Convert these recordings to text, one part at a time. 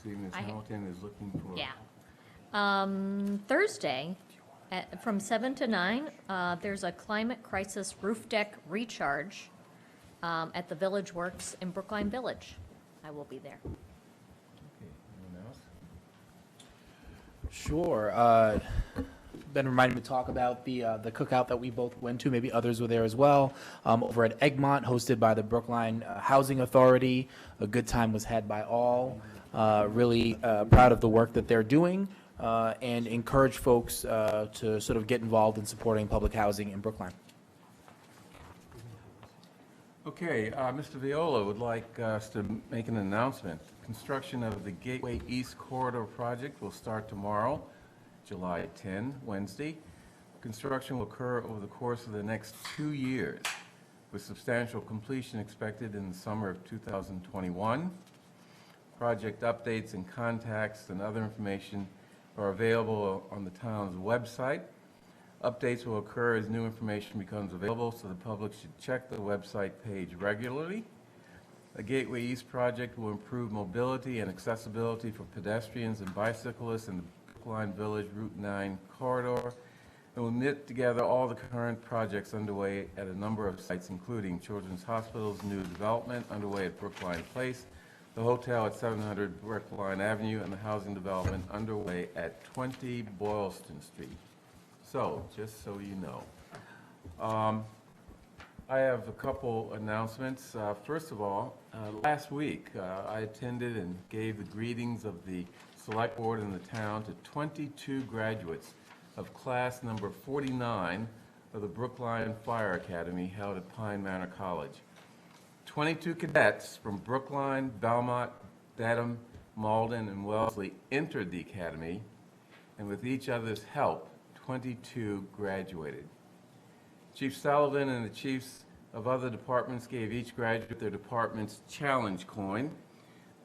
see Ms. Hamilton is looking for. Yeah. Thursday, from 7 to 9, there's a climate crisis roof deck recharge at the Village Works in Brookline Village. I will be there. Okay, anyone else? Sure. Been reminded to talk about the cookout that we both went to. Maybe others were there as well. Over at Egmont, hosted by the Brookline Housing Authority. A good time was had by all. Really proud of the work that they're doing, and encourage folks to sort of get involved in supporting public housing in Brookline. Okay, Mr. Viola would like us to make an announcement. Construction of the Gateway East Corridor project will start tomorrow, July 10, Wednesday. Construction will occur over the course of the next 2 years, with substantial completion expected in the summer of 2021. Project updates and contacts and other information are available on the town's website. Updates will occur as new information becomes available, so the public should check the website page regularly. The Gateway East project will improve mobility and accessibility for pedestrians and bicyclists in the Brookline Village Route 9 corridor, and will knit together all the current projects underway at a number of sites, including Children's Hospital's new development underway at Brookline Place, the hotel at 700 Brookline Avenue, and the housing development underway at 20 Boylston Street. So, just so you know. I have a couple announcements. First of all, last week I attended and gave the greetings of the Select Board in the town to 22 graduates of class number 49 of the Brookline Fire Academy held at Pine Manor College. 22 cadets from Brookline, Belmont, Dedham, Malden, and Wellesley entered the academy, and with each other's help, 22 graduated. Chief Sullivan and the chiefs of other departments gave each graduate their department's challenge coin.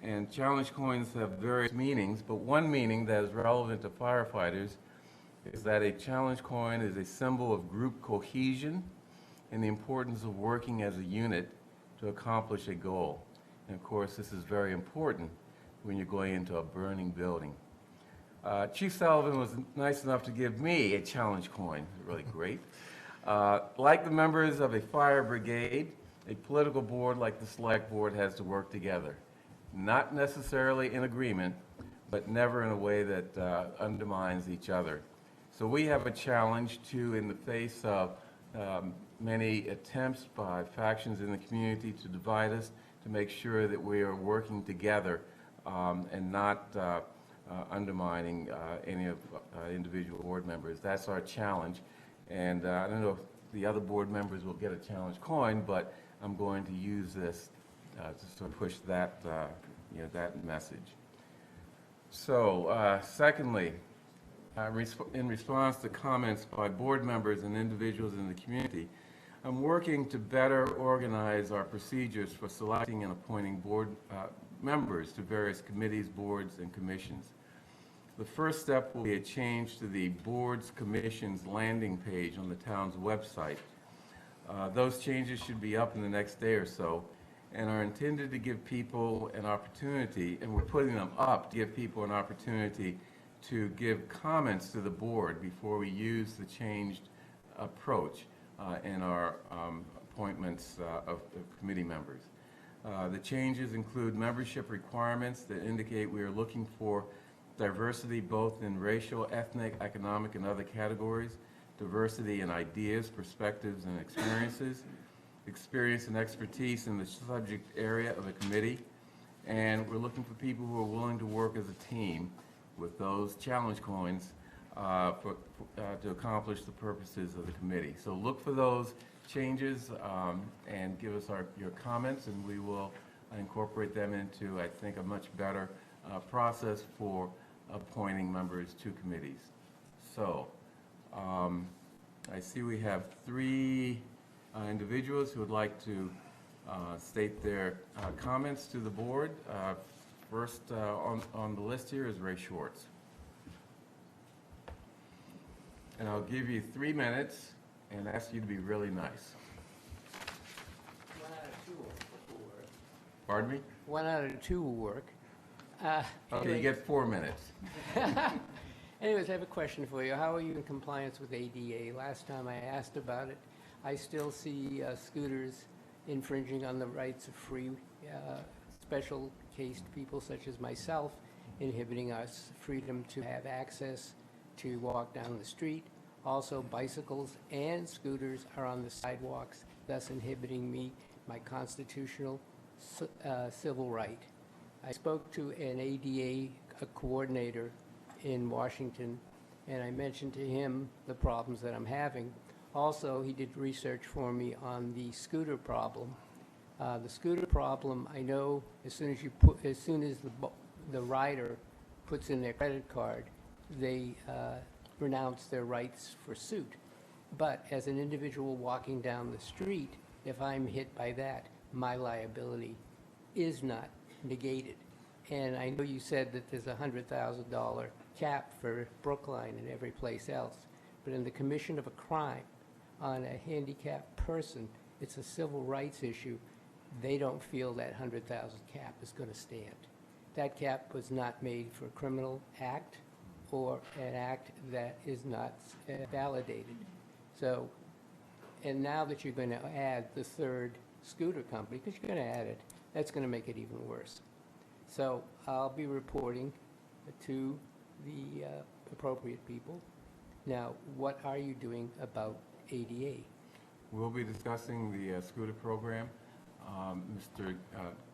And challenge coins have various meanings, but one meaning that is relevant to firefighters is that a challenge coin is a symbol of group cohesion and the importance of working as a unit to accomplish a goal. And of course, this is very important when you're going into a burning building. Chief Sullivan was nice enough to give me a challenge coin. Really great. Like the members of a fire brigade, a political board like the Select Board has to work together. Not necessarily in agreement, but never in a way that undermines each other. So we have a challenge too in the face of many attempts by factions in the community to divide us, to make sure that we are working together and not undermining any of individual board members. That's our challenge. And I don't know if the other board members will get a challenge coin, but I'm going to use this to sort of push that, that message. So, secondly, in response to comments by board members and individuals in the community, I'm working to better organize our procedures for selecting and appointing board members to various committees, boards, and commissions. The first step will be a change to the boards, commissions landing page on the town's website. Those changes should be up in the next day or so and are intended to give people an opportunity, and we're putting them up to give people an opportunity to give comments to the board before we use the changed approach in our appointments of committee members. The changes include membership requirements that indicate we are looking for diversity both in racial, ethnic, economic, and other categories, diversity in ideas, perspectives, and experiences, experience and expertise in the subject area of a committee, and we're looking for people who are willing to work as a team with those challenge coins to accomplish the purposes of the committee. So look for those changes and give us your comments, and we will incorporate them into, I think, a much better process for appointing members to committees. So I see we have 3 individuals who would like to state their comments to the board. First on the list here is Ray Schwartz. And I'll give you 3 minutes and ask you to be really nice. 1 out of 2 will work. Pardon me? 1 out of 2 will work. Okay, you Anyway- get 4 minutes. Anyways, I have a question for you. How are you in compliance with ADA? Last time I asked about it, I still see scooters infringing on the rights of free, special cased people such as myself, inhibiting us freedom to have access to walk down the street. Also, bicycles and scooters are on the sidewalks, thus inhibiting me, my constitutional civil right. I spoke to an ADA coordinator in Washington, and I mentioned to him the problems that I'm having. Also, he did research for me on the scooter problem. The scooter problem, I know as soon as the rider puts in their credit card, they renounce their rights for suit. But as an individual walking down the street, if I'm hit by that, my liability is not negated. And I know you said that there's a $100,000 cap for Brookline and every place else, but in the commission of a crime on a handicapped person, it's a civil rights issue. They don't feel that 100,000 cap is going to stand. That cap was not made for a criminal act or an act that is not validated. So, and now that you're going to add the third scooter company, because you're going to add it, that's going to make it even worse. So I'll be reporting to the appropriate people. Now, what are you doing about ADA? We'll be discussing the scooter program. Mr.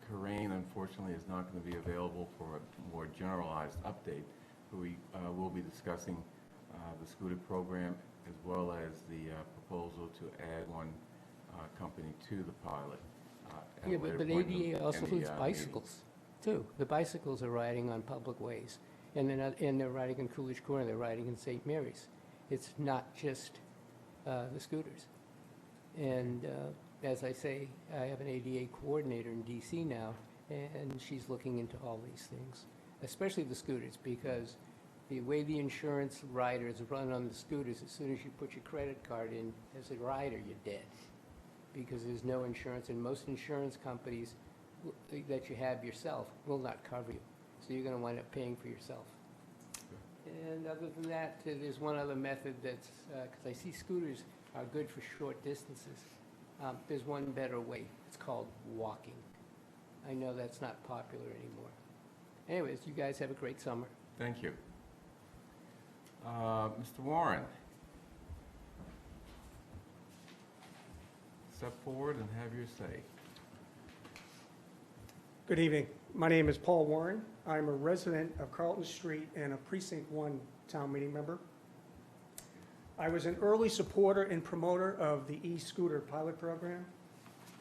Corain, unfortunately, is not going to be available for a more generalized update, but we will be discussing the scooter program as well as the proposal to add one company to the pilot. at a Yeah, later but point in ADA the- also in the, includes meeting. bicycles, too. The bicycles are riding on public ways, and they're riding in Coolidge Corner, they're riding in St. Mary's. It's not just the scooters. And as I say, I have an ADA coordinator in DC now, and she's looking into all these things, especially the scooters, because the way the insurance riders run on the scooters, as soon as you put your credit card in as a rider, you're dead, because there's no insurance, and most insurance companies that you have yourself will not cover you. So you're going to wind up paying for yourself. And other than that, there's one other method that's, because I see scooters are good for short distances. There's one better way. It's called walking. I know that's not popular anymore. Anyways, you guys have a great summer. Thank you. Mr. Warren. Step forward and have your say. Good evening. My name is Paul Warren. I'm a resident of Carlton Street and a Precinct 1 town meeting member. I was an early supporter and promoter of the e-scooter pilot program.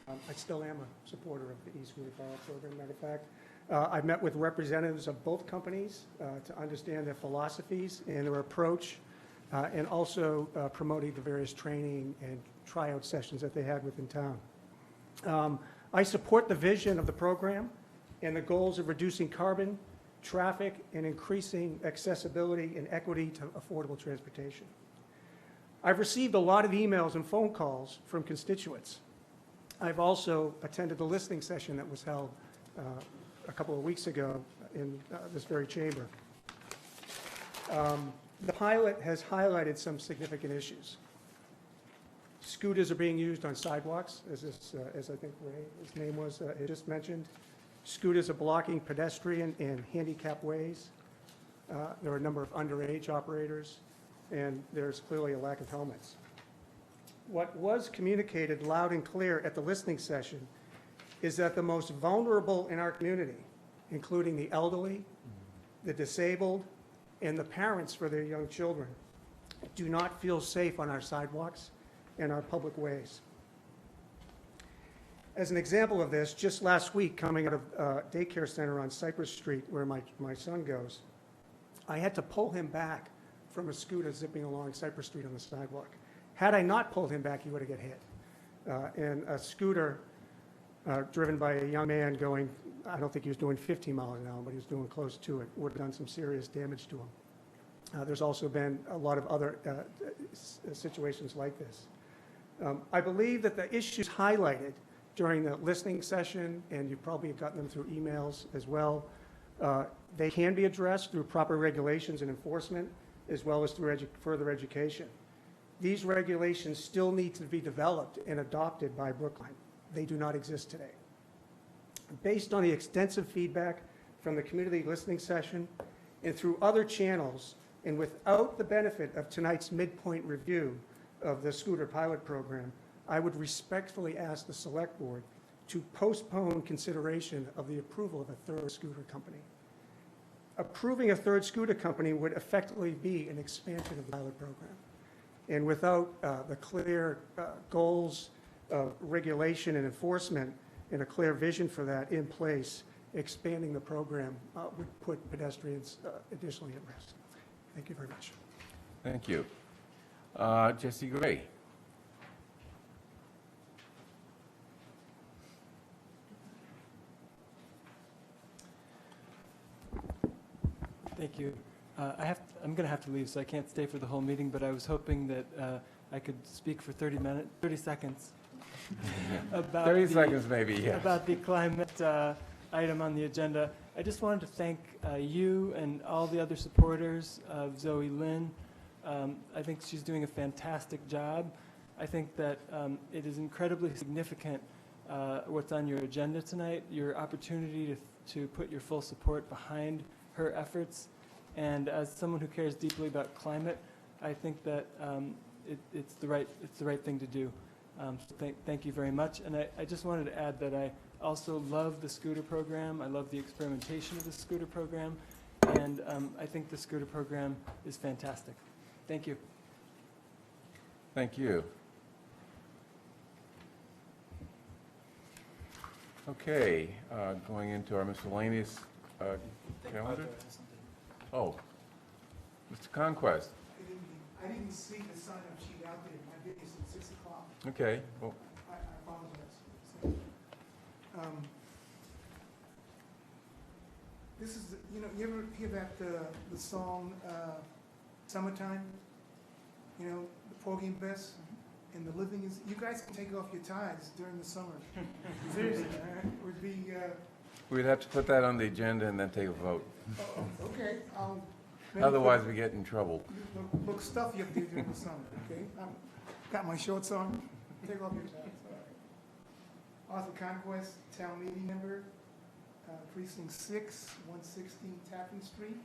I still am a supporter of the e-scooter pilot program, matter of fact. I've met with representatives of both companies to understand their philosophies and their approach, and also promoting the various training and tryout sessions that they had within town. I support the vision of the program and the goals of reducing carbon, traffic, and increasing accessibility and equity to affordable transportation. I've received a lot of emails and phone calls from constituents. I've also attended the listening session that was held a couple of weeks ago in this very chamber. The pilot has highlighted some significant issues. Scooters are being used on sidewalks, as I think Ray, his name was, just mentioned. Scooters are blocking pedestrian and handicap ways. There are a number of underage operators, and there's clearly a lack of helmets. What was communicated loud and clear at the listening session is that the most vulnerable in our community, including the elderly, the disabled, and the parents for their young children, do not feel safe on our sidewalks and our public ways. As an example of this, just last week, coming out of daycare center on Cypress Street, where my son goes, I had to pull him back from a scooter zipping along Cypress Street on the sidewalk. Had I not pulled him back, he would have got hit. And a scooter driven by a young man going, I don't think he was doing 15 miles an hour, but he was doing close to it, would have done some serious damage to him. There's also been a lot of other situations like this. I believe that the issues highlighted during the listening session, and you probably have gotten them through emails as well, They can be addressed through proper regulations and enforcement, as well as through further education. These regulations still need to be developed and adopted by Brookline. They do not exist today. Based on the extensive feedback from the community listening session and through other channels, and without the benefit of tonight's midpoint review of the scooter pilot program, I would respectfully ask the Select Board to postpone consideration of the approval of a third scooter company. Approving a third scooter company would effectively be an expansion of the pilot program. And without the clear goals of regulation and enforcement and a clear vision for that in place, expanding the program would put pedestrians additionally at risk. Thank you very much. Thank you. Jesse Gray. Thank you. I'm going to have to leave, so I can't stay for the whole meeting, but I was hoping that I could speak for 30 seconds about 30 seconds maybe, yeah. about the climate item on the agenda. I just wanted to thank you and all the other supporters of Zoe Lynn. I think she's doing a fantastic job. I think that it is incredibly significant what's on your agenda tonight, your opportunity to put your full support behind her efforts. And as someone who cares deeply about climate, I think that it's the right thing to do. So thank you very much. And I just wanted to add that I also love the scooter program. I love the experimentation of the scooter program. And I think the scooter program is fantastic. Thank you. Thank you. Okay, going into our miscellaneous calendar. Oh, Mr. Conquest. I didn't see the sign-up sheet out there. My video is at 6 o'clock. Okay, well, I apologize. This is, you ever hear that, the song, Summertime? You know, the Porgy and Bess? And the living is, you guys can take off your ties during the summer. Seriously, it would be, we'd have to put that on the agenda and then take a vote. okay, I'll. Otherwise, we get in trouble. Look stuffy up there during the summer, okay? Got my shorts on, take off your ties, all right. Arthur Conquest, town meeting member, precinct 6, 116 Tappan Street.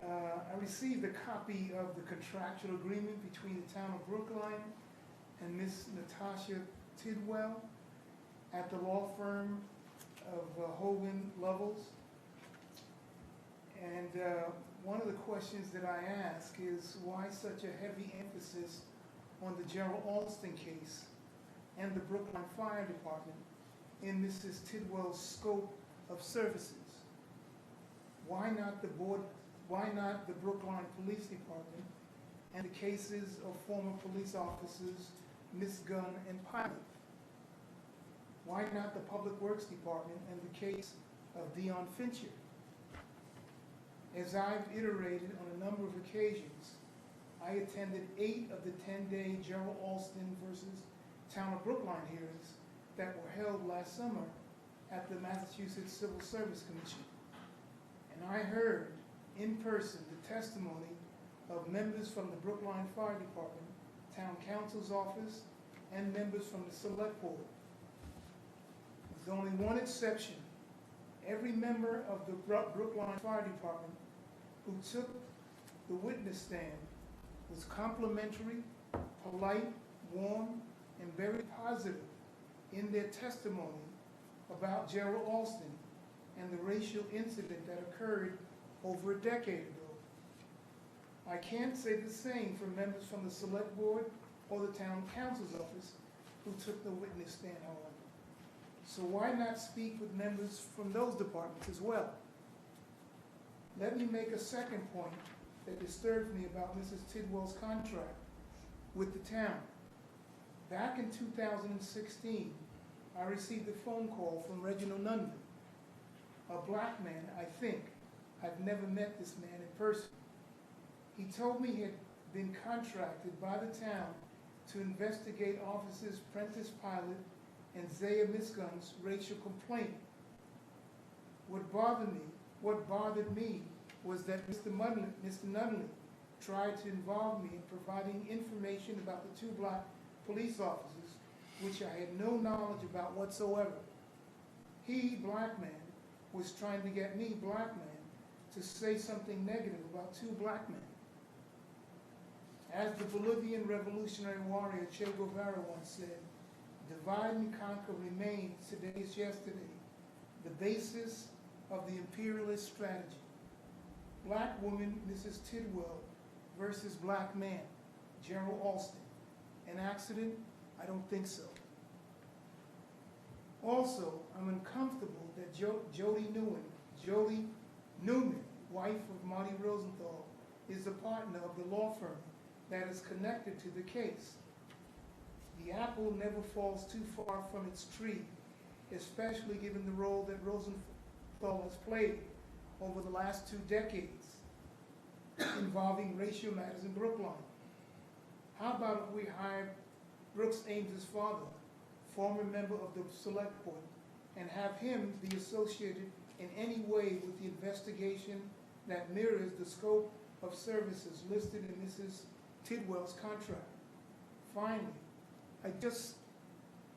I received a copy of the contractual agreement between the town of Brookline and Miss Natasha Tidwell at the law firm of Hogan Lovells. And one of the questions that I ask is why such a heavy emphasis on the Gerald Alston case and the Brookline Fire Department in Mrs. Tidwell's scope of services? Why not the Brookline Police Department and the cases of former police officers, Miss Gunn and Pilot? Why not the Public Works Department and the case of Dion Fincher? As I've iterated on a number of occasions, I attended 8 of the 10-day Gerald Alston versus Town of Brookline hearings that were held last summer at the Massachusetts Civil Service Commission. And I heard in person the testimony of members from the Brookline Fire Department, Town Council's office, and members from the Select Board. There's only one exception. Every member of the Brookline Fire Department who took the witness stand was complimentary, polite, warm, and very positive in their testimony about Gerald Alston and the racial incident that occurred over a decade ago. I can't say the same for members from the Select Board or the Town Council's office who took the witness stand, however. So why not speak with members from those departments as well? Let me make a second point that disturbs me about Mrs. Tidwell's contract with the town. Back in 2016, I received a phone call from Reginald Nunley, a black man, I think. I've never met this man in person. He told me he had been contracted by the town to investigate officers Prentice Pilot and Zaya Misgun's racial complaint, What bothered me was that Mr. Nunley tried to involve me in providing information about the 2 black police officers, which I had no knowledge about whatsoever. He, black man, was trying to get me, black man, to say something negative about 2 black men. As the Bolivian revolutionary warrior Che Guevara once said, divide and conquer remains today's yesterday, the basis of the imperialist strategy. Black woman, Mrs. Tidwell, versus black man, Gerald Alston. An accident? I don't think so. Also, I'm uncomfortable that Jody Newman, wife of Marty Rosenthal, is a partner of the law firm that is connected to the case. The apple never falls too far from its tree, especially given the role that Rosenthal has played over the last 2 decades involving racial matters in Brookline. How about if we hire Brooks Ames's father, former member of the Select Board, and have him be associated in any way with the investigation that mirrors the scope of services listed in Mrs. Tidwell's contract. Finally, I just,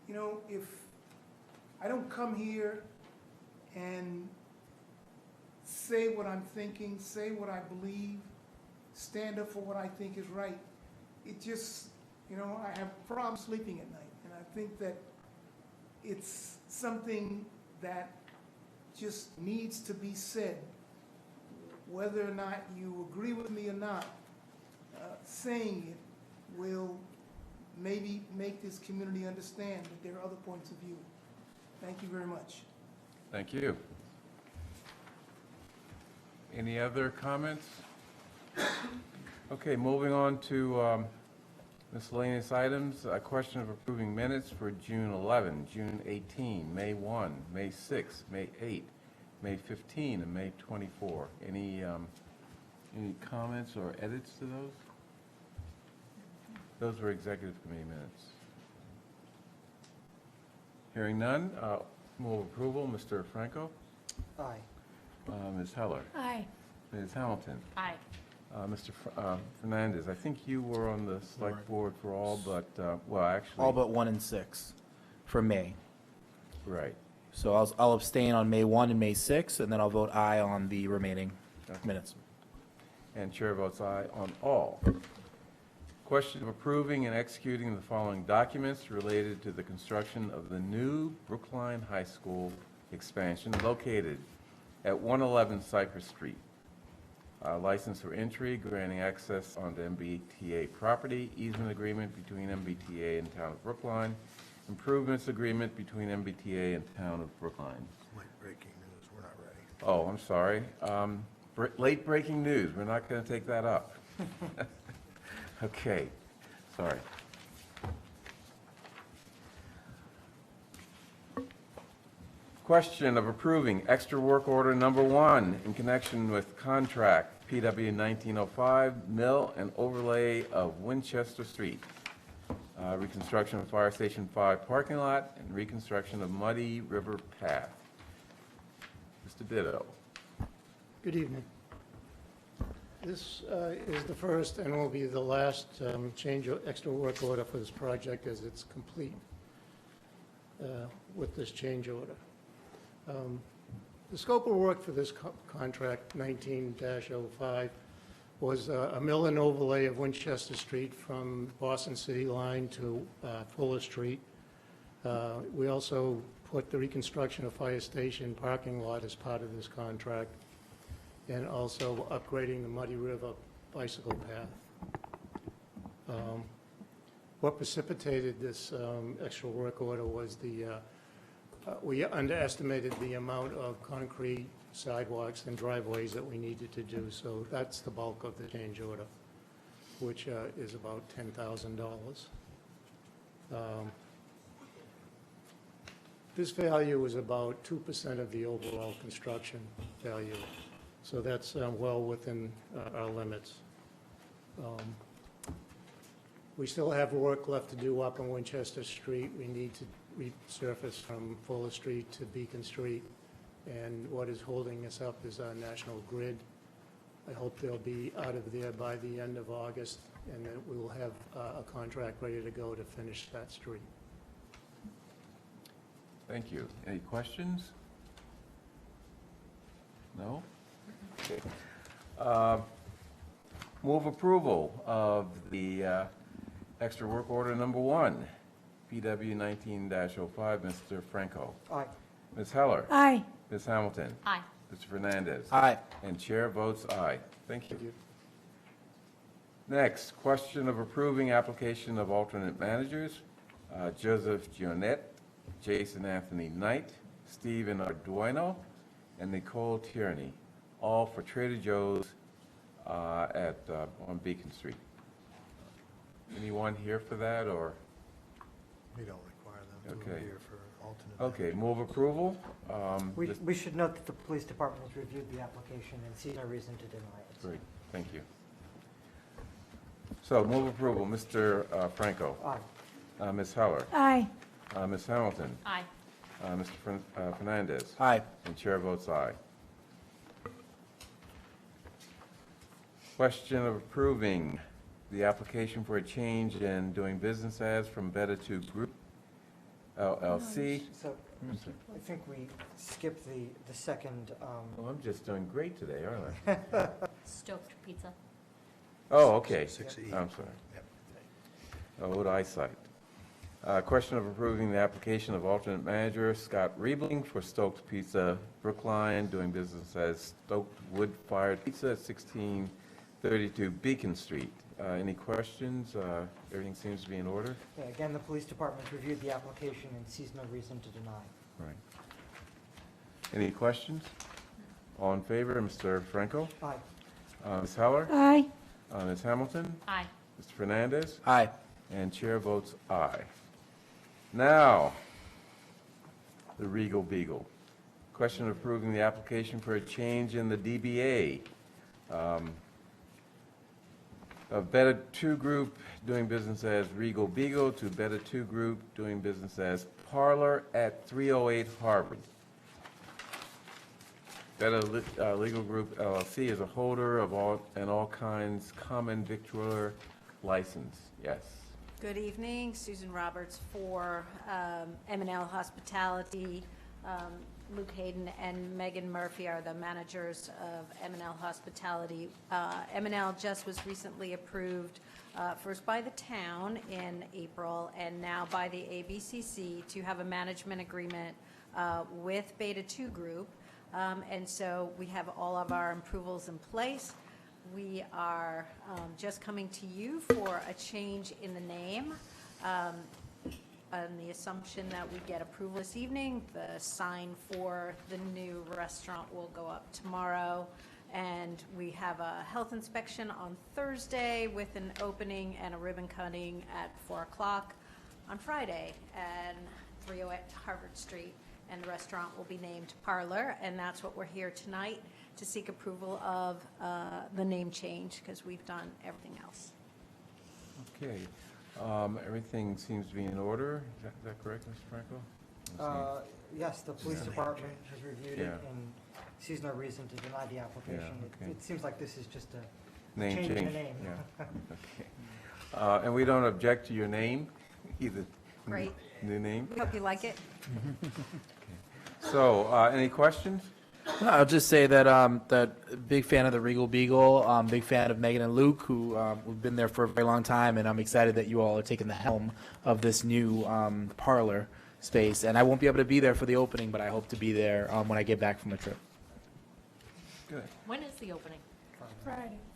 if I don't come here and say what I'm thinking, say what I believe, stand up for what I think is right, it just, I have problems sleeping at night. And I think that it's something that just needs to be said. Whether or not you agree with me or not, saying it will maybe make this community understand that there are other points of view. Thank you very much. Thank you. Any other comments? Okay, moving on to miscellaneous items. A question of approving minutes for June 11, June 18, May 1, May 6, May 8, May 15, and May 24. Any comments or edits to those? Those were executive committee minutes. Hearing none, move approval. Mr. Franco? Aye. Ms. Heller? Aye. Ms. Hamilton? Aye. Mr. Fernandez, I think you were on the select board for all but, well, actually. All but 1 and 6 for May. Right. So I'll abstain on May 1 and May 6, and then I'll vote aye on the remaining Okay. minutes. And chair votes aye on all. Question of approving and executing the following documents related to the construction of the new Brookline High School expansion located at 111 Cypress Street. License for entry, granting access onto MBTA property, easement agreement between MBTA and Town of Brookline, improvements agreement between MBTA and Town of Brookline. Late breaking news, we're not ready. Oh, I'm sorry. Late breaking news, we're not going to take that up. Okay, sorry. Question of approving extra work order number 1 in connection with contract PW 1905 mill and overlay of Winchester Street. Reconstruction of Fire Station 5 parking lot and reconstruction of Muddy River Path. Mr. Ditto. Good evening. This is the first and will be the last extra work order for this project as it's complete with this change order. The scope of work for this contract, 19-05, was a mill and overlay of Winchester Street from Boston City Line to Fuller Street. We also put the reconstruction of Fire Station parking lot as part of this contract, and also upgrading the Muddy River bicycle path. What precipitated this extra work order was we underestimated the amount of concrete sidewalks and driveways that we needed to do, so that's the bulk of the change order, which is about $10,000. This value is about 2% of the overall construction value. So that's well within our limits. We still have work left to do up on Winchester Street. We need to resurface from Fuller Street to Beacon Street. and what is holding us up is our National Grid. I hope they'll be out of there by the end of August, and then we will have a contract ready to go to finish that street. Thank you. Any questions? No? Okay. Move approval of the extra work order number 1, PW 19-05, Mr. Franco. Aye. Ms. Heller. Aye. Ms. Hamilton. Aye. Mr. Fernandez. Aye. And chair votes aye. Thank you. Next, question of approving application of alternate managers, Joseph Gionette, Jason Anthony Knight, Stephen Arduino, and Nicole Tierney, all for Trader Joe's on Beacon Street. Anyone here for that, or? We don't require them to Okay. be here for alternate. Okay, move approval. We should note that the police department has reviewed the application and sees no reason to deny it. Great, thank you. So, move approval, Mr. Franco. Aye. Ms. Heller. Aye. Ms. Hamilton. Aye. Mr. Fernandez. Aye. And chair votes aye. Question of approving the application for a change in doing business as from Beta 2 Group LLC. So I think we skipped the second, Well, I'm just doing great today, aren't I? Stoked pizza. Oh, okay. 6E. I'm sorry. Yep. Oh, what eyesight. Question of approving the application of alternate manager Scott Riebling for Stoked Pizza Brookline, doing business as Stoked Wood Fired Pizza at 1632 Beacon Street. Any questions? Everything seems to be in order? yeah, again, the police department reviewed the application and sees no reason to deny. Right. Any questions? All in favor, Mr. Franco? Aye. Ms. Heller? Aye. Ms. Hamilton? Aye. Mr. Fernandez? Aye. And chair votes aye. Now, the Regal Beagle. Question of approving the application for a change in the DBA of Beta 2 Group doing business as Regal Beagle to Beta 2 Group doing business as Parlor at 308 Harvard. Beta Legal Group LLC is a holder of all kinds common victualler license. Yes. Good evening, Susan Roberts for M&L Hospitality. Luke Hayden and Megan Murphy are the managers of M&L Hospitality. M&L just was recently approved, first by the town in April and now by the ABCC to have a management agreement with Beta 2 Group. And so we have all of our approvals in place. We are just coming to you for a change in the name. On the assumption that we get approval this evening, the sign for the new restaurant will go up tomorrow. And we have a health inspection on Thursday with an opening and a ribbon cutting at 4 o'clock on Friday at 308 Harvard Street. And the restaurant will be named Parlor, and that's what we're here tonight to seek approval of the name change, because we've done everything else. Okay. Everything seems to be in order. Is that correct, Mr. Franco? Yes, the police department has reviewed it Yeah. and sees no reason to deny the application. Yeah, okay. It seems like this is just a Name change in change. the name. Yeah. Okay. And we don't object to your name, either. Great. New name. We hope you like it. So, any questions? No, I'll just say that that big fan of the Regal Beagle, big fan of Megan and Luke, who have been there for a very long time, and I'm excited that you all are taking the helm of this new parlor space. And I won't be able to be there for the opening, but I hope to be there when I get back from a trip. Good. When is the opening?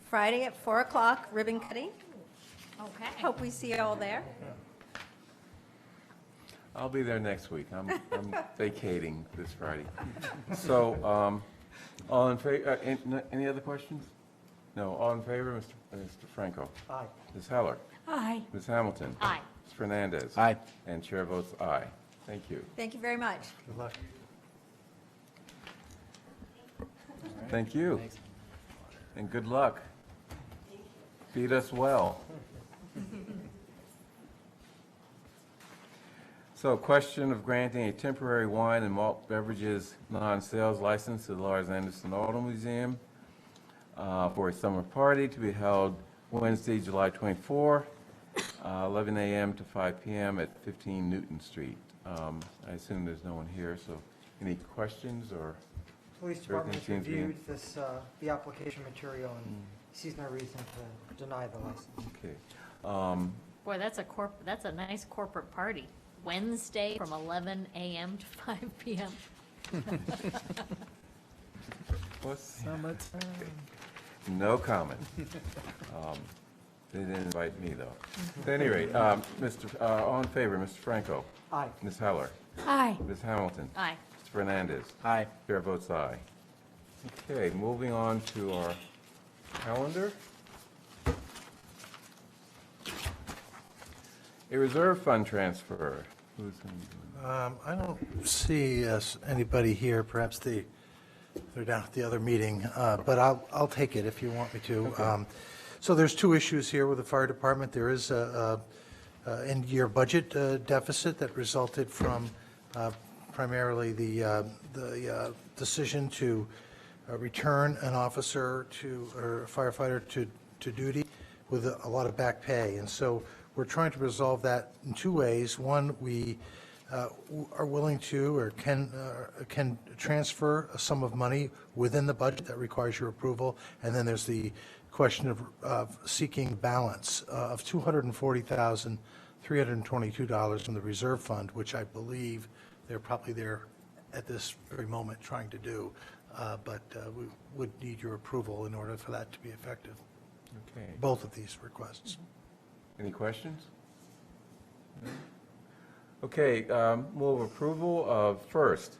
Friday at 4 o'clock, ribbon cutting. Okay. Hope we see you all there. I'll be there next week. I'm vacating this Friday. So, all in favor, any other questions? No, all in favor, Mr. Franco? Aye. Ms. Heller? Aye. Ms. Hamilton? Aye. Mr. Fernandez? Aye. And chair votes aye. Thank you. Thank you very much. Good luck. Thank you. And good luck. Feed us well. So question of granting a temporary wine and malt beverages non-sales license to the Lars Anderson Auto Museum for a summer party to be held Wednesday, July 24, 11 a.m. to 5 p.m. at 15 Newton Street. I assume there's no one here, so any questions or? Police department has Everything seems to be- reviewed this, the application material and sees no reason to deny the license. Okay. Boy, that's a nice corporate party. Wednesday from 11 a.m. to 5 p.m. What's no comment. They didn't invite me, though. At any rate, all in favor, Mr. Franco? Aye. Ms. Heller? Aye. Ms. Hamilton? Aye. Mr. Fernandez? Aye. Chair votes aye. Okay, moving on to our calendar. A reserve fund transfer. Who's going to do it? I don't see anybody here, perhaps they're down at the other meeting, but I'll take it if you want me to. So there's two issues here with the fire department. There is a end-year budget deficit that resulted from primarily the decision to return an officer or a firefighter to duty with a lot of back pay. And so we're trying to resolve that in two ways. One, we are willing to or can transfer a sum of money within the budget that requires your approval. And then there's the question of seeking balance of $240,322 from the reserve fund, which I believe they're probably there at this very moment trying to do. But we would need your approval in order for that to be effective, Okay. both of these requests. Any questions? No? Okay, move approval of, first,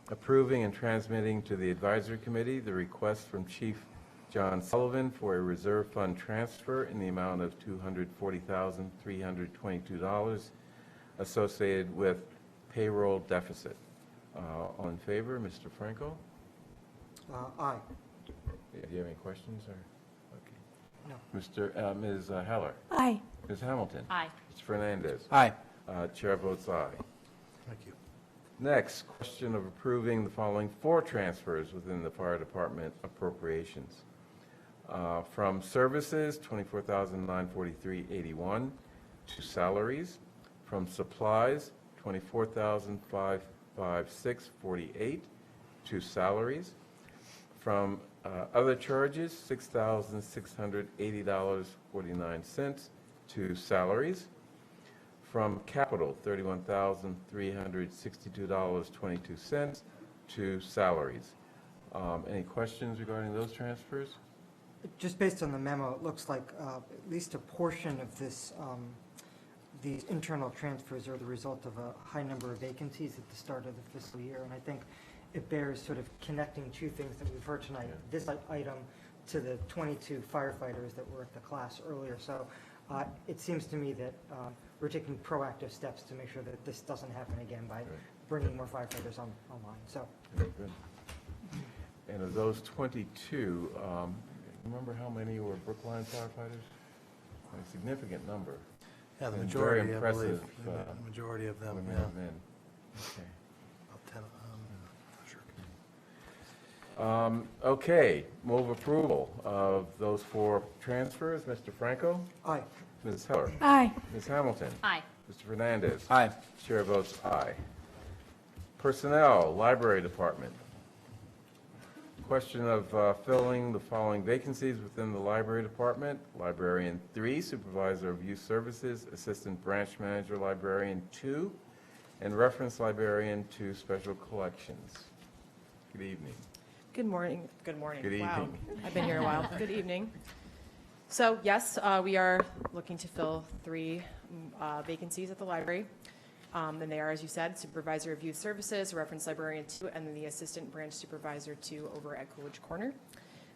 approving and transmitting to the advisory committee the request from Chief John Sullivan for a reserve fund transfer in the amount of $240,322 associated with payroll deficit. All in favor, Mr. Franco? Aye. Do you have any questions, or? No. Ms. Heller? Aye. Ms. Hamilton? Aye. Mr. Fernandez? Aye. Chair votes aye. Thank you. Next, question of approving the following four transfers within the fire department appropriations. From services, $24,943.81 to salaries. From supplies, $24,556.48 to salaries. From other charges, $6,680.49 to salaries. From capital, $31,362.22 to salaries. Any questions regarding those transfers? Just based on the memo, it looks like at least a portion of this, these internal transfers are the result of a high number of vacancies at the start of the fiscal year. And I think it bears sort of connecting two things that we've heard tonight. Yeah. This item to the 22 firefighters that were at the class earlier. So it seems to me that we're taking proactive steps to make sure that this doesn't happen again by bringing more firefighters online. So Very good. And of those 22, remember how many were Brookline firefighters? A significant number. Yeah, the And majority, very I believe, impressive, the majority of them, women yeah. and men. Okay. About 10, sure. Okay, move approval of those four transfers. Mr. Franco? aye. Ms. Heller? Aye. Ms. Hamilton? Aye. Mr. Fernandez? Aye. Chair votes aye. Personnel, Library Department. Question of filling the following vacancies within the Library Department. Librarian 3, Supervisor of Youth Services, Assistant Branch Manager, Librarian 2, and Reference Librarian 2, Special Collections. Good evening. Good morning. Good morning. Good Wow. evening. I've been here a while. Good evening. So yes, we are looking to fill 3 vacancies at the library. And they are, as you said, Supervisor of Youth Services, Reference Librarian 2, and then the Assistant Branch Supervisor 2 over at Coolidge Corner.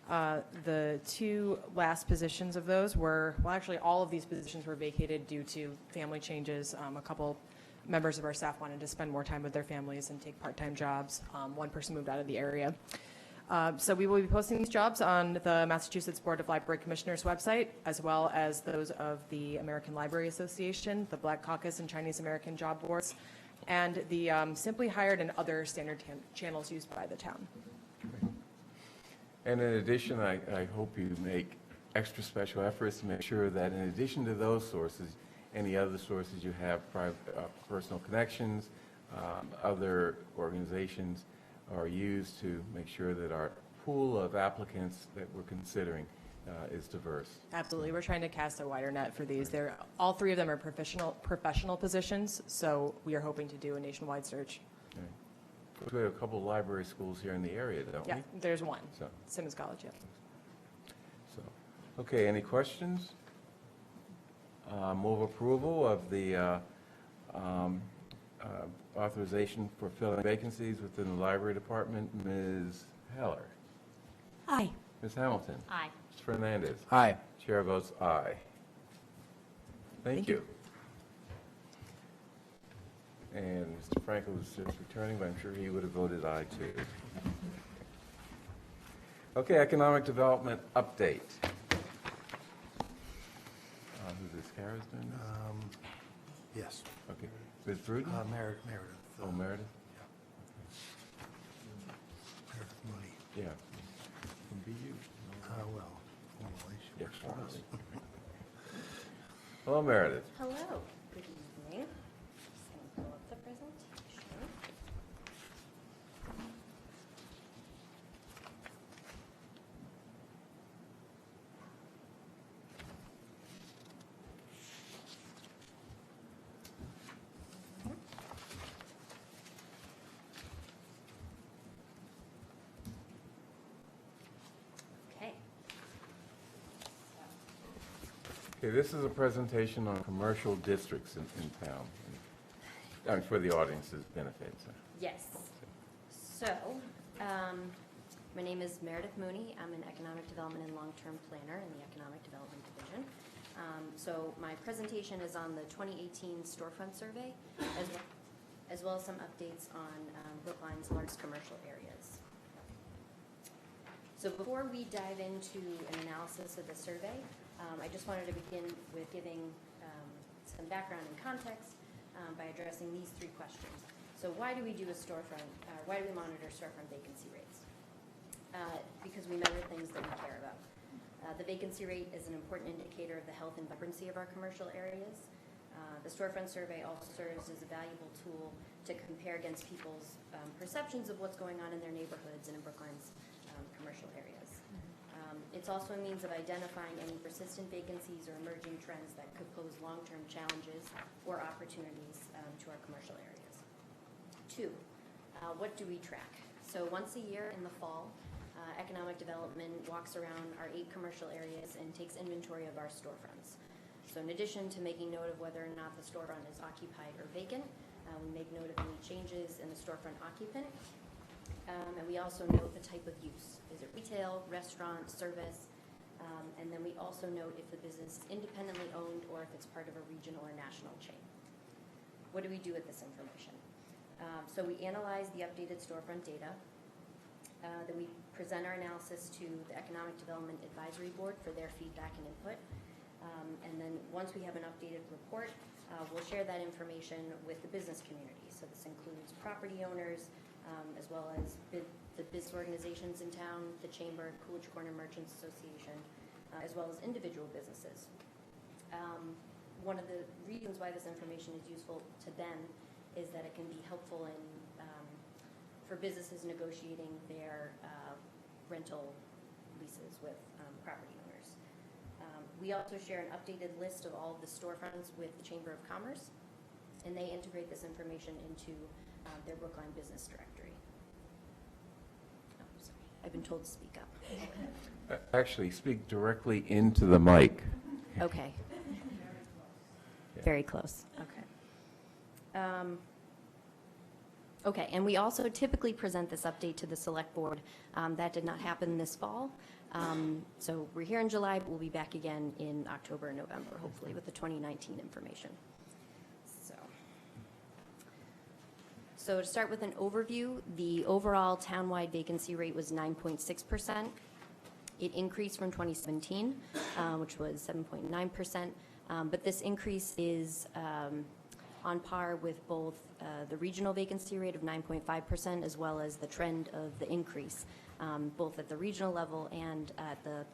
The 2 last positions of those were, well, actually, all of these positions were vacated due to family changes. A couple members of our staff wanted to spend more time with their families and take part-time jobs. One person moved out of the area. So we will be posting these jobs on the Massachusetts Board of Library Commissioners website, as well as those of the American Library Association, the Black Caucus and Chinese American job boards, and the Simply Hired and other standard channels used by the town. And in addition, I hope you make extra special efforts to make sure that in addition to those sources, any other sources you have, private, personal connections, other organizations are used to make sure that our pool of applicants that we're considering is diverse. Absolutely. We're trying to cast a wider net for these. All three of them are professional positions, so we are hoping to do a nationwide search. We have a couple of library schools here in the area, don't we? Yeah, there's one, So, Simmons College, yeah. okay, any questions? Move approval of the authorization for filling vacancies within the library department. Ms. Heller. Aye. Ms. Hamilton. Aye. Mr. Fernandez. Aye. Chair votes aye. Thank you. And Mr. Franco was just returning, but I'm sure he would have voted aye too. Okay, economic development update. Who's this, Kara's doing this? Yes. Okay. Ms. Bruden? Meredith. Oh, Meredith? Meredith Mooney. Yeah. Can be you. Well, formally, she Yeah, works for us. formally. Hello, Meredith. Hello, good evening. Just gonna pull up the presentation. Okay. Okay, this is a presentation on commercial districts in town, I mean, for the audience's benefit. So. Yes. So, my name is Meredith Mooney. I'm an economic development and long-term planner in the Economic Development Division. So my presentation is on the 2018 storefront survey, as well as some updates on Brookline's largest commercial areas. So before we dive into an analysis of the survey, I just wanted to begin with giving some background and context by addressing these three questions. So why do we do a storefront, why do we monitor storefront vacancy rates? Because we measure things that we care about. The vacancy rate is an important indicator of the health and vibrancy of our commercial areas. The storefront survey also serves as a valuable tool to compare against people's perceptions of what's going on in their neighborhoods and in Brookline's commercial areas. It's also a means of identifying any persistent vacancies or emerging trends that could pose long-term challenges or opportunities to our commercial areas. Two, what do we track? So once a year in the fall, economic development walks around our 8 commercial areas and takes inventory of our storefronts. So in addition to making note of whether or not the storefront is occupied or vacant, we make note of any changes in the storefront occupant, and we also note the type of use. Is it retail, restaurant, service? And then we also note if the business is independently owned or if it's part of a regional or national chain. What do we do with this information? So we analyze the updated storefront data. Then we present our analysis to the Economic Development Advisory Board for their feedback and input. And then once we have an updated report, we'll share that information with the business community. So this includes property owners, as well as the business organizations in town, the Chamber, Coolidge Corner Merchants Association, as well as individual businesses. One of the reasons why this information is useful to them is that it can be helpful in for businesses negotiating their rental leases with property owners. We also share an updated list of all of the storefronts with the Chamber of Commerce, and they integrate this information into their Brookline Business Directory. Oh, sorry. I've been told to speak up. Actually, speak directly into the mic. Okay. Yeah. Very close. Okay. Okay, and we also typically present this update to the Select Board. That did not happen this fall. So we're here in July, but we'll be back again in October and November, hopefully, with the 2019 information. So to start with an overview, the overall townwide vacancy rate was 9.6%. It increased from 2017, which was 7.9%. But this increase is on par with both the regional vacancy rate of 9.5% as well as the trend of the increase, both at the regional level and at the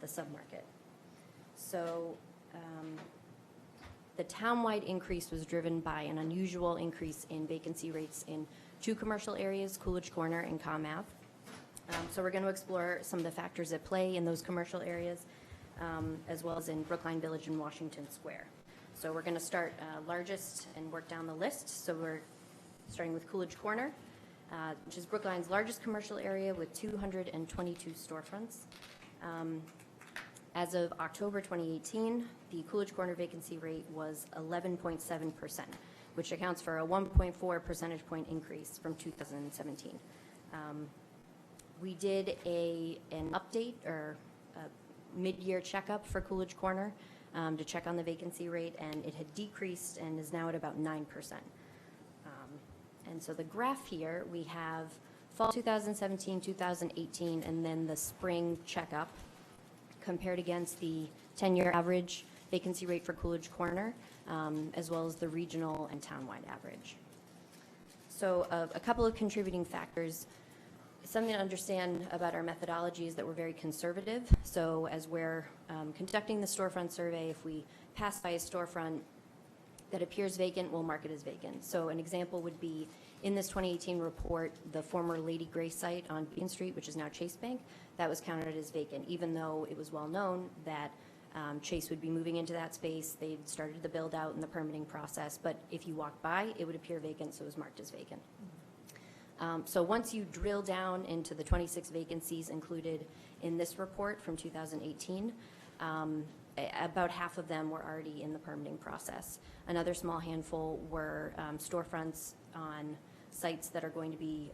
submarket. So the townwide increase was driven by an unusual increase in vacancy rates in two commercial areas, Coolidge Corner and Comm Ave. So we're going to explore some of the factors at play in those commercial areas, as well as in Brookline Village and Washington Square. So we're going to start largest and work down the list. So we're starting with Coolidge Corner, which is Brookline's largest commercial area with 222 storefronts. As of October 2018, the Coolidge Corner vacancy rate was 11.7%, which accounts for a 1.4 percentage point increase from 2017. We did an update or a mid-year checkup for Coolidge Corner to check on the vacancy rate, and it had decreased and is now at about 9%. And so the graph here, we have fall 2017, 2018, and then the spring checkup compared against the 10-year average vacancy rate for Coolidge Corner, as well as the regional and townwide average. So a couple of contributing factors. Something to understand about our methodology is that we're very conservative. So as we're conducting the storefront survey, if we pass by a storefront that appears vacant, we'll mark it as vacant. So an example would be in this 2018 report, the former Lady Grace site on Beacon Street, which is now Chase Bank, that was counted as vacant, even though it was well known that Chase would be moving into that space. They'd started the build out in the permitting process, but if you walked by, it would appear vacant, so it was marked as vacant. So once you drill down into the 26 vacancies included in this report from 2018, about half of them were already in the permitting process. Another small handful were storefronts on sites that are going to be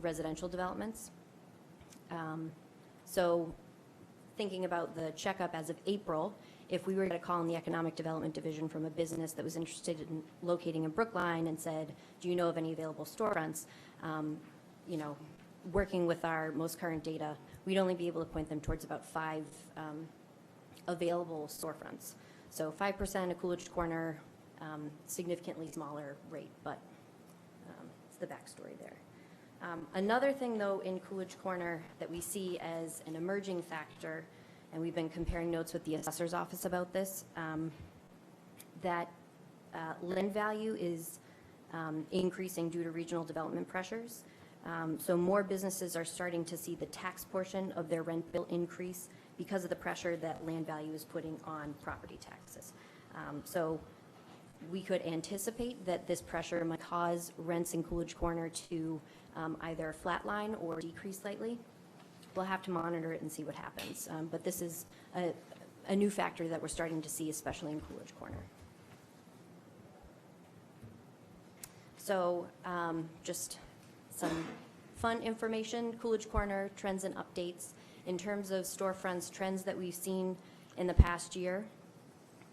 residential developments. So thinking about the checkup as of April, if we were to call in the Economic Development Division from a business that was interested in locating in Brookline and said, do you know of any available storefronts? You know, working with our most current data, we'd only be able to point them towards about 5 available storefronts. So 5% of Coolidge Corner, significantly smaller rate, but it's the backstory there. Another thing, though, in Coolidge Corner that we see as an emerging factor, and we've been comparing notes with the assessor's office about this, that land value is increasing due to regional development pressures. So more businesses are starting to see the tax portion of their rent bill increase because of the pressure that land value is putting on property taxes. So we could anticipate that this pressure might cause rents in Coolidge Corner to either flatline or decrease slightly. We'll have to monitor it and see what happens. But this is a new factor that we're starting to see, especially in Coolidge Corner. So just some fun information, Coolidge Corner trends and updates. In terms of storefronts, trends that we've seen in the past year,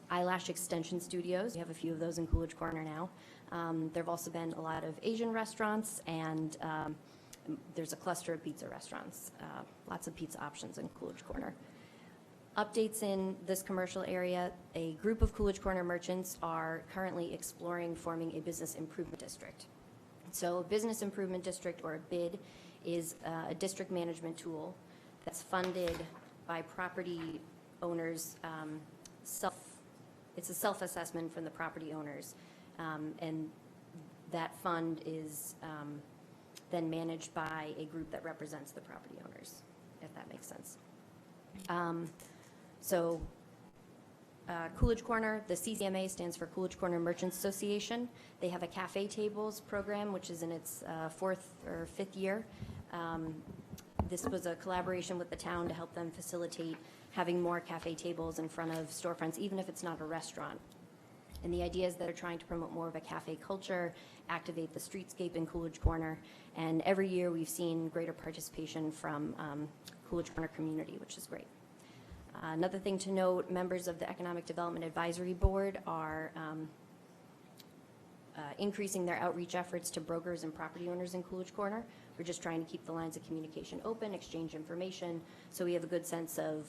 eyelash extension studios. We have a few of those in Coolidge Corner now. There have also been a lot of Asian restaurants, and there's a cluster of pizza restaurants. Lots of pizza options in Coolidge Corner. Updates in this commercial area, a group of Coolidge Corner merchants are currently exploring forming a business improvement district. So a business improvement district, or a BID, is a district management tool that's funded by property owners. It's a self-assessment from the property owners, and that fund is then managed by a group that represents the property owners, if that makes sense. So Coolidge Corner, the CCMA stands for Coolidge Corner Merchants Association. They have a cafe tables program, which is in its 4th or 5th year. This was a collaboration with the town to help them facilitate having more cafe tables in front of storefronts, even if it's not a restaurant. And the idea is that they're trying to promote more of a cafe culture, activate the streetscape in Coolidge Corner, and every year we've seen greater participation from Coolidge Corner community, which is great. Another thing to note, members of the Economic Development Advisory Board are increasing their outreach efforts to brokers and property owners in Coolidge Corner. We're just trying to keep the lines of communication open, exchange information, so we have a good sense of,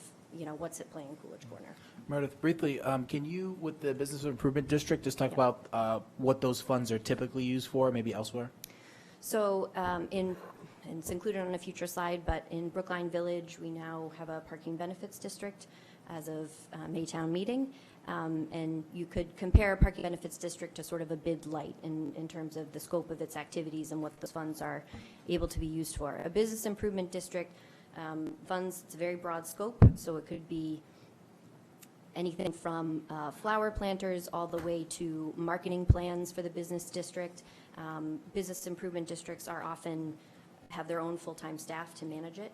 what's at play in Coolidge Corner. Meredith, briefly, can you, with the Business Improvement District, just talk about what those funds are typically used for, maybe elsewhere? So and it's included on a future slide, but in Brookline Village, we now have a parking benefits district as of Maytown meeting. And you could compare a parking benefits district to sort of a bid light in terms of the scope of its activities and what those funds are able to be used for. A business improvement district funds, it's a very broad scope, so it could be anything from flower planters all the way to marketing plans for the business district. Business improvement districts are often have their own full-time staff to manage it.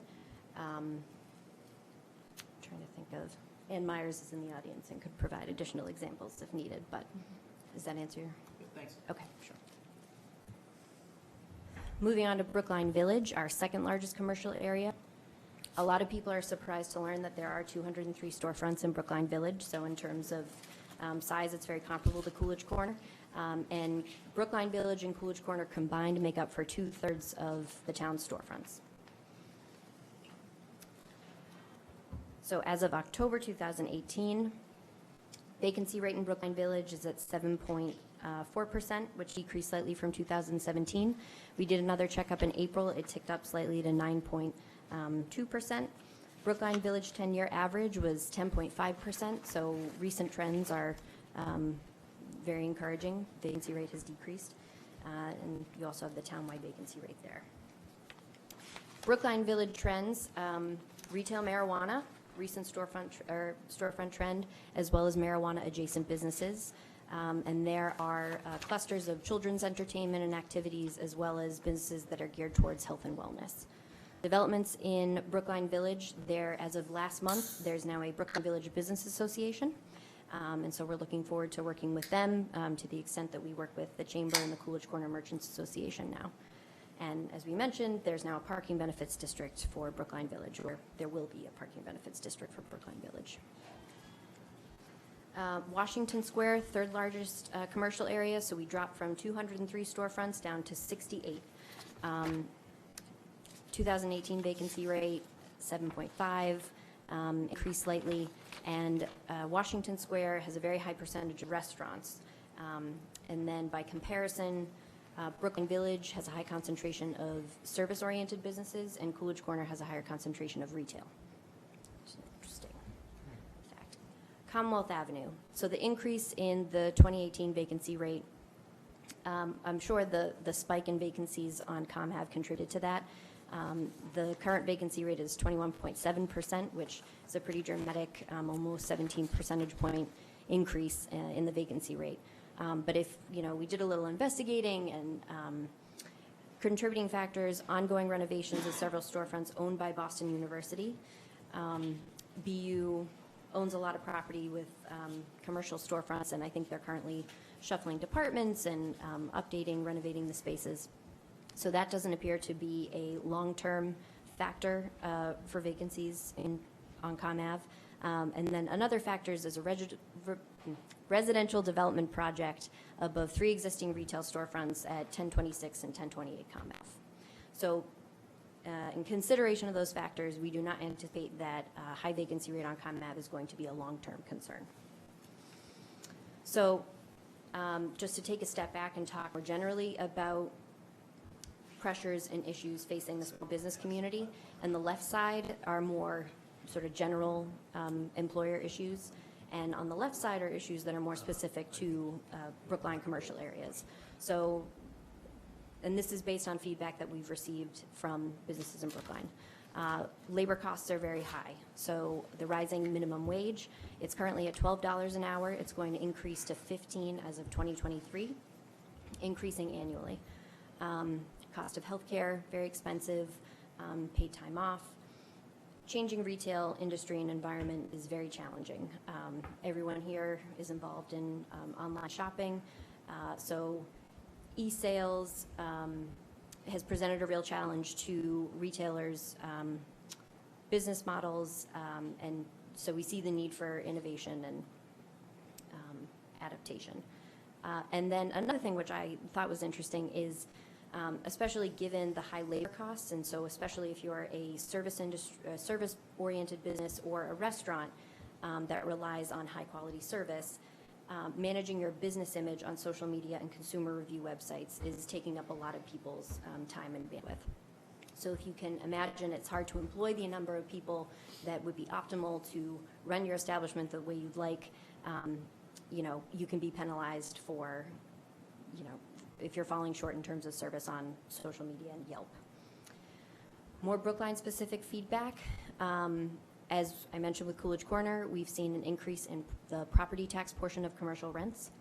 Trying to think of, Ann Myers is in the audience and could provide additional examples if needed, but does that answer your? Thanks. Okay, sure. Moving on to Brookline Village, our second largest commercial area. A lot of people are surprised to learn that there are 203 storefronts in Brookline Village, so in terms of size, it's very comparable to Coolidge Corner. And Brookline Village and Coolidge Corner combined make up for 2/3 of the town's storefronts. So as of October 2018, vacancy rate in Brookline Village is at 7.4%, which decreased slightly from 2017. We did another checkup in April. It ticked up slightly to 9.2%. Brookline Village 10-year average was 10.5%, so recent trends are very encouraging. Vacancy rate has decreased, and you also have the townwide vacancy rate there. Brookline Village trends, retail marijuana, recent storefront trend, as well as marijuana-adjacent businesses. And there are clusters of children's entertainment and activities, as well as businesses that are geared towards health and wellness. Developments in Brookline Village, there, as of last month, there's now a Brookline Village Business Association. And so we're looking forward to working with them to the extent that we work with the Chamber and the Coolidge Corner Merchants Association now. And as we mentioned, there's now a parking benefits district for Brookline Village, or there will be a parking benefits district for Brookline Village. Washington Square, third largest commercial area, so we dropped from 203 storefronts down to 68. 2018 vacancy rate, 7.5, increased slightly, and Washington Square has a very high percentage of restaurants. And then by comparison, Brookline Village has a high concentration of service-oriented businesses, and Coolidge Corner has a higher concentration of retail. Which is an interesting fact. Commonwealth Avenue. So the increase in the 2018 vacancy rate, I'm sure the spike in vacancies on ComHave contributed to that. The current vacancy rate is 21.7%, which is a pretty dramatic, almost 17 percentage point increase in the vacancy rate. But if, we did a little investigating and contributing factors, ongoing renovations of several storefronts owned by Boston University. BU owns a lot of property with commercial storefronts, and I think they're currently shuffling departments and updating, renovating the spaces. So that doesn't appear to be a long-term factor for vacancies on ComAve. And then another factor is a residential development project above 3 existing retail storefronts at 1026 and 1028 ComAve. So in consideration of those factors, we do not anticipate that high vacancy rate on ComAve is going to be a long-term concern. So just to take a step back and talk more generally about pressures and issues facing the small business community. And the left side are more sort of general employer issues. And on the left side are issues that are more specific to Brookline commercial areas. So, and this is based on feedback that we've received from businesses in Brookline. Labor costs are very high. So the rising minimum wage, it's currently at $12 an hour. It's going to increase to $15 as of 2023, increasing annually. Cost of healthcare, very expensive, paid time off. Changing retail industry and environment is very challenging. Everyone here is involved in online shopping, so e-sales has presented a real challenge to retailers' business models, and so we see the need for innovation and adaptation. And then another thing which I thought was interesting is, especially given the high labor costs, and so especially if you are a service-oriented business or a restaurant that relies on high-quality service, managing your business image on social media and consumer review websites is taking up a lot of people's time and bandwidth. So if you can imagine, it's hard to employ the number of people that would be optimal to run your establishment the way you'd like. You can be penalized for, if you're falling short in terms of service on social media and Yelp. More Brookline-specific feedback. As I mentioned with Coolidge Corner, we've seen an increase in the property tax portion of commercial rents.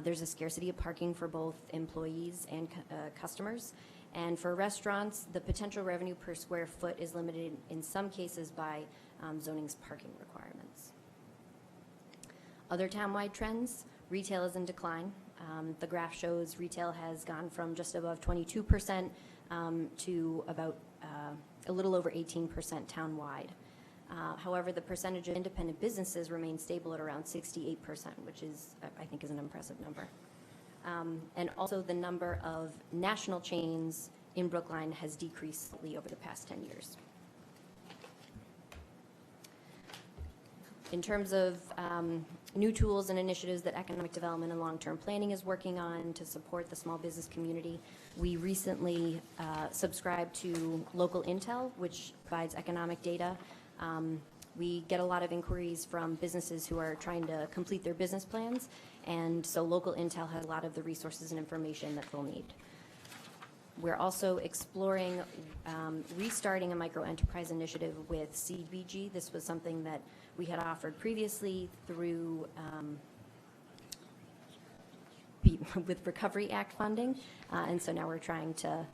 There's a scarcity of parking for both employees and customers. And for restaurants, the potential revenue per square foot is limited in some cases by zoning's parking requirements. Other townwide trends, retail is in decline. The graph shows retail has gone from just above 22% to about a little over 18% townwide. However, the percentage of independent businesses remains stable at around 68%, which is, I think, is an impressive number. And also the number of national chains in Brookline has decreased slightly over the past 10 years. In terms of new tools and initiatives that economic development and long-term planning is working on to support the small business community, we recently subscribed to Local Intel, which provides economic data. We get a lot of inquiries from businesses who are trying to complete their business plans, and so Local Intel has a lot of the resources and information that they'll need. We're also exploring restarting a microenterprise initiative with CDBG. This was something that we had offered previously through with Recovery Act funding, and so now we're trying to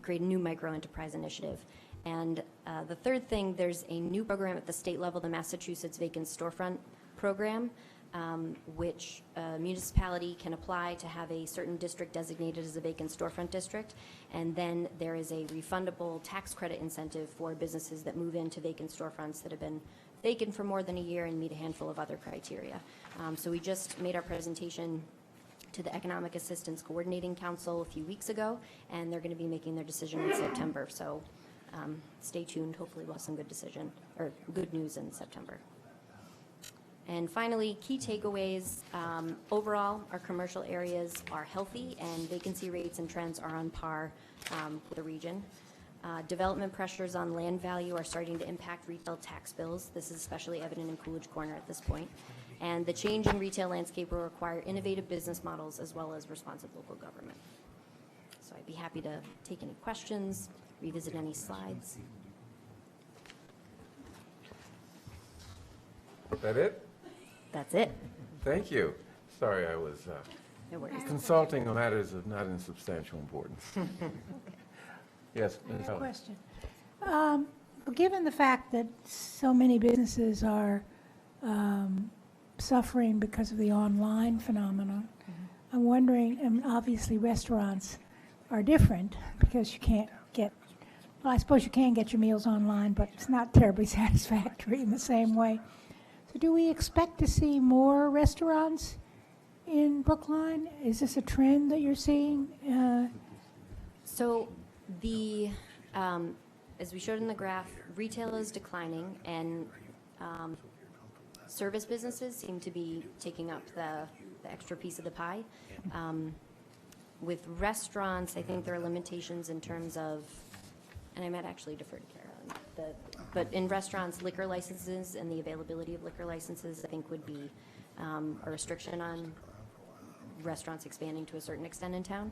create a new microenterprise initiative. And the third thing, there's a new program at the state level, the Massachusetts Vacant Storefront Program, which a municipality can apply to have a certain district designated as a vacant storefront district, and then there is a refundable tax credit incentive for businesses that move into vacant storefronts that have been vacant for more than a year and meet a handful of other criteria. So we just made our presentation to the Economic Assistance Coordinating Council a few weeks ago, and they're going to be making their decision in September. So stay tuned. Hopefully we'll have some good news in September. And finally, key takeaways. Overall, our commercial areas are healthy and vacancy rates and trends are on par with the region. Development pressures on land value are starting to impact retail tax bills. This is especially evident in Coolidge Corner at this point. And the changing retail landscape will require innovative business models as well as responsive local government. So I'd be happy to take any questions, revisit any slides. Is that it? That's it. Thank you. Sorry, I was No worries. consulting on matters of not insubstantial importance. Yes, I Ms. have a Heller. question. Given the fact that so many businesses are suffering because of the online phenomenon, I'm wondering, and obviously restaurants are different because you can't get, well, I suppose you can get your meals online, but it's not terribly satisfactory in the same way. So do we expect to see more restaurants in Brookline? Is this a trend that you're seeing? So the, as we showed in the graph, retail is declining and service businesses seem to be taking up the extra piece of the pie. With restaurants, I think there are limitations in terms of, and I might actually defer to Carolyn, but in restaurants, liquor licenses and the availability of liquor licenses, I think would be a restriction on restaurants expanding to a certain extent in town.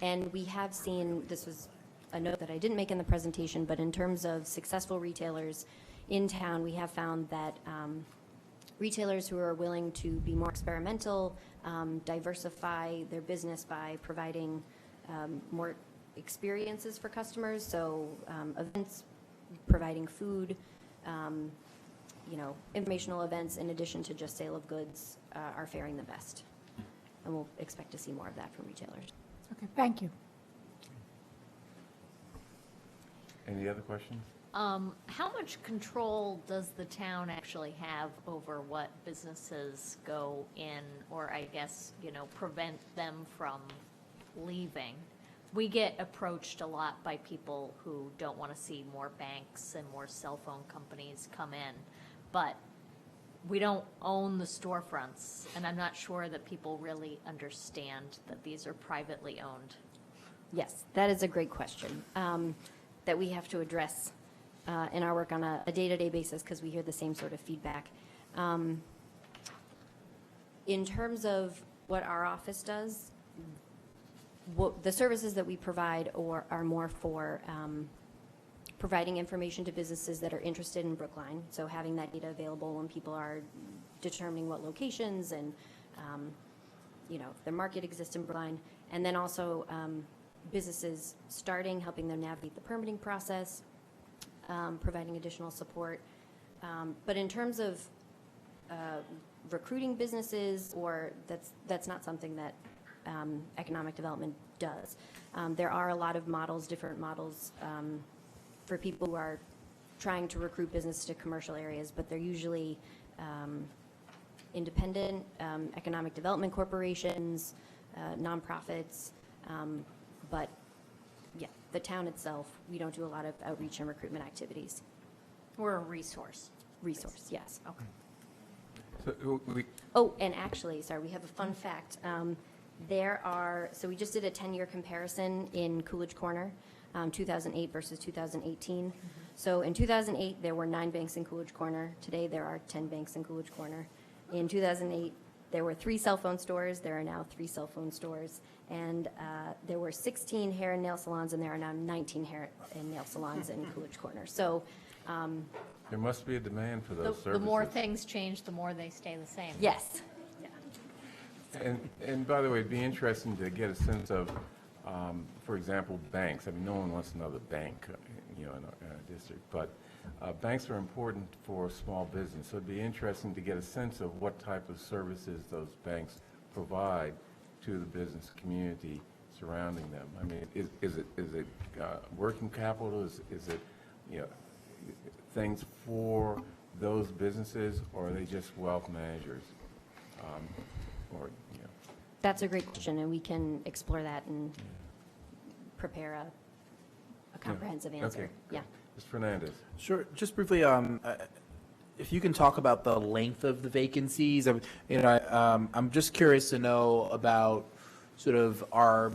And we have seen, this was a note that I didn't make in the presentation, but in terms of successful retailers in town, we have found that retailers who are willing to be more experimental, diversify their business by providing more experiences for customers, so events, providing food, informational events in addition to just sale of goods are faring the best. And we'll expect to see more of that from retailers. Okay, thank you. Any other questions? How much control does the town actually have over what businesses go in, or I guess, prevent them from leaving? We get approached a lot by people who don't want to see more banks and more cell phone companies come in, but we don't own the storefronts, and I'm not sure that people really understand that these are privately owned. Yes, that is a great question that we have to address in our work on a day-to-day basis, because we hear the same sort of feedback. In terms of what our office does, the services that we provide are more for providing information to businesses that are interested in Brookline, so having that data available when people are determining what locations and, if their market exists in Brookline, and then also businesses starting, helping them navigate the permitting process, providing additional support. But in terms of recruiting businesses, that's not something that economic development does. There are a lot of models, different models, for people who are trying to recruit business to commercial areas, but they're usually independent economic development corporations, nonprofits, but yeah, the town itself, we don't do a lot of outreach and recruitment activities. We're a resource. Resource, yes. Okay. So Oh, and actually, sorry, we have a fun fact. So we just did a 10-year comparison in Coolidge Corner, 2008 versus 2018. So in 2008, there were 9 banks in Coolidge Corner. Today, there are 10 banks in Coolidge Corner. In 2008, there were 3 cell phone stores. There are now 3 cell phone stores. And there were 16 hair and nail salons, and there are now 19 hair and nail salons in Coolidge Corner. So there must be a demand for those services. The more things change, the more they stay the same. yes. And by the way, it'd be interesting to get a sense of, for example, banks. I mean, no one wants another bank, in a district, but banks are important for small business. So it'd be interesting to get a sense of what type of services those banks provide to the business community surrounding them. I mean, is it working capital? Is it things for those businesses, or are they just wealth managers? That's a great question, and we can explore that and prepare a comprehensive answer. Okay. Yeah. Ms. Fernandez. Sure. Just briefly, if you can talk about the length of the vacancies. I'm just curious to know about sort of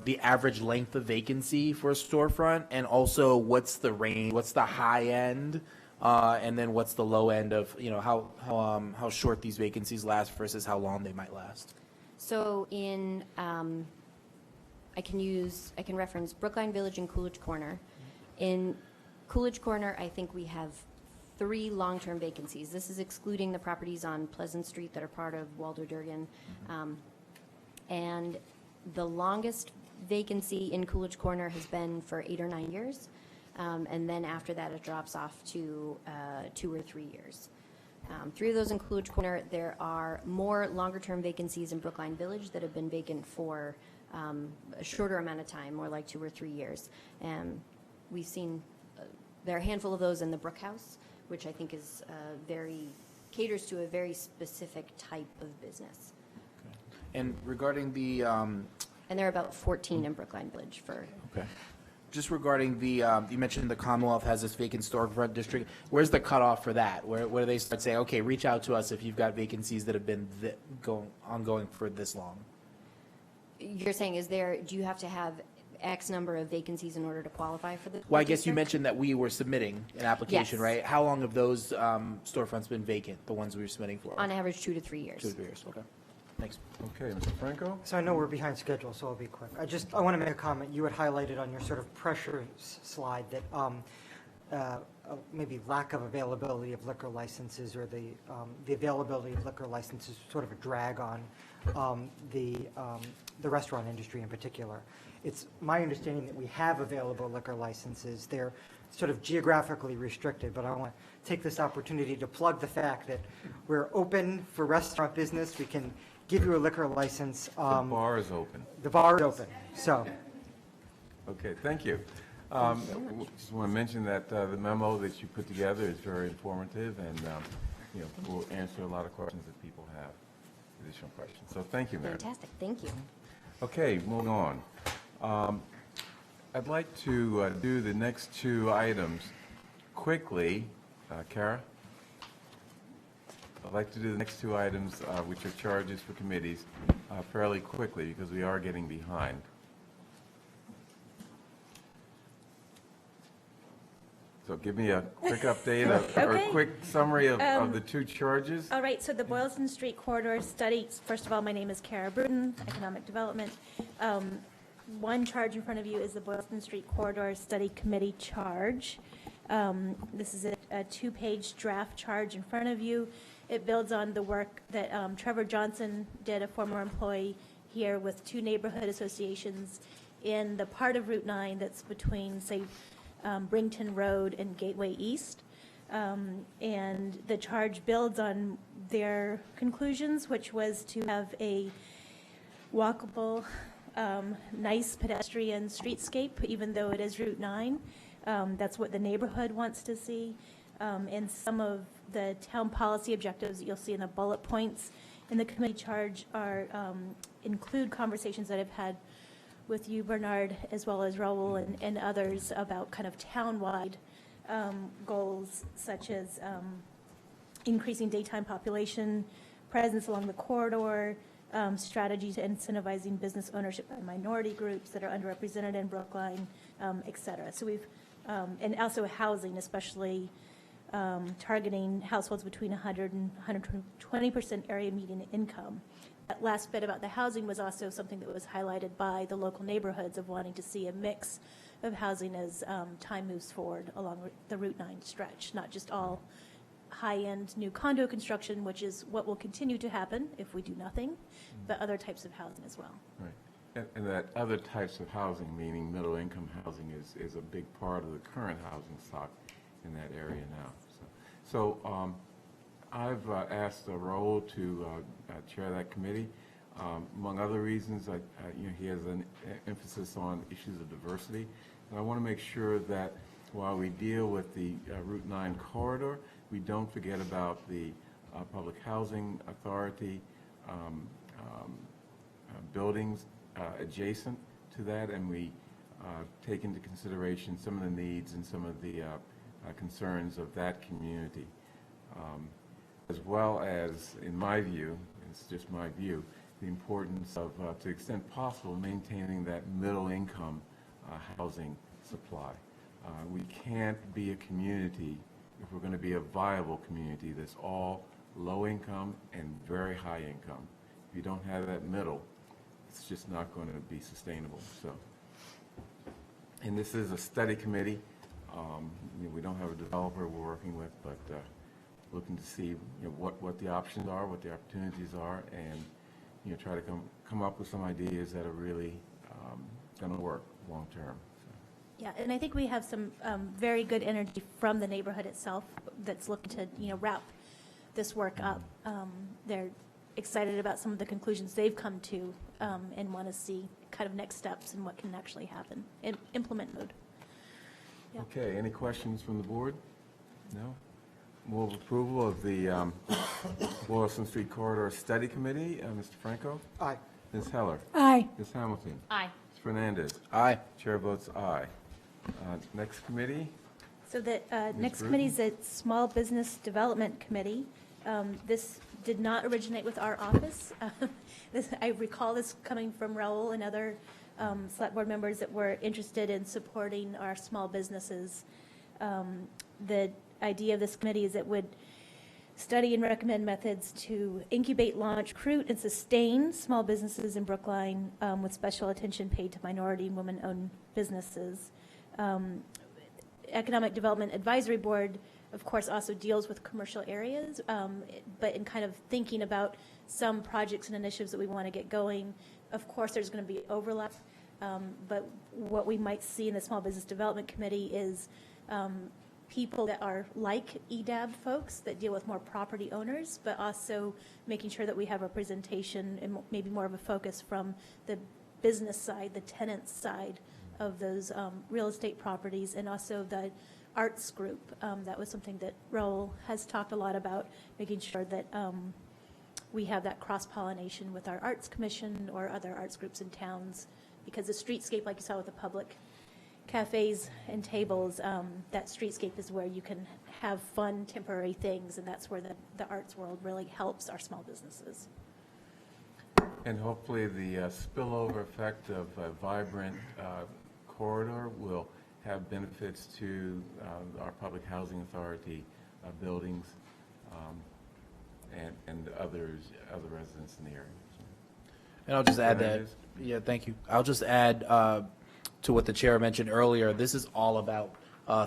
the average length of vacancy for a storefront, and also what's the range, what's the high end, and then what's the low end of how short these vacancies last versus how long they might last. So I can reference Brookline Village and Coolidge Corner. In Coolidge Corner, I think we have 3 long-term vacancies. This is excluding the properties on Pleasant Street that are part of Waldo Durgan. And the longest vacancy in Coolidge Corner has been for 8 or 9 years. And then after that, it drops off to 2 or 3 years. 3 of those in Coolidge Corner. There are more longer-term vacancies in Brookline Village that have been vacant for a shorter amount of time, more like 2 or 3 years. And we've seen there are a handful of those in the Brook House, which I think is caters to a very specific type of business. Okay. And regarding the and there are about 14 in Brookline Village for. Okay. Just regarding the, you mentioned the Commonwealth has this vacant storefront district. Where's the cutoff for that? Where do they start saying, okay, reach out to us if you've got vacancies that have been ongoing for this long? You're saying, do you have to have X number of vacancies in order to qualify for the? Well, I guess you mentioned that we were submitting an application, Yes. right? How long have those storefronts been vacant, the ones we were submitting for? On average, 2 to 3 years. 2 to 3 years, okay. Thanks. Okay, Mr. Franco? So I know we're behind schedule, so I'll be quick. I want to make a comment. You had highlighted on your sort of pressure slide that maybe lack of availability of liquor licenses, or the availability of liquor licenses sort of a drag on the restaurant industry in particular. It's my understanding that we have available liquor licenses. They're sort of geographically restricted, but I want to take this opportunity to plug the fact that we're open for restaurant business. We can give you a liquor license. The bar is open. The bar is open, so. Okay, thank you. Just want to mention that the memo that you put together is very informative, and will answer a lot of questions that people have, additional questions. So thank you, Meredith. Fantastic, thank you. Okay, moving on. I'd like to do the next two items quickly. Kara? I'd like to do the next two items, which are charges for committees, fairly quickly because we are getting behind. So give me a quick update or a Okay. quick summary of the two charges. All right, so the Boylston Street Corridor Study, first of all, my name is Kara Bruton, Economic Development. One charge in front of you is the Boylston Street Corridor Study Committee charge. This is a two-page draft charge in front of you. It builds on the work that Trevor Johnson did, a former employee here with two neighborhood associations in the part of Route 9 that's between, say, Brington Road and Gateway East. And the charge builds on their conclusions, which was to have a walkable, nice pedestrian streetscape, even though it is Route 9. That's what the neighborhood wants to see. And some of the town policy objectives that you'll see in the bullet points in the committee charge are include conversations that I've had with you, Bernard, as well as Raul and others about kind of town-wide goals, such as increasing daytime population, presence along the corridor, strategy to incentivizing business ownership by minority groups that are underrepresented in Brookline, et cetera. So we've, and also housing, especially targeting households between 100 and 120% area median income. That last bit about the housing was also something that was highlighted by the local neighborhoods of wanting to see a mix of housing as time moves forward along the Route 9 stretch, not just all high-end new condo construction, which is what will continue to happen if we do nothing, but other types of housing as well. Right. And that other types of housing, meaning middle-income housing, is a big part of the current housing stock in that area now. So I've asked Raul to chair that committee. Among other reasons, he has an emphasis on issues of diversity. And I want to make sure that while we deal with the Route 9 corridor, we don't forget about the Public Housing Authority buildings adjacent to that, and we take into consideration some of the needs and some of the concerns of that community. As well as, in my view, it's just my view, the importance of, to the extent possible, maintaining that middle-income housing supply. We can't be a community, if we're going to be a viable community, that's all low-income and very high-income. If you don't have that middle, it's just not going to be sustainable. So, and this is a study committee. We don't have a developer we're working with, but looking to see what the options are, what the opportunities are, and try to come up with some ideas that are really going to work long term. So. Yeah, and I think we have some very good energy from the neighborhood itself that's looking to wrap this work up. They're excited about some of the conclusions they've come to and want to see kind of next steps and what can actually happen in implement mode. Yeah. Okay, any questions from the board? No? Move approval of the Boylston Street Corridor Study Committee. Mr. Franco? Aye. Ms. Heller? Aye. Ms. Hamilton? Aye. Ms. Fernandez? Aye. Chair votes aye. Next committee? So the next Bruton? committee is the Small Business Development Committee. This did not originate with our office. I recall this coming from Raul and other select board members that were interested in supporting our small businesses. The idea of this committee is it would study and recommend methods to incubate, launch, recruit, and sustain small businesses in Brookline with special attention paid to minority and women-owned businesses. Economic Development Advisory Board, of course, also deals with commercial areas, but in kind of thinking about some projects and initiatives that we want to get going. Of course, there's going to be overlap, but what we might see in the Small Business Development Committee is people that are like EDAB folks that deal with more property owners, but also making sure that we have representation and maybe more of a focus from the business side, the tenant side of those real estate properties, and also the arts group. That was something that Raul has talked a lot about, making sure that we have that cross-pollination with our arts commission or other arts groups in towns, because the streetscape, like you saw with the public cafes and tables, that streetscape is where you can have fun, temporary things, and that's where the arts world really helps our small businesses. And hopefully the spillover effect of a vibrant corridor will have benefits to our public housing authority buildings and other residents in the area. And I'll just add There that, it is. yeah, thank you. I'll just add to what the chair mentioned earlier, this is all about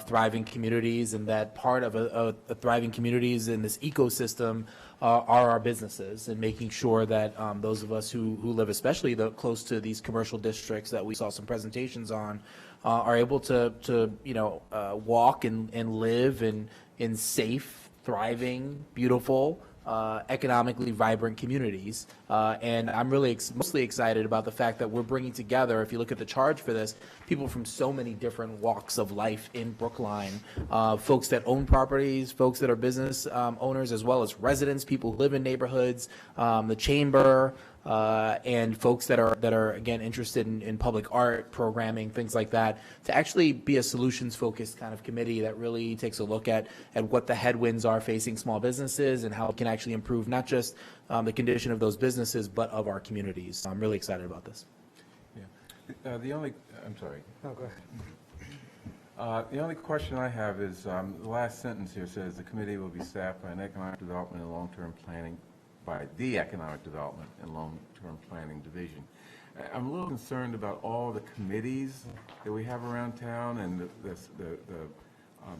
thriving communities, and that part of a thriving communities in this ecosystem are our businesses, and making sure that those of us who live, especially close to these commercial districts that we saw some presentations on, are able to walk and live in safe, thriving, beautiful, economically vibrant communities. And I'm really mostly excited about the fact that we're bringing together, if you look at the charge for this, people from so many different walks of life in Brookline, folks that own properties, folks that are business owners, as well as residents, people who live in neighborhoods, the chamber, and folks that are again interested in public art programming, things like that, to actually be a solutions-focused kind of committee that really takes a look at what the headwinds are facing small businesses and how it can actually improve not just the condition of those businesses, but of our communities. So I'm really excited about this. Yeah. I'm sorry. No, go ahead. The only question I have is, the last sentence here says, the committee will be staffed by an economic development and long-term planning, by the Economic Development and Long-Term Planning Division. I'm a little concerned about all the committees that we have around town and the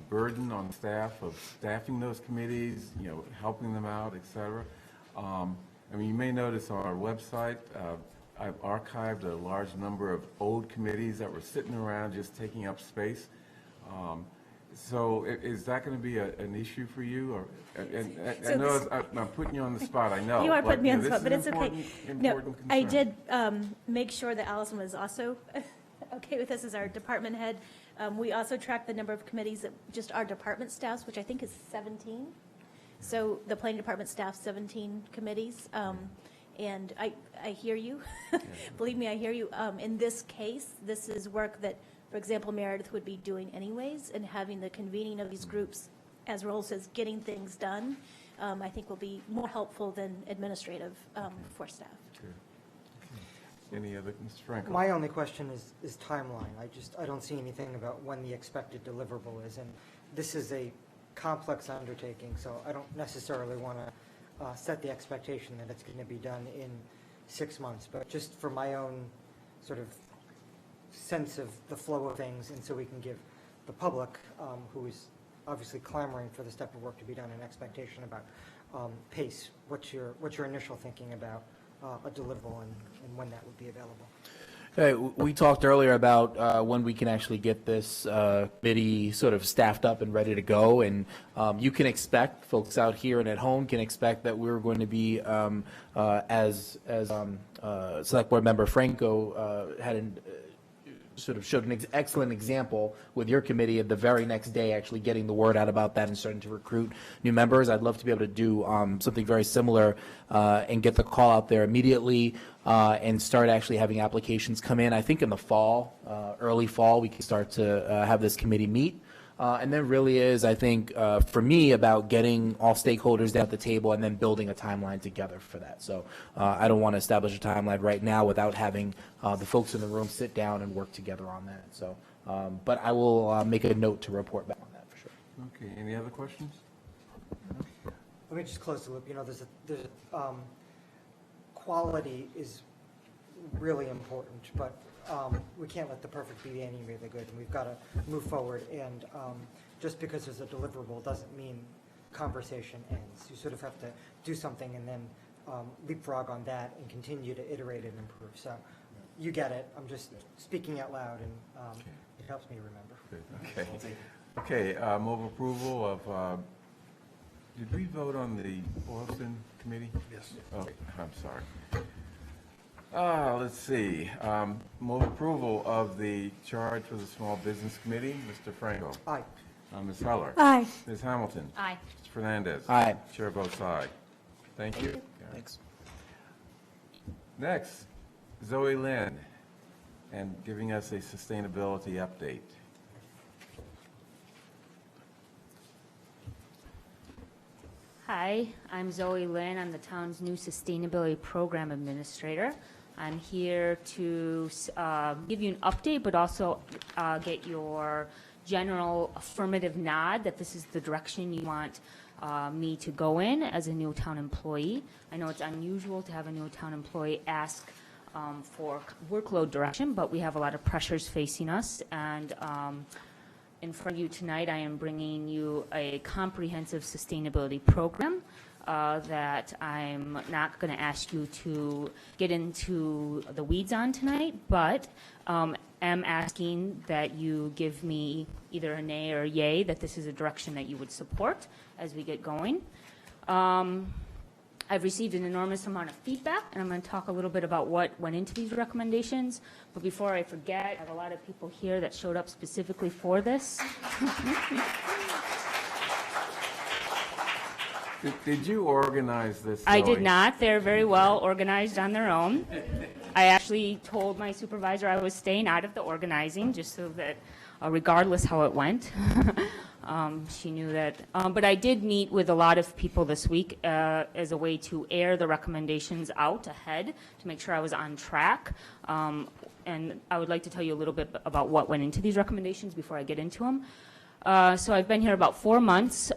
burden on staff of staffing those committees, helping them out, et cetera. I mean, you may notice on our website, I've archived a large number of old committees that were sitting around just taking up space. So is that going to be an issue for you? Or, I know I'm putting you on the spot, I know. You are putting me on the this spot, but is it's okay. No, important I concern. did make sure that Allison was also okay with this as our department head. We also track the number of committees that just our department staffs, which I think is 17. So the planning department staff 17 committees. And I hear you. Believe me, I hear you. In this case, this is work that, for example, Meredith would be doing anyways, and having the convening of these groups, as Raul says, getting things done, I think will be more helpful than administrative for staff. Any other, Mr. Franco? My only question is timeline. I don't see anything about when the expected deliverable is, and this is a complex undertaking, so I don't necessarily want to set the expectation that it's going to be done in 6 months, but just for my own sort of sense of the flow of things, and so we can give the public, who is obviously clamoring for this type of work to be done, an expectation about pace. What's your initial thinking about a deliverable and when that would be available? We talked earlier about when we can actually get this committee sort of staffed up and ready to go, and you can expect, folks out here and at home can expect that we're going to be, as Select Board Member Franco sort of showed an excellent example with your committee of the very next day actually getting the word out about that and starting to recruit new members. I'd love to be able to do something very similar and get the call out there immediately and start actually having applications come in. I think in the fall, early fall, we can start to have this committee meet. And then really is, I think, for me, about getting all stakeholders down at the table and then building a timeline together for that. So I don't want to establish a timeline right now without having the folks in the room sit down and work together on that. So, but I will make a note to report back on that for sure. Okay, any other questions? Let me just close the loop. There's quality is really important, but we can't let the perfect be the enemy of the good, and we've got to move forward. And just because there's a deliverable doesn't mean conversation ends. You sort of have to do something and then leapfrog on that and continue to iterate and improve. So you get it. I'm just speaking out loud, and it helps me remember. Good. Okay, move approval of, did we vote on the Boylston Committee? Yes. Okay, I'm sorry. Let's see. Move approval of the charge for the Small Business Committee. Mr. Franco. Aye. Ms. Heller. Aye. Ms. Hamilton. Aye. Mr. Fernandez. Aye. Chair votes aye. Thank you. Thanks. Next, Zoe Lynn, and giving us a sustainability update. Hi, I'm Zoe Lynn. I'm the town's new Sustainability Program Administrator. I'm here to give you an update, but also get your general affirmative nod that this is the direction you want me to go in as a new town employee. I know it's unusual to have a new town employee ask for workload direction, but we have a lot of pressures facing us, and in front of you tonight, I am bringing you a comprehensive sustainability program that I'm not going to ask you to get into the weeds on tonight, but am asking that you give me either a nay or a yay that this is a direction that you would support as we get going. I've received an enormous amount of feedback, and I'm going to talk a little bit about what went into these recommendations. But before I forget, I have a lot of people here that showed up specifically for this. Did you organize this? I Zoe? did not. They're very well organized on their own. I actually told my supervisor I was staying out of the organizing, just so that regardless how it went, she knew that. But I did meet with a lot of people this week as a way to air the recommendations out ahead to make sure I was on track. And I would like to tell you a little bit about what went into these recommendations before I get into them. So I've been here about 4 months.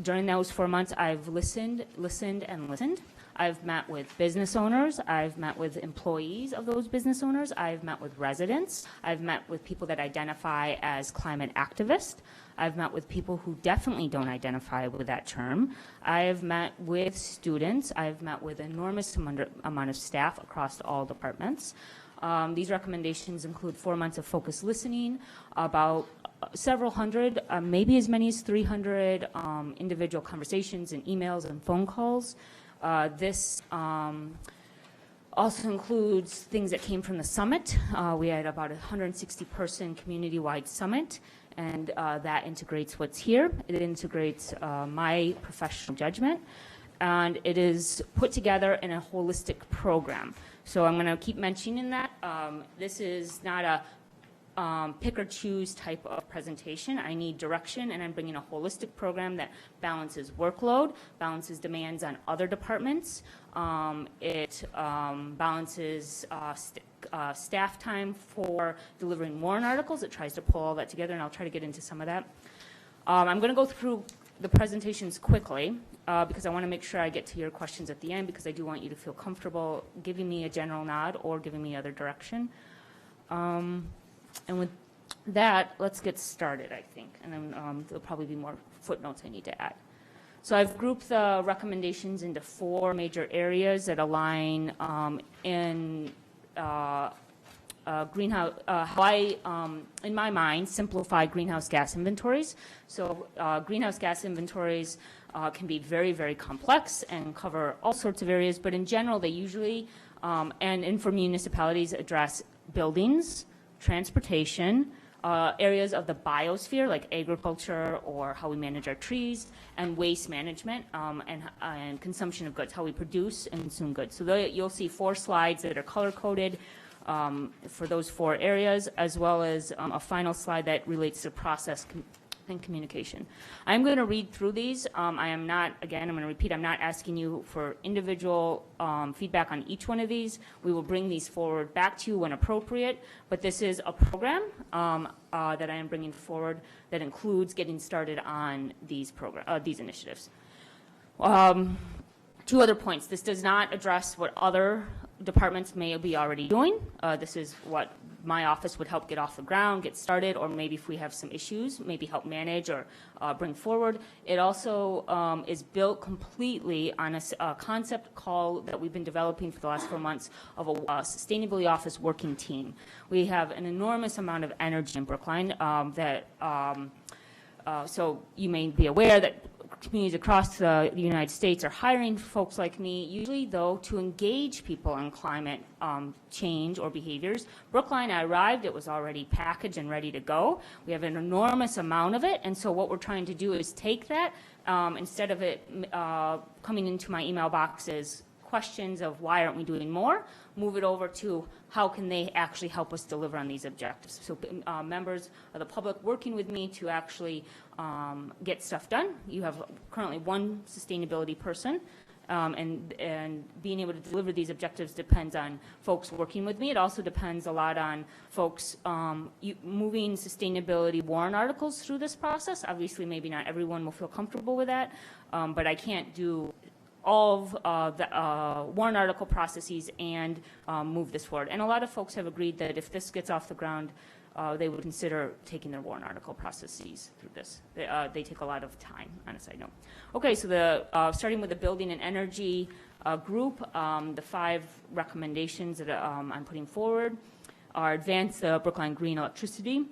During those 4 months, I've listened, and listened. I've met with business owners. I've met with employees of those business owners. I've met with residents. I've met with people that identify as climate activists. I've met with people who definitely don't identify with that term. I've met with students. I've met with an enormous amount of staff across all departments. These recommendations include 4 months of focused listening, about several hundred, maybe as many as 300 individual conversations and emails and phone calls. This also includes things that came from the summit. We had about a 160-person community-wide summit, and that integrates what's here. It integrates my professional judgment, and it is put together in a holistic program. So I'm going to keep mentioning that. This is not a pick or choose type of presentation. I need direction, and I'm bringing a holistic program that balances workload, balances demands on other departments. It balances staff time for delivering warrant articles. It tries to pull all that together, and I'll try to get into some of that. I'm going to go through the presentations quickly because I want to make sure I get to your questions at the end, because I do want you to feel comfortable giving me a general nod or giving me other direction. And with that, let's get started, I think, and then there'll probably be more footnotes I need to add. So I've grouped the recommendations into 4 major areas that align in greenhouse, how I, in my mind, simplify greenhouse gas inventories. So greenhouse gas inventories can be very, very complex and cover all sorts of areas, but in general, they usually, and for municipalities, address buildings, transportation, areas of the biosphere like agriculture or how we manage our trees, and waste management and consumption of goods, how we produce and consume goods. So you'll see 4 slides that are color-coded for those 4 areas, as well as a final slide that relates to process and communication. I'm going to read through these. I am not, again, I'm going to repeat, I'm not asking you for individual feedback on each one of these. We will bring these forward back to you when appropriate, but this is a program that I am bringing forward that includes getting started on these initiatives. 2 other points. This does not address what other departments may be already doing. This is what my office would help get off the ground, get started, or maybe if we have some issues, maybe help manage or bring forward. It also is built completely on a concept call that we've been developing for the last 4 months of a Sustainability Office working team. We have an enormous amount of energy in Brookline so you may be aware that communities across the United States are hiring folks like me, usually, though, to engage people in climate change or behaviors. Brookline, I arrived, it was already packaged and ready to go. We have an enormous amount of it, and so what we're trying to do is take that, instead of it coming into my email boxes, questions of why aren't we doing more, move it over to how can they actually help us deliver on these objectives. So members of the public working with me to actually get stuff done. You have currently one sustainability person, and being able to deliver these objectives depends on folks working with me. It also depends a lot on folks moving sustainability warrant articles through this process. Obviously, maybe not everyone will feel comfortable with that, but I can't do all of the warrant article processes and move this forward. And a lot of folks have agreed that if this gets off the ground, they would consider taking their warrant article processes through this. They take a lot of time, on a side note. Okay, so starting with the building and energy group, the 5 recommendations that I'm putting forward are advance the Brookline green electricity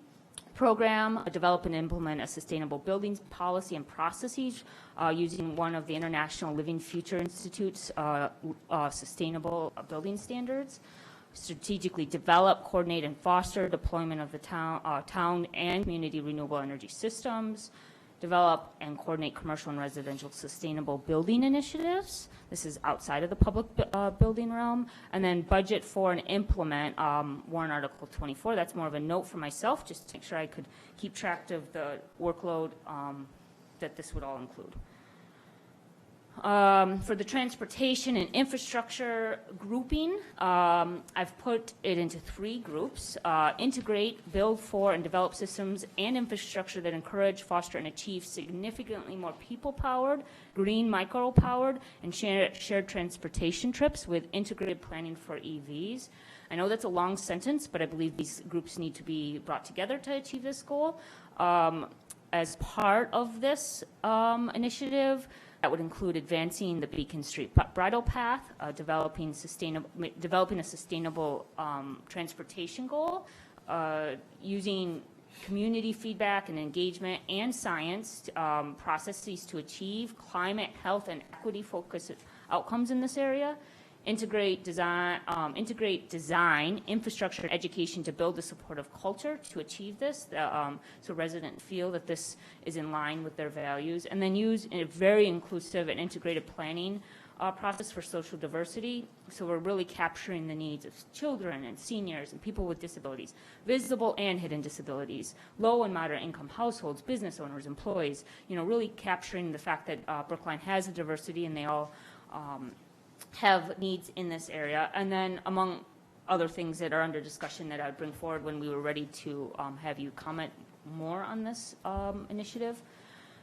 program, develop and implement a sustainable buildings policy and processes using one of the International Living Future Institute's sustainable building standards. Strategically develop, coordinate, and foster deployment of the town and community renewable energy systems. Develop and coordinate commercial and residential sustainable building initiatives. This is outside of the public building realm. And then budget for and implement warrant article 24. That's more of a note for myself, just to make sure I could keep track of the workload that this would all include. For the transportation and infrastructure grouping, I've put it into 3 groups. Integrate, build for, and develop systems and infrastructure that encourage, foster, and achieve significantly more people-powered, green micro-powered, and shared transportation trips with integrated planning for EVs. I know that's a long sentence, but I believe these groups need to be brought together to achieve this goal. As part of this initiative, that would include advancing the Beacon Street bridle path, developing a sustainable transportation goal, using community feedback and engagement and science processes to achieve climate, health, and equity-focused outcomes in this area. Integrate design, infrastructure, and education to build a supportive culture to achieve this, so residents feel that this is in line with their values. And then use a very inclusive and integrated planning process for social diversity. So we're really capturing the needs of children and seniors and people with disabilities, visible and hidden disabilities, low and moderate income households, business owners, employees, really capturing the fact that Brookline has a diversity and they all have needs in this area. And then among other things that are under discussion that I would bring forward when we were ready to have you comment more on this initiative.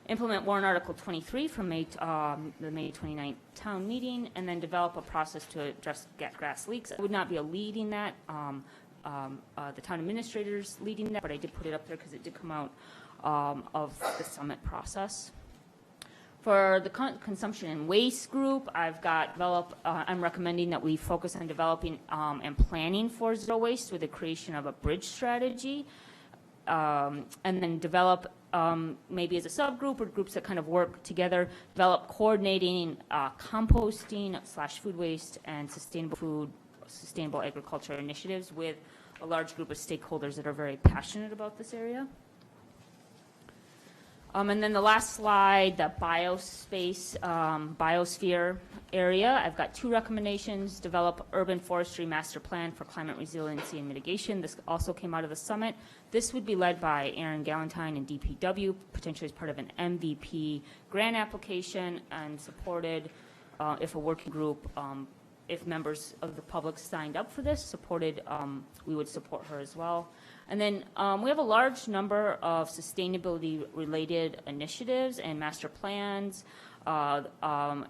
Implement warrant article 23 from the May 29th town meeting, and then develop a process to address gas leaks. I would not be leading that. The town administrator's leading that, but I did put it up there because it did come out of the summit process. For the consumption and waste group, I'm recommending that we focus on developing and planning for zero waste with the creation of a bridge strategy, and then develop maybe as a subgroup or groups that kind of work together, develop coordinating composting / food waste and sustainable agriculture initiatives with a large group of stakeholders that are very passionate about this area. And then the last slide, the biosphere area. I've got 2 recommendations. Develop urban forestry master plan for climate resiliency and mitigation. This also came out of the summit. This would be led by Aaron Galentine and DPW, potentially as part of an MVP grant application, and supported if a working group, if members of the public signed up for this, supported, we would support her as well. And then we have a large number of sustainability-related initiatives and master plans. My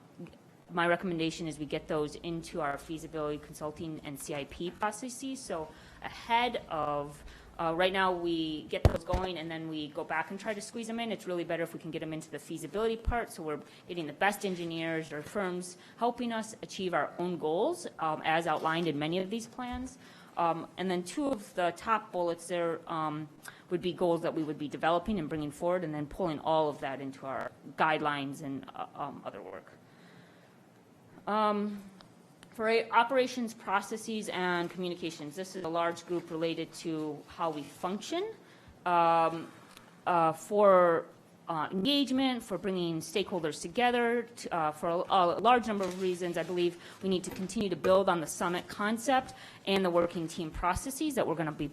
recommendation is we get those into our feasibility consulting and CIP processes. So ahead of, right now we get those going and then we go back and try to squeeze them in. It's really better if we can get them into the feasibility part. So we're getting the best engineers or firms helping us achieve our own goals as outlined in many of these plans. And then two of the top bullets there would be goals that we would be developing and bringing forward, and then pulling all of that into our guidelines and other work. For operations, processes, and communications, this is a large group related to how we function. For engagement, for bringing stakeholders together, for a large number of reasons, I believe we need to continue to build on the summit concept and the working team processes that we're going to be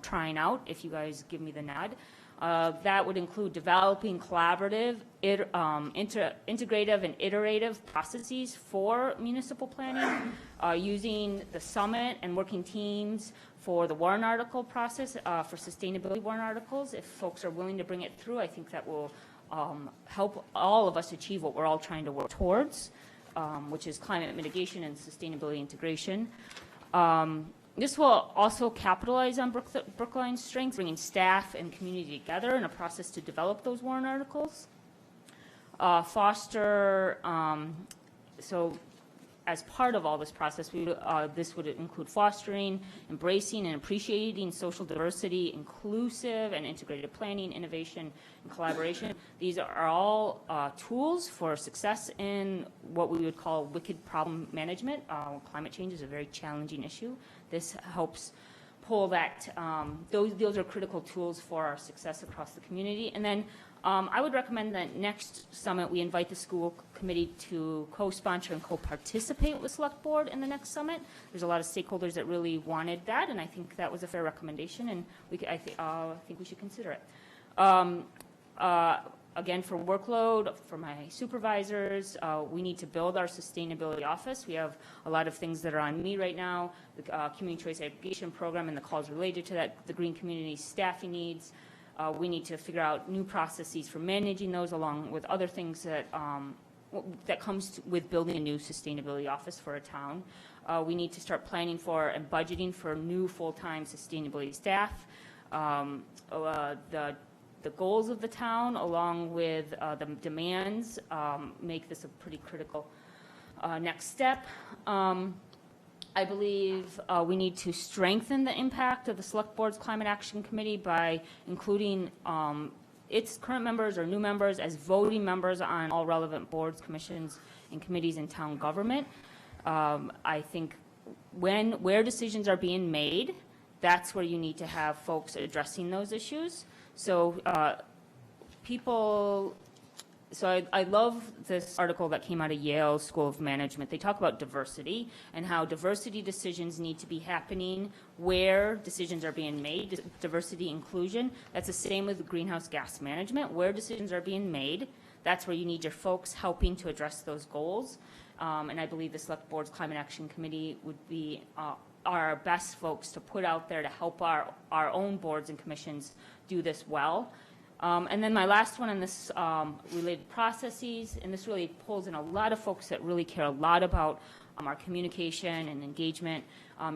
trying out, if you guys give me the nod. That would include developing collaborative, integrative, and iterative processes for municipal planning, using the summit and working teams for the warrant article process, for sustainability warrant articles. If folks are willing to bring it through, I think that will help all of us achieve what we're all trying to work towards, which is climate mitigation and sustainability integration. This will also capitalize on Brookline's strengths, bringing staff and community together in a process to develop those warrant articles. Foster, so as part of all this process, this would include fostering, embracing, and appreciating social diversity, inclusive and integrated planning, innovation, and collaboration. These are all tools for success in what we would call wicked problem management. Climate change is a very challenging issue. This helps pull that, those are critical tools for our success across the community. And then I would recommend that next summit we invite the school committee to co-sponsor and co-participate with select board in the next summit. There's a lot of stakeholders that really wanted that, and I think that was a fair recommendation, and I think we should consider it. Again, for workload, for my supervisors, we need to build our sustainability office. We have a lot of things that are on me right now, the community choice education program and the calls related to that, the green community staffing needs. We need to figure out new processes for managing those, along with other things that that comes with building a new sustainability office for a town. We need to start planning for and budgeting for new full-time sustainability staff. The goals of the town, along with the demands, make this a pretty critical next step. I believe we need to strengthen the impact of the Select Board's Climate Action Committee by including its current members or new members as voting members on all relevant boards, commissions, and committees in town government. I think where decisions are being made, that's where you need to have folks addressing those issues. So I love this article that came out of Yale School of Management. They talk about diversity and how diversity decisions need to be happening where decisions are being made, diversity inclusion. That's the same with greenhouse gas management. Where decisions are being made, that's where you need your folks helping to address those goals. And I believe the Select Board's Climate Action Committee would be our best folks to put out there to help our own boards and commissions do this well. And then my last one on this related processes, and this really pulls in a lot of folks that really care a lot about our communication and engagement,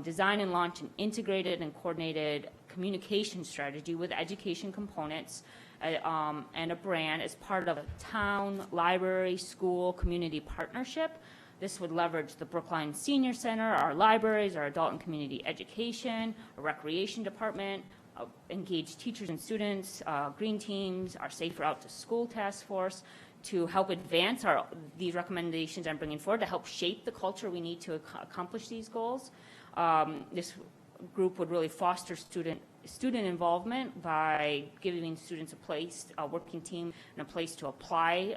design and launch an integrated and coordinated communication strategy with education components and a brand as part of a town, library, school, community partnership. This would leverage the Brookline Senior Center, our libraries, our adult and community education, our recreation department, engage teachers and students, green teams, our Safe Route to School task force to help advance these recommendations I'm bringing forward to help shape the culture we need to accomplish these goals. This group would really foster student involvement by giving students a working team, and a place to apply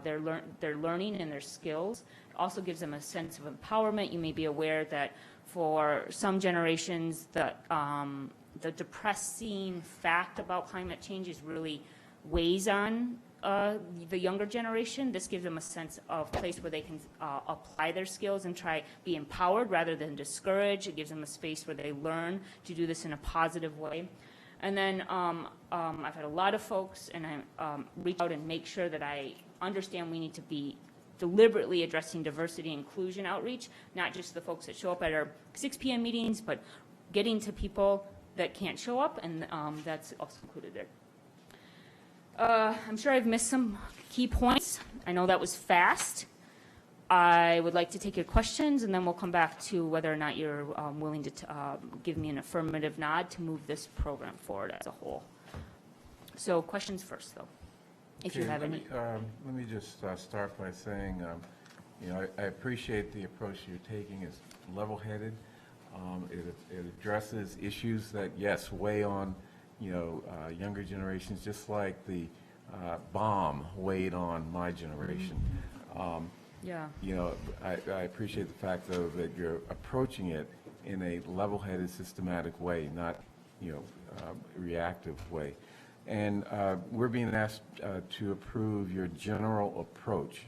their learning and their skills. It also gives them a sense of empowerment. You may be aware that for some generations, the depressing fact about climate change is really weighs on the younger generation. This gives them a sense of place where they can apply their skills and be empowered rather than discouraged. It gives them a space where they learn to do this in a positive way. And then I've had a lot of folks, and I reach out and make sure that I understand we need to be deliberately addressing diversity and inclusion outreach, not just the folks that show up at our 6 p.m. meetings, but getting to people that can't show up, and that's also included there. I'm sure I've missed some key points. I know that was fast, I would like to take your questions, and then we'll come back to whether or not you're willing to give me an affirmative nod to move this program forward as a whole. So questions first, though, if you Okay, have any. Let me just start by saying, you know, I appreciate the approach you're taking. It's level-headed. It addresses issues that, yes, weigh on, you know, younger generations, just like the bomb weighed on my generation. Yeah. You know, I appreciate the fact, though, that you're approaching it in a level-headed, systematic way, not, you know, reactive way. And we're being asked to approve your general approach.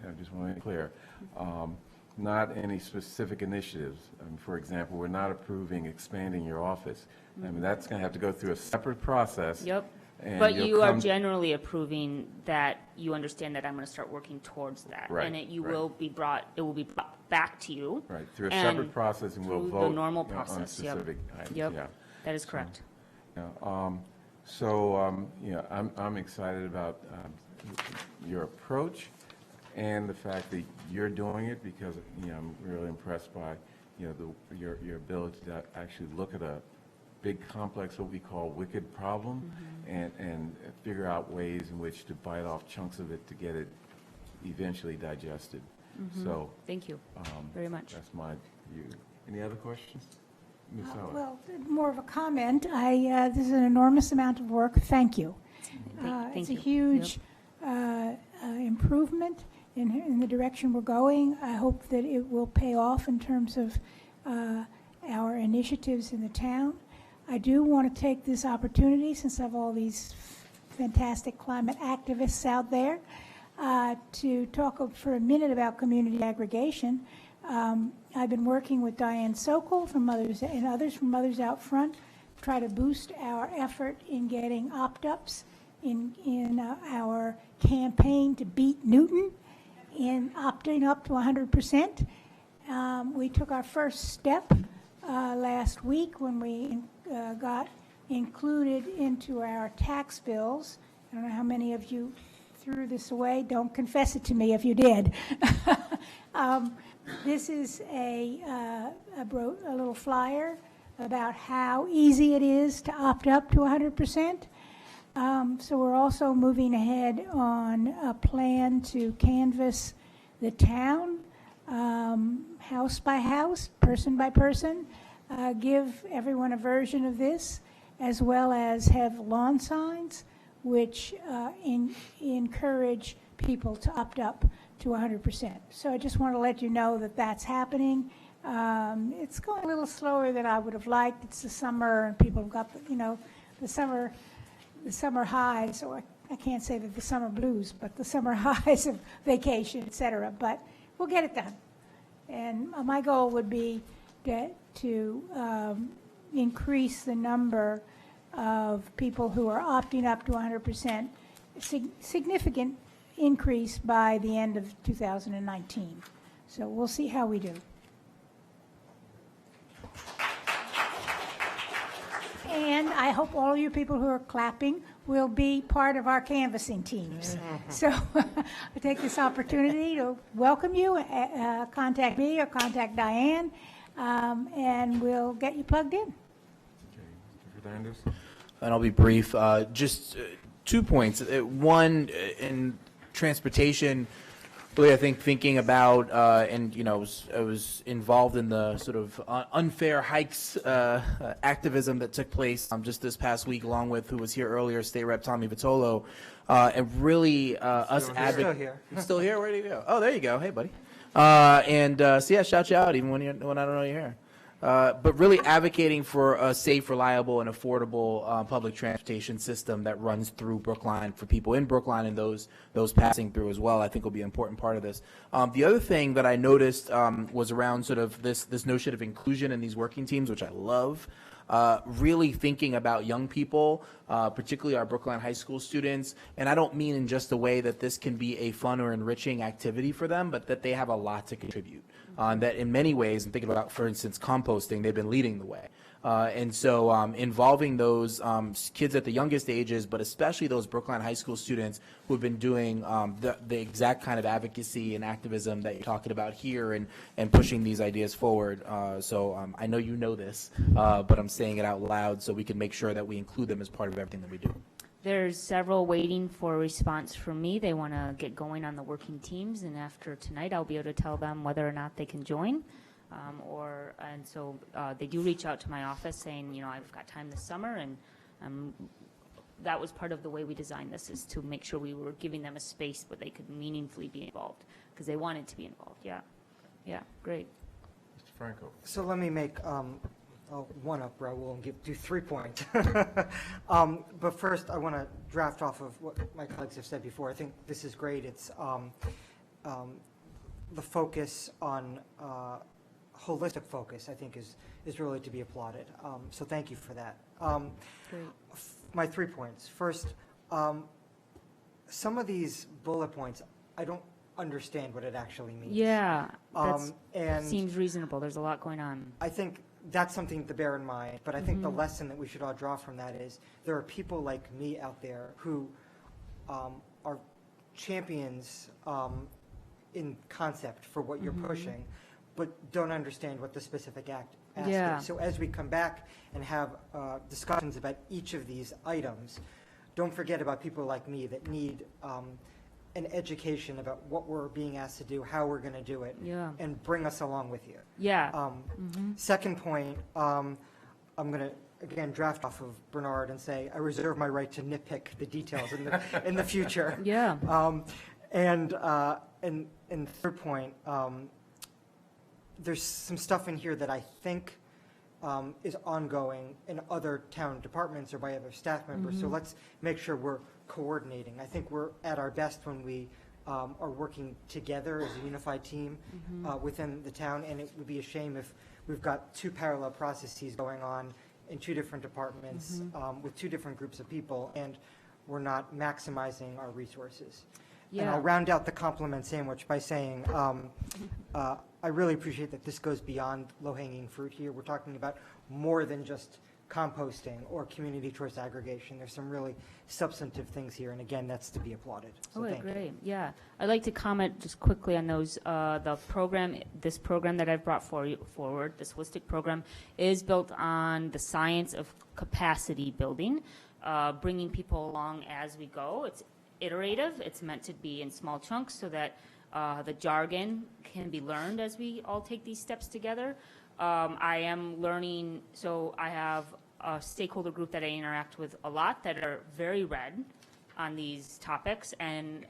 I just want to be clear. Not any specific initiatives. For example, we're not approving expanding your office. I mean, that's going to have to go through a separate process. Yep. And But you'll you are come- generally approving that you understand that I'm going to start working towards that. Right, And it right. will be brought back to you. Right, through a and separate process, and we'll through vote the normal you know, on process. Yep. specific items. Yep. Yeah. That is correct. You know, I'm excited about your approach and the fact that you're doing it, because, you know, I'm really impressed by, you know, your ability to actually look at a big, complex, what we call wicked problem, and figure out ways in which to bite off chunks of it to get it eventually digested. So, Thank you very much. that's my view. Any other questions? Ms. Howard? Well, more of a comment. This is an enormous amount of work. Thank you. Thank It's a you. huge improvement in the direction we're going. I hope that it will pay off in terms of our initiatives in the town. I do want to take this opportunity, since I have all these fantastic climate activists out there, to talk for a minute about community aggregation. I've been working with Diane Sokol from Mothers and others from Mothers Out Front, try to boost our effort in getting opt-ups in our campaign to beat Newton in opting up to 100%. We took our first step last week when we got included into our tax bills. I don't know how many of you threw this away. Don't confess it to me if you did. This is a little flyer about how easy it is to opt up to 100%. So we're also moving ahead on a plan to canvass the town, house by house, person by person, give everyone a version of this, as well as have lawn signs which encourage people to opt up to 100%. So I just want to let you know that that's happening. It's going a little slower than I would have liked. It's the summer, and people have got, you know, the summer highs, or I can't say that the summer blues, but the summer highs of vacation, et cetera. But we'll get it done. And my goal would be to increase the number of people who are opting up to 100%, significant increase by the end of 2019. So we'll see how we do. And I hope all you people who are clapping will be part of our canvassing teams. So I take this opportunity to welcome you. Contact me or contact Diane, and we'll get you plugged in. Okay, Mr. Fernandez? And I'll be brief. Just 2 points. One, in transportation, really, I think thinking about, and, you know, I was involved in the sort of unfair hikes activism that took place just this past week, along with who was here earlier, State Rep Tommy Vitolo, and really us advocating. Still here. Still here? Where do you go? Oh, there you go. Hey, buddy. So yeah, shout you out even when I don't know you're here. But really advocating for a safe, reliable, and affordable public transportation system that runs through Brookline for people in Brookline and those passing through as well, I think will be an important part of this. The other thing that I noticed was around sort of this notion of inclusion in these working teams, which I love. Really thinking about young people, particularly our Brookline High School students, and I don't mean in just a way that this can be a fun or enriching activity for them, but that they have a lot to contribute. That in many ways, and thinking about, for instance, composting, they've been leading the way. And so involving those kids at the youngest ages, but especially those Brookline High School students who have been doing the exact kind of advocacy and activism that you're talking about here and pushing these ideas forward. So I know you know this, but I'm saying it out loud so we can make sure that we include them as part of everything that we do. There's several waiting for a response from me. They want to get going on the working teams, and after tonight, I'll be able to tell them whether or not they can join. And so they do reach out to my office saying, you know, I've got time this summer, and that was part of the way we designed this, is to make sure we were giving them a space where they could meaningfully be involved, because they wanted to be involved. Yeah, yeah, great. Mr. Franco. So let me make one up, Raul, and do 3 points. But first, I want to draft off of what my colleagues have said before. I think this is great. It's the focus on holistic focus, I think, is really to be applauded. So thank you for that. My 3 points. First, some of these bullet points, I don't understand what it actually means. Yeah, that and seems reasonable. There's a lot going on. I think that's something to bear in mind, but I think the lesson that we should all draw from that is there are people like me out there who are champions in concept for what you're pushing, but don't understand what the specific ask is. So as we come back and have discussions about each of these items, don't forget about people like me that need an education about what we're being asked to do, how we're going to do it, and bring us along with you. Second point, I'm going to, again, draft off of Bernard and say I reserve my right to nitpick the details in the future. And third point, there's some stuff in here that I think is ongoing in other town departments or by other staff members. So let's make sure we're coordinating. I think we're at our best when we are working together as a unified team within the town, and it would be a shame if we've got 2 parallel processes going on in 2 different departments with 2 different groups of people, and we're not maximizing our resources. And I'll round out the compliment sandwich by saying I really appreciate that this goes beyond low-hanging fruit here. We're talking about more than just composting or community choice aggregation. There's some really substantive things here, and again, that's to be applauded. So thank Great. you. Yeah, I'd like to comment just quickly on those. This program that I've brought forward, this holistic program, is built on the science of capacity building, bringing people along as we go. It's iterative. It's meant to be in small chunks so that the jargon can be learned as we all take these steps together. I am learning, so I have a stakeholder group that I interact with a lot that are very red on these topics, and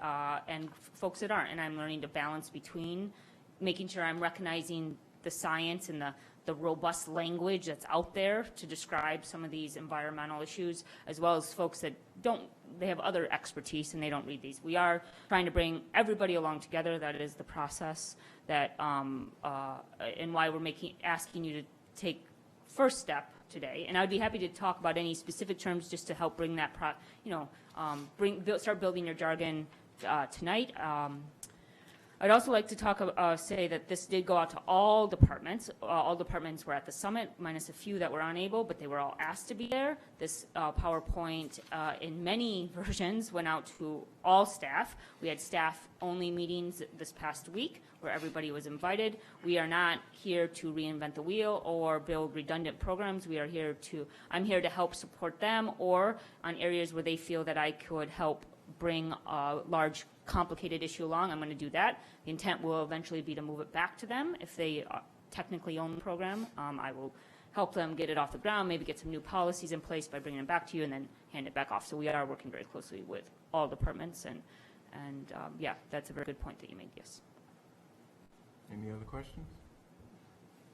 folks that aren't. And I'm learning to balance between making sure I'm recognizing the science and the robust language that's out there to describe some of these environmental issues, as well as folks that they have other expertise and they don't read these. We are trying to bring everybody along together. That is the process that, and why we're asking you to take first step today. And I'd be happy to talk about any specific terms just to help bring that, start building your jargon tonight. I'd also like to say that this did go out to all departments. All departments were at the summit, minus a few that were unable, but they were all asked to be there. This PowerPoint, in many versions, went out to all staff. We had staff-only meetings this past week where everybody was invited. We are not here to reinvent the wheel or build redundant programs. I'm here to help support them, or on areas where they feel that I could help bring a large complicated issue along, I'm going to do that. The intent will eventually be to move it back to them. If they technically own the program, I will help them get it off the ground, maybe get some new policies in place by bringing it back to you and then hand it back off. So we are working very closely with all departments, and yeah, that's a very good point that you made, yes. Any other questions?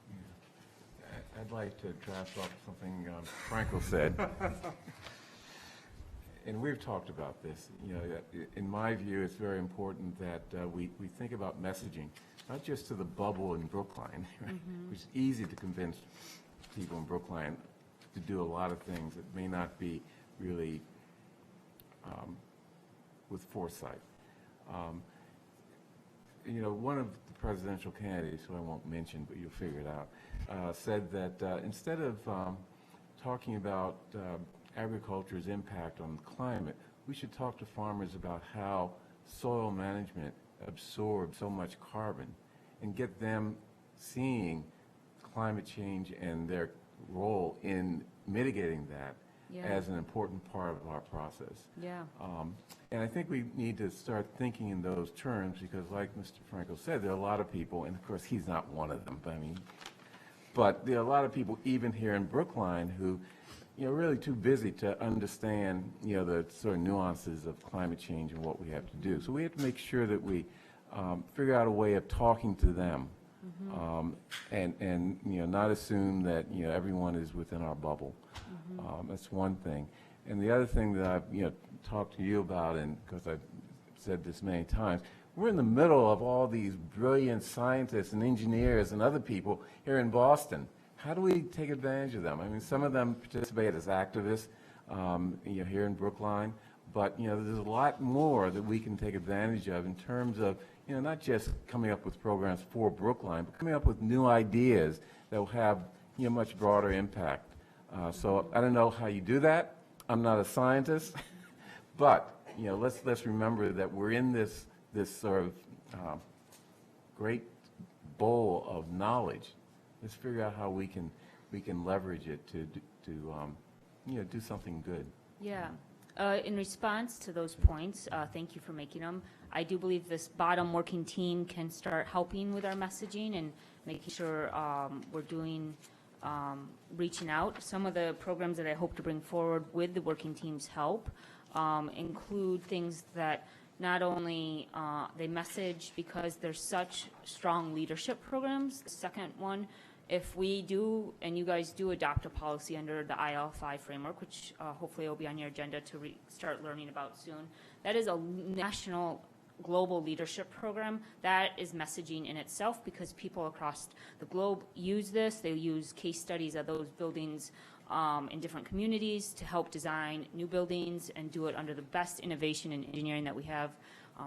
Yeah. I'd like to draft off something Franco said. And we've talked about this. In my view, it's very important that we think about messaging, not just to the bubble in Brookline, right? Which is easy to convince people in Brookline to do a lot of things that may not be really with foresight. One of the presidential candidates, who I won't mention, but you'll figure it out, said that instead of talking about agriculture's impact on the climate, we should talk to farmers about how soil management absorbs so much carbon and get them seeing climate change and their role in mitigating that Yeah. as an important part of our process. Yeah. And I think we need to start thinking in those terms because, like Mr. Franco said, there are a lot of people, and of course he's not one of them, but there are a lot of people even here in Brookline who, are really too busy to understand, the sort of nuances of climate change and what we have to do. So we have to make sure that we figure out a way of talking to them, and not assume that everyone is within our bubble. That's one thing. And the other thing that I've talked to you about, and because I've said this many times, we're in the middle of all these brilliant scientists and engineers and other people here in Boston. How do we take advantage of them? I mean, some of them participate as activists here in Brookline, but there's a lot more that we can take advantage of in terms of not just coming up with programs for Brookline, but coming up with new ideas that will have much broader impact. So I don't know how you do that. I'm not a scientist, but let's remember that we're in this sort of great bowl of knowledge. Let's figure out how we can leverage it to do something good. Yeah. In response to those points, thank you for making them. I do believe this bottom working team can start helping with our messaging and making sure we're doing reaching out. Some of the programs that I hope to bring forward with the working team's help include things that not only they message because there's such strong leadership programs. The second one, if we do, and you guys do adopt a policy under the IL5 framework, which hopefully will be on your agenda to start learning about soon, that is a national global leadership program. That is messaging in itself because people across the globe use this. They use case studies of those buildings in different communities to help design new buildings and do it under the best innovation and engineering that we have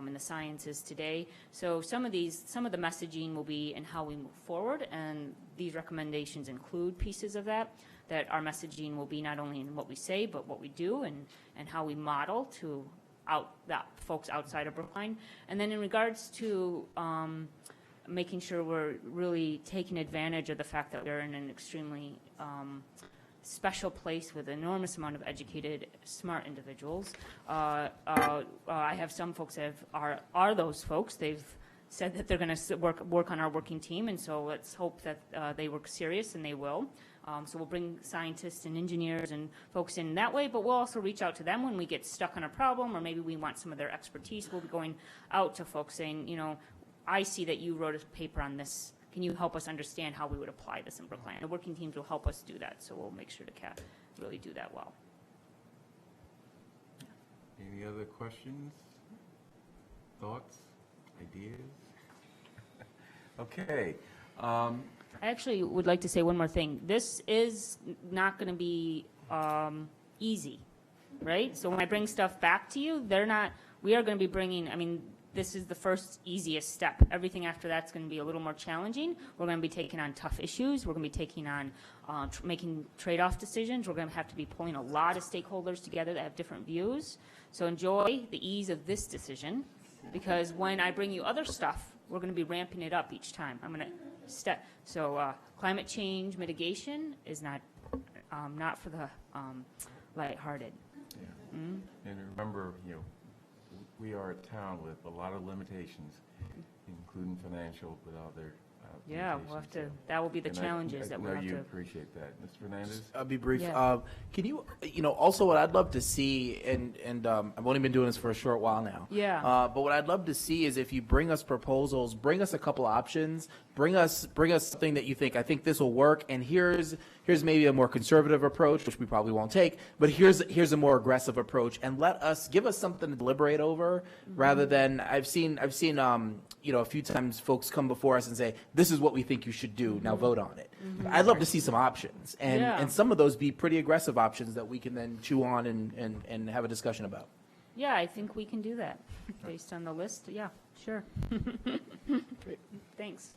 in the sciences today. So some of the messaging will be in how we move forward, and these recommendations include pieces of that our messaging will be not only in what we say, but what we do and how we model to folks outside of Brookline. And then in regards to making sure we're really taking advantage of the fact that we're in an extremely special place with an enormous amount of educated, smart individuals. I have some folks that are those folks. They've said that they're going to work on our working team, and so let's hope that they work serious, and they will. So we'll bring scientists and engineers and folks in that way, but we'll also reach out to them when we get stuck on a problem, or maybe we want some of their expertise. We'll be going out to folks saying, I see that you wrote a paper on this. Can you help us understand how we would apply this in Brookline? The working teams will help us do that, so we'll make sure to really do that well. Any other questions, thoughts, ideas? Okay. I actually would like to say one more thing. This is not going to be easy, right? So when I bring stuff back to you, we are going to be bringing, this is the first easiest step. Everything after that's going to be a little more challenging. We're going to be taking on tough issues. We're going to be taking on making trade-off decisions. We're going to have to be pulling a lot of stakeholders together that have different views. So enjoy the ease of this decision, because when I bring you other stuff, we're going to be ramping it up each time. I'm going to So climate change mitigation is not for the lighthearted. Yeah. And remember, we are a town with a lot of limitations, including financial, but other Yeah, we'll have to. That will be the challenges that we'll have to. I know you appreciate that, Mr. Fernandez. I'll be brief. Yeah. Can you, also what I'd love to see, and I've only been doing this for a short while now. Yeah. But what I'd love to see is if you bring us proposals, bring us a couple options, bring us something that you think, I think this will work, and here's maybe a more conservative approach, which we probably won't take, but here's a more aggressive approach, and give us something to deliberate over, rather than I've seen a few times folks come before us and say, this is what we think you should do, now vote on it. I'd love to see some options, and some of those be pretty aggressive options that we can then chew on and have a discussion about. Yeah, I think we can do that based on the list. Yeah, sure. Great. Thanks.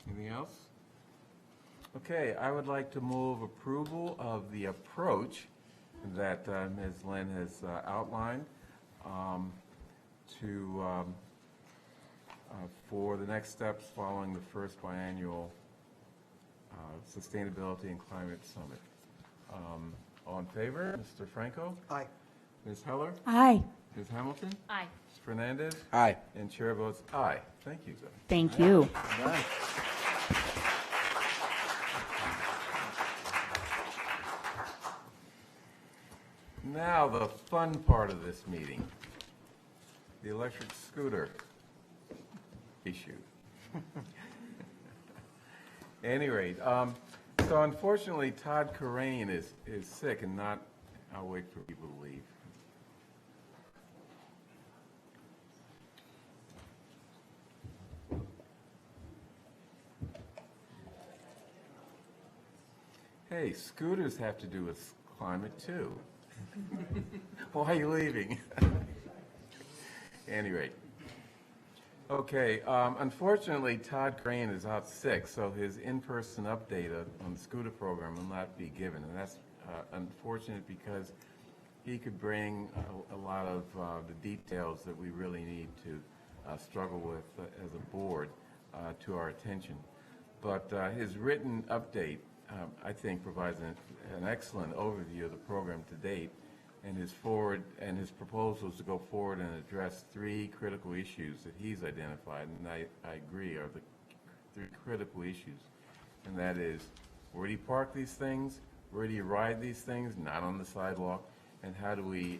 Anything else? Okay, I would like to move approval of the approach that Ms. Lynn has outlined for the next steps following the first biannual Sustainability and Climate Summit. All in favor? Mr. Franco? Aye. Ms. Heller? Aye. Ms. Hamilton? Aye. Mr. Fernandez? Aye. And chair votes aye. Thank you, Zoe. Thank you. Now, the fun part of this meeting, the electric scooter issue. At any rate, so unfortunately, Todd Corain is sick and not, I'll wait for people to leave. Hey, scooters have to do with climate too. Why are you leaving? Any rate. Okay, unfortunately, Todd Crane is out sick, so his in-person update on the scooter program will not be given. And that's unfortunate because he could bring a lot of the details that we really need to struggle with as a board to our attention. But his written update, I think, provides an excellent overview of the program to date, and his proposals to go forward and address three critical issues that he's identified, and I agree are the three critical issues. And that is, where do you park these things? Where do you ride these things? Not on the sidewalk. And how do we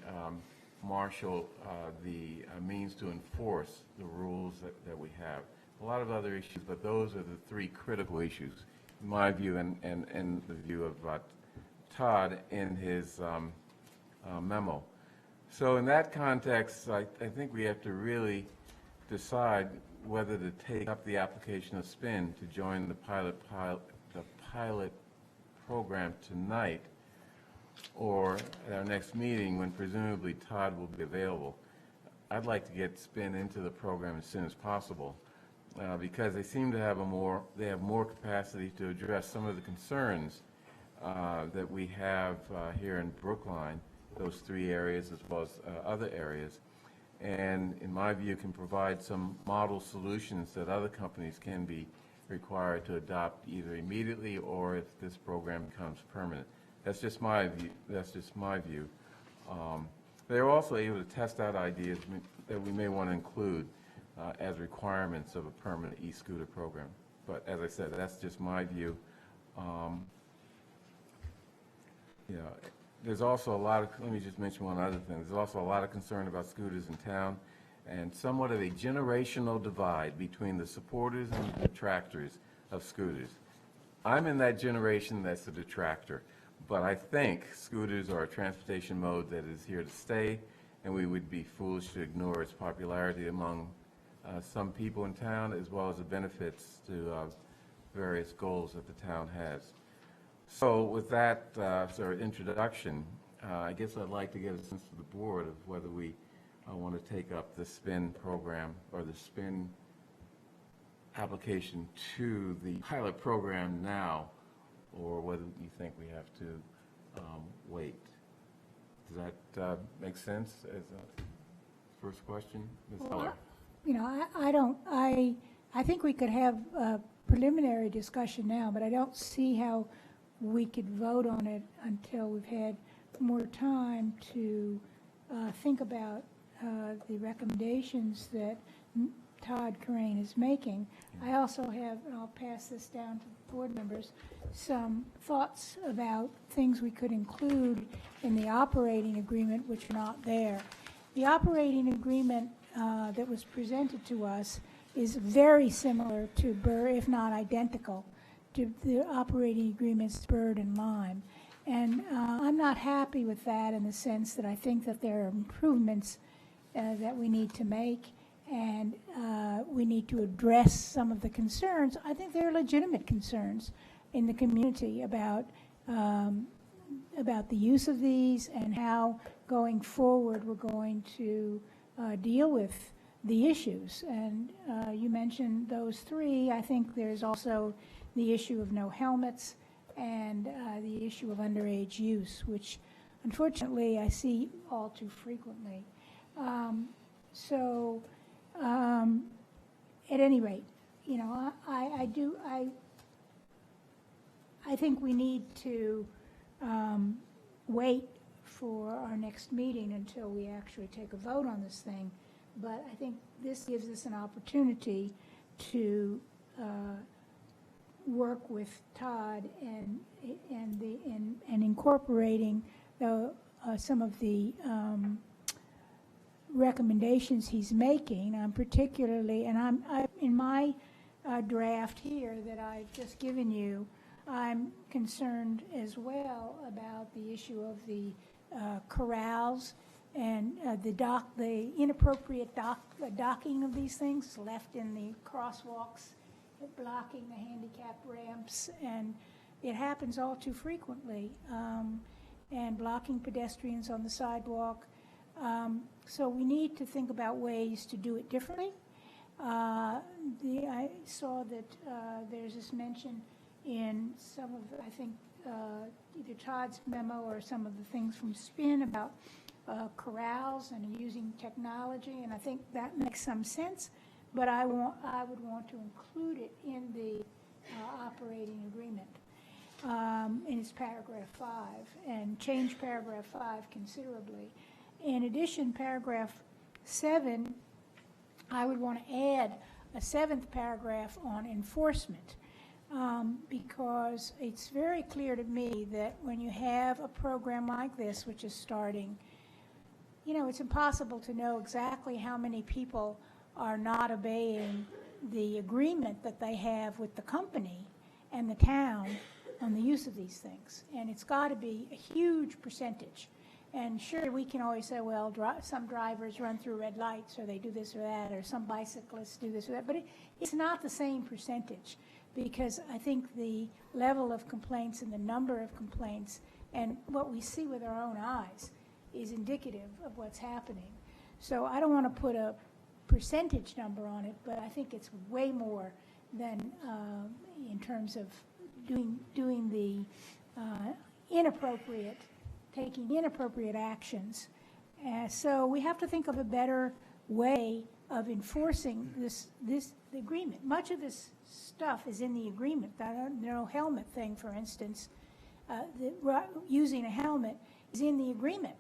marshal the means to enforce the rules that we have? A lot of other issues, but those are the three critical issues, in my view and the view of Todd in his memo. So in that context, I think we have to really decide whether to take up the application of SPIN to join the pilot program tonight, or at our next meeting when presumably Todd will be available. I'd like to get SPIN into the program as soon as possible because they seem to have more capacity to address some of the concerns that we have here in Brookline, those three areas as well as other areas, and in my view can provide some model solutions that other companies can be required to adopt either immediately or if this program becomes permanent. That's just my view. They're also able to test out ideas that we may want to include as requirements of a permanent e-scooter program. But as I said, that's just my view. There's also a lot of, let me just mention one other thing. There's also a lot of concern about scooters in town and somewhat of a generational divide between the supporters and the detractors of scooters. I'm in that generation that's a detractor, but I think scooters are a transportation mode that is here to stay, and we would be foolish to ignore its popularity among some people in town, as well as the benefits to various goals that the town has. So with that sort of introduction, I guess I'd like to get a sense of the board of whether we want to take up the SPIN program or the SPIN application to the pilot program now, or whether you think we have to wait. Does that make sense as a first question? Ms. Heller? I think we could have a preliminary discussion now, but I don't see how we could vote on it until we've had more time to think about the recommendations that Todd Corain is making. I also have, and I'll pass this down to the board members, some thoughts about things we could include in the operating agreement which are not there. The operating agreement that was presented to us is very similar to Burr, if not identical, to the operating agreements Bird and Lime. And I'm not happy with that in the sense that I think that there are improvements that we need to make, and we need to address some of the concerns. I think there are legitimate concerns in the community about the use of these and how going forward we're going to deal with the issues. And you mentioned those three. I think there's also the issue of no helmets and the issue of underage use, which unfortunately I see all too frequently. At any rate, you know, I think we need to wait for our next meeting until we actually take a vote on this thing. But I think this gives us an opportunity to work with Todd and incorporating some of the recommendations he's making. Particularly, and I in my draft here that I've just given you, I'm concerned as well about the issue of the corrals and the inappropriate docking of these things left in the crosswalks, blocking the handicap ramps, and it happens all too frequently, and blocking pedestrians on the sidewalk. So we need to think about ways to do it differently. I saw that there's this mention in some of, I think, either Todd's memo or some of the things from SPIN about corrals and using technology, and I think that makes some sense, but I would want to include it in the operating agreement. In its paragraph 5, and change paragraph 5 considerably. In addition, paragraph 7, I would want to add a 7th paragraph on enforcement, because it's very clear to me that when you have a program like this, which is starting, you know, it's impossible to know exactly how many people are not obeying the agreement that they have with the company and the town on the use of these things. And it's got to be a huge percentage. And sure, we can always say, well, some drivers run through red lights, or they do this or that, or some bicyclists do this or that, but it's not the same percentage, because I think the level of complaints and the number of complaints and what we see with our own eyes is indicative of what's happening. So I don't want to put a percentage number on it, but I think it's way more than in terms of doing the taking inappropriate actions. So we have to think of a better way of enforcing this agreement. Much of this stuff is in the agreement. The no helmet thing, for instance, using a helmet is in the agreement,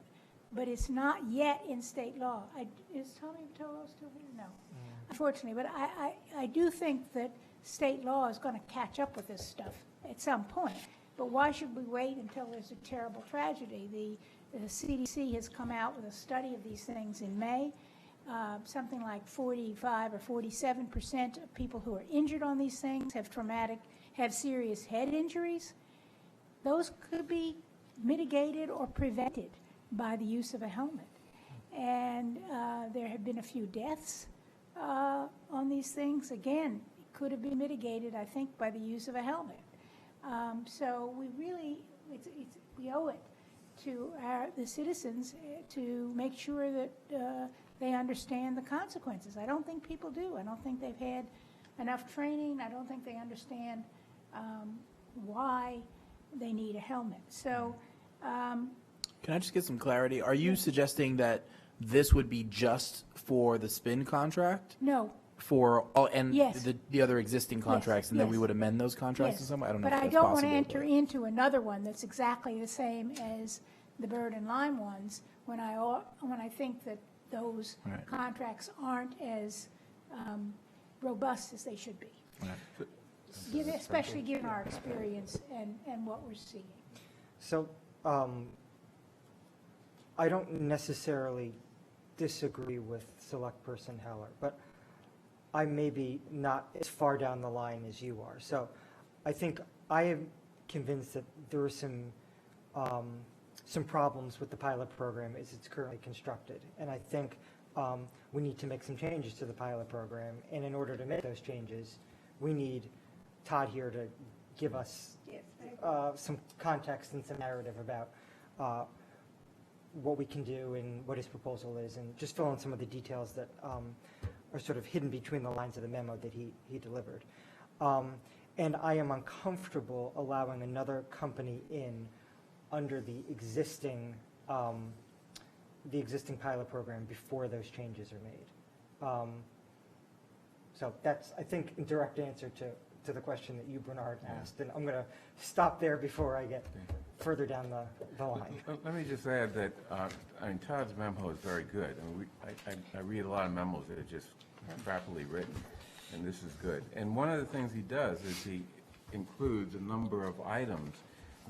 but it's not yet in state law. Is Tommy Vitolo still here? No, unfortunately. But I do think that state law is going to catch up with this stuff at some point. But why should we wait until there's a terrible tragedy? The CDC has come out with a study of these things in May. Something like 45 or 47% of people who are injured on these things have serious head injuries. Those could be mitigated or prevented by the use of a helmet. And there have been a few deaths on these things. Again, it could have been mitigated, I think, by the use of a helmet. So we really, we owe it to the citizens to make sure that they understand the consequences. I don't think people do. I don't think they've had enough training. I don't think they understand why they need a helmet. So, can I just get some clarity? Are you suggesting that this would be just for the SPIN contract? No. For all, and Yes. the other existing contracts, and then we yes. would amend those contracts in Yes. some way? I don't know But if I that's don't want possible. to enter into another one that's exactly the same as the Bird and Lime ones when I think that those Right. contracts aren't as robust as they should be. Especially given our experience and what we're seeing. So, I don't necessarily disagree with Select Person Heller, but I may be not as far down the line as you are. So I think I am convinced that there are some problems with the pilot program as it's currently constructed. And I think we need to make some changes to the pilot program. And in order to make those changes, we need Todd here to give us some context and some narrative about what we can do and what his proposal is, and just fill in some of the details that are sort of hidden between the lines of the memo that he delivered. And I am uncomfortable allowing another company in under the existing pilot program before those changes are made. So that's, I think, a direct answer to the question that you, Bernard, asked. And I'm going to stop there before I get further down the line. Let me just add that, I mean, Todd's memo is very good. I mean, I read a lot of memos that are just properly written, and this is good. And one of the things he does is he includes a number of items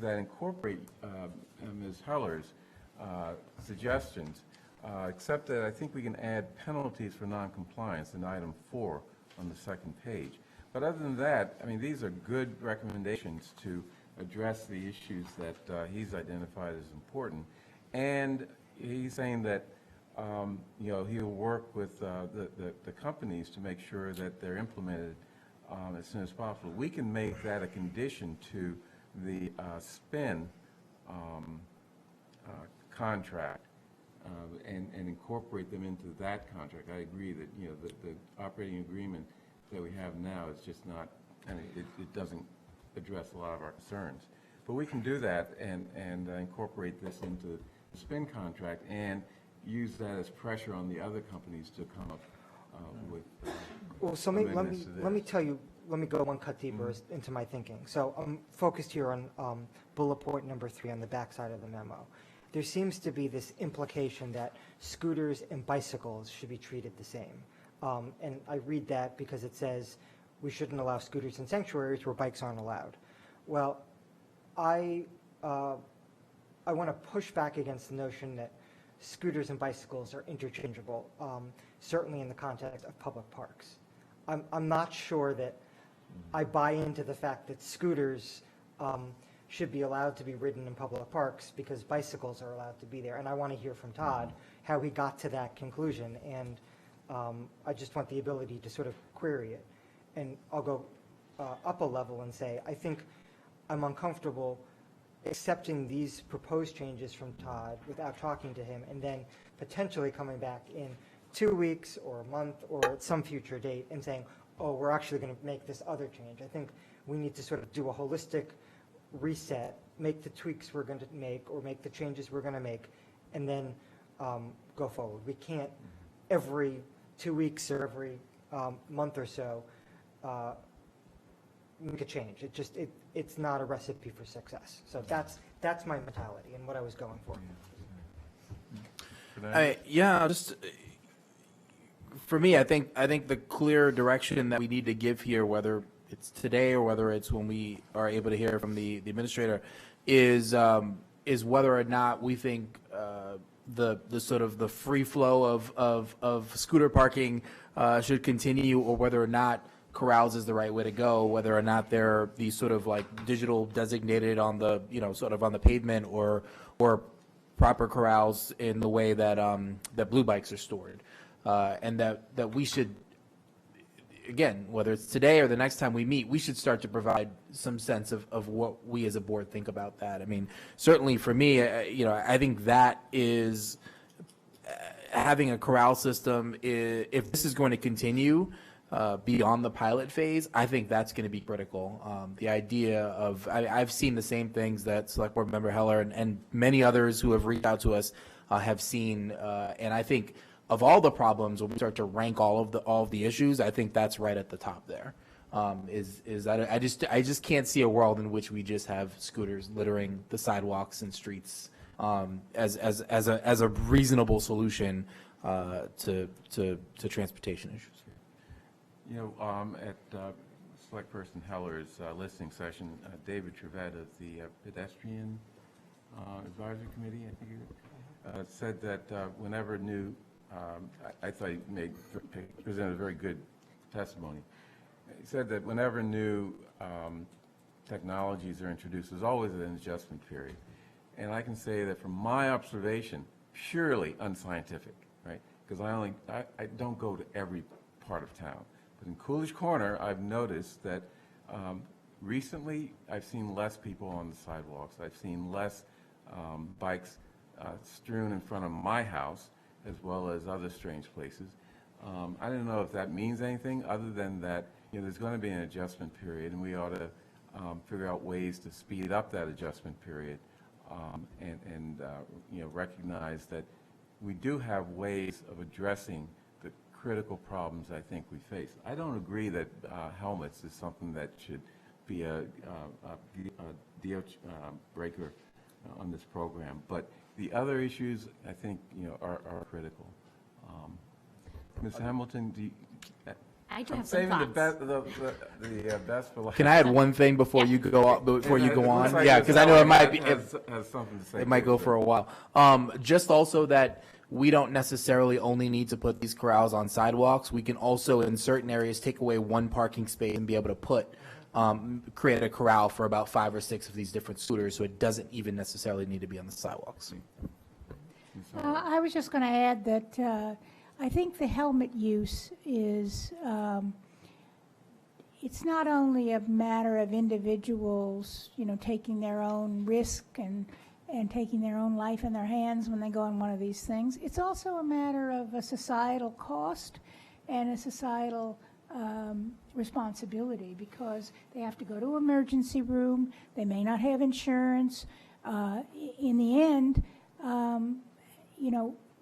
that incorporate Ms. Heller's suggestions, except that I think we can add penalties for noncompliance in item 4 on the second page. But other than that, I mean, these are good recommendations to address the issues that he's identified as important. And he's saying that, you know, he'll work with the companies to make sure that they're implemented as soon as possible. We can make that a condition to the spin contract and incorporate them into that contract. I agree that, you know, the operating agreement that we have now is just not, I mean, it doesn't address a lot of our concerns. But we can do that and incorporate this into the spin contract and use that as pressure on the other companies to come up with well, so let me tell you, let me go one cut deeper into my thinking. So I'm focused here on bullet point number 3 on the backside of the memo. There seems to be this implication that scooters and bicycles should be treated the same. And I read that because it says we shouldn't allow scooters in sanctuaries where bikes aren't allowed. Well, I want to push back against the notion that scooters and bicycles are interchangeable, certainly in the context of public parks. I'm not sure that I buy into the fact that scooters should be allowed to be ridden in public parks because bicycles are allowed to be there. And I want to hear from Todd how he got to that conclusion. And I just want the ability to sort of query it. And I'll go up a level and say, I think I'm uncomfortable accepting these proposed changes from Todd without talking to him and then potentially coming back in 2 weeks or a month or at some future date and saying, oh, we're actually going to make this other change. I think we need to sort of do a holistic reset, make the tweaks we're going to make or make the changes we're going to make, and then go forward. We can't every 2 weeks or every month or so make a change. It's not a recipe for success. So that's my mentality and what I was going for. For me, I think the clear direction that we need to give here, whether it's today or whether it's when we are able to hear from the administrator, is whether or not we think the sort of the free flow of scooter parking should continue, or whether or not corrals is the right way to go, whether or not they're these sort of like digital designated on the, you know, sort of on the pavement, or proper corrals in the way that that blue bikes are stored, and that we should, again, whether it's today or the next time we meet, we should start to provide some sense of what we as a board think about that. I mean, certainly for me, you know, I think that is having a corral system, if this is going to continue beyond the pilot phase, I think that's going to be critical. The idea of, I've seen the same things that Select Board Member Heller and many others who have reached out to us have seen, and I think of all the problems, when we start to rank all of the issues, I think that's right at the top there. Is that I just can't see a world in which we just have scooters littering the sidewalks and streets as a reasonable solution to transportation issues. You know, at Select Person Heller's listening session, David Trevette of the Pedestrian Advisory Committee, I think, said that whenever new, I thought he presented a very good testimony. He said that whenever new technologies are introduced, there's always an adjustment period. And I can say that from my observation, purely unscientific, right? Because I don't go to every part of town. But in Coolidge Corner, I've noticed that recently I've seen less people on the sidewalks. I've seen less bikes strewn in front of my house, as well as other strange places. I don't know if that means anything other than that, there's going to be an adjustment period, and we ought to figure out ways to speed up that adjustment period, and recognize that we do have ways of addressing the critical problems I think we face. I don't agree that helmets is something that should be a deal breaker on this program, but the other issues I think are critical. Ms. Hamilton, do you? I do I'm have some saving the thoughts. best for last. Can I add one thing before you go on? Before you It go looks on, like yeah, Ms. because I know it might Howard be. has something to say. It might go for a while. Just also that we don't necessarily only need to put these corrals on sidewalks. We can also, in certain areas, take away one parking space and be able to put, create a corral for about 5 or 6 of these different scooters, so it doesn't even necessarily need to be on the sidewalks. I was just going to add that I think the helmet use is, it's not only a matter of individuals, taking their own risk and taking their own life in their hands when they go on one of these things. It's also a matter of a societal cost and a societal responsibility, because they have to go to emergency room, they may not have insurance. In the end,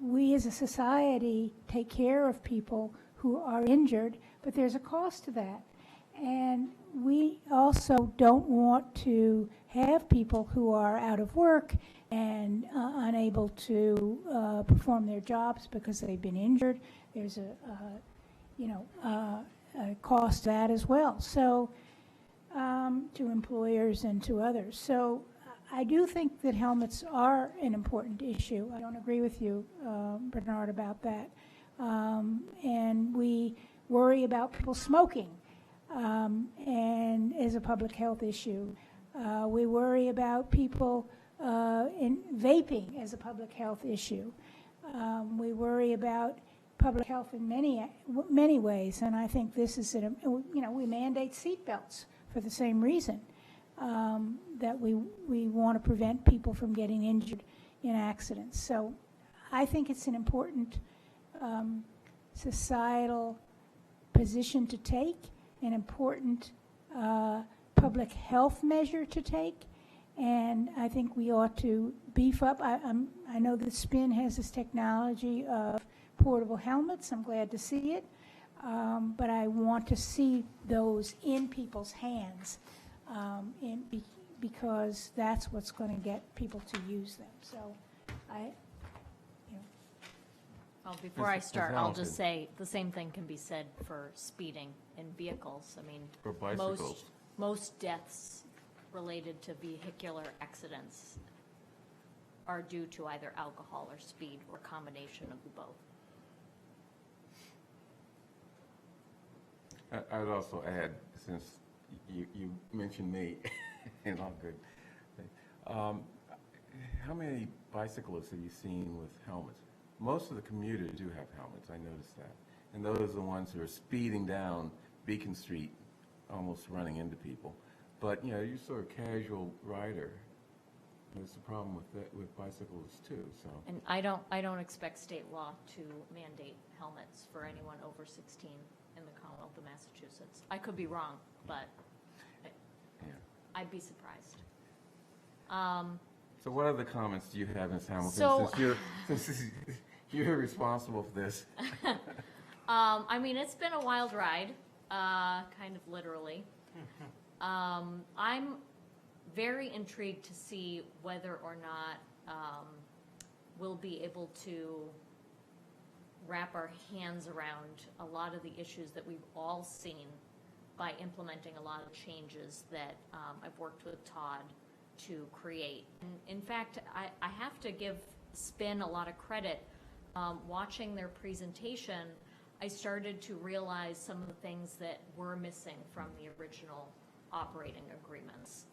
we as a society take care of people who are injured, but there's a cost to that. And we also don't want to have people who are out of work and unable to perform their jobs because they've been injured. There's a cost to that as well, so to employers and to others. So I do think that helmets are an important issue. I don't agree with you, Bernard, about that. And we worry about people smoking and as a public health issue. We worry about people in vaping as a public health issue. We worry about public health in many ways, and I think this is, we mandate seatbelts for the same reason. That we want to prevent people from getting injured in accidents. So I think it's an important societal position to take, an important public health measure to take, and I think we ought to beef up. I know that Spin has this technology of portable helmets. I'm glad to see it, but I want to see those in people's hands. Because that's what's going to get people to use them. So Well, before I start, I'll just say the same thing can be said for speeding in vehicles. I mean, For bicycles. most deaths related to vehicular accidents are due to either alcohol or speed or combination of the both. I would also add, since you mentioned me, and all good. How many bicyclists have you seen with helmets? Most of the commuters do have helmets, I noticed that. And those are the ones who are speeding down Beacon Street, almost running into people. But, you're sort of casual rider. There's a problem with that, with bicycles too, so. And I don't expect state law to mandate helmets for anyone over 16 in the Commonwealth of Massachusetts. I could be wrong, but I'd be surprised. So what other comments do you have, Ms. Hamilton, So- since you're responsible for this? I mean, it's been a wild ride, kind of literally. I'm very intrigued to see whether or not we'll be able to wrap our hands around a lot of the issues that we've all seen by implementing a lot of changes that I've worked with Todd to create. And in fact, I have to give Spin a lot of credit. Watching their presentation, I started to realize some of the things that were missing from the original operating agreements.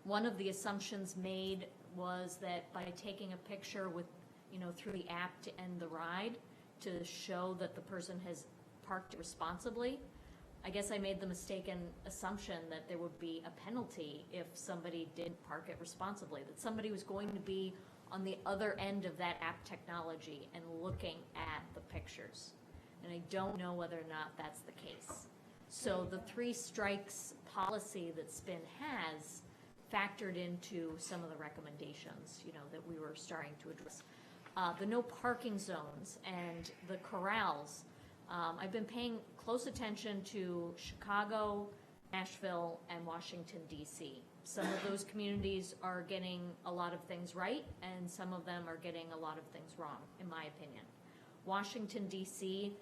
One of the assumptions made was that by taking a picture with, through the app to end the ride, to show that the person has parked responsibly, I guess I made the mistaken assumption that there would be a penalty if somebody didn't park it responsibly, that somebody was going to be on the other end of that app technology and looking at the pictures. And I don't know whether or not that's the case. So the three strikes policy that Spin has factored into some of the recommendations, that we were starting to address. The no parking zones and the corrals. I've been paying close attention to Chicago, Nashville, and Washington, D.C. Some of those communities are getting a lot of things right, and some of them are getting a lot of things wrong, in my opinion. Washington, D.C.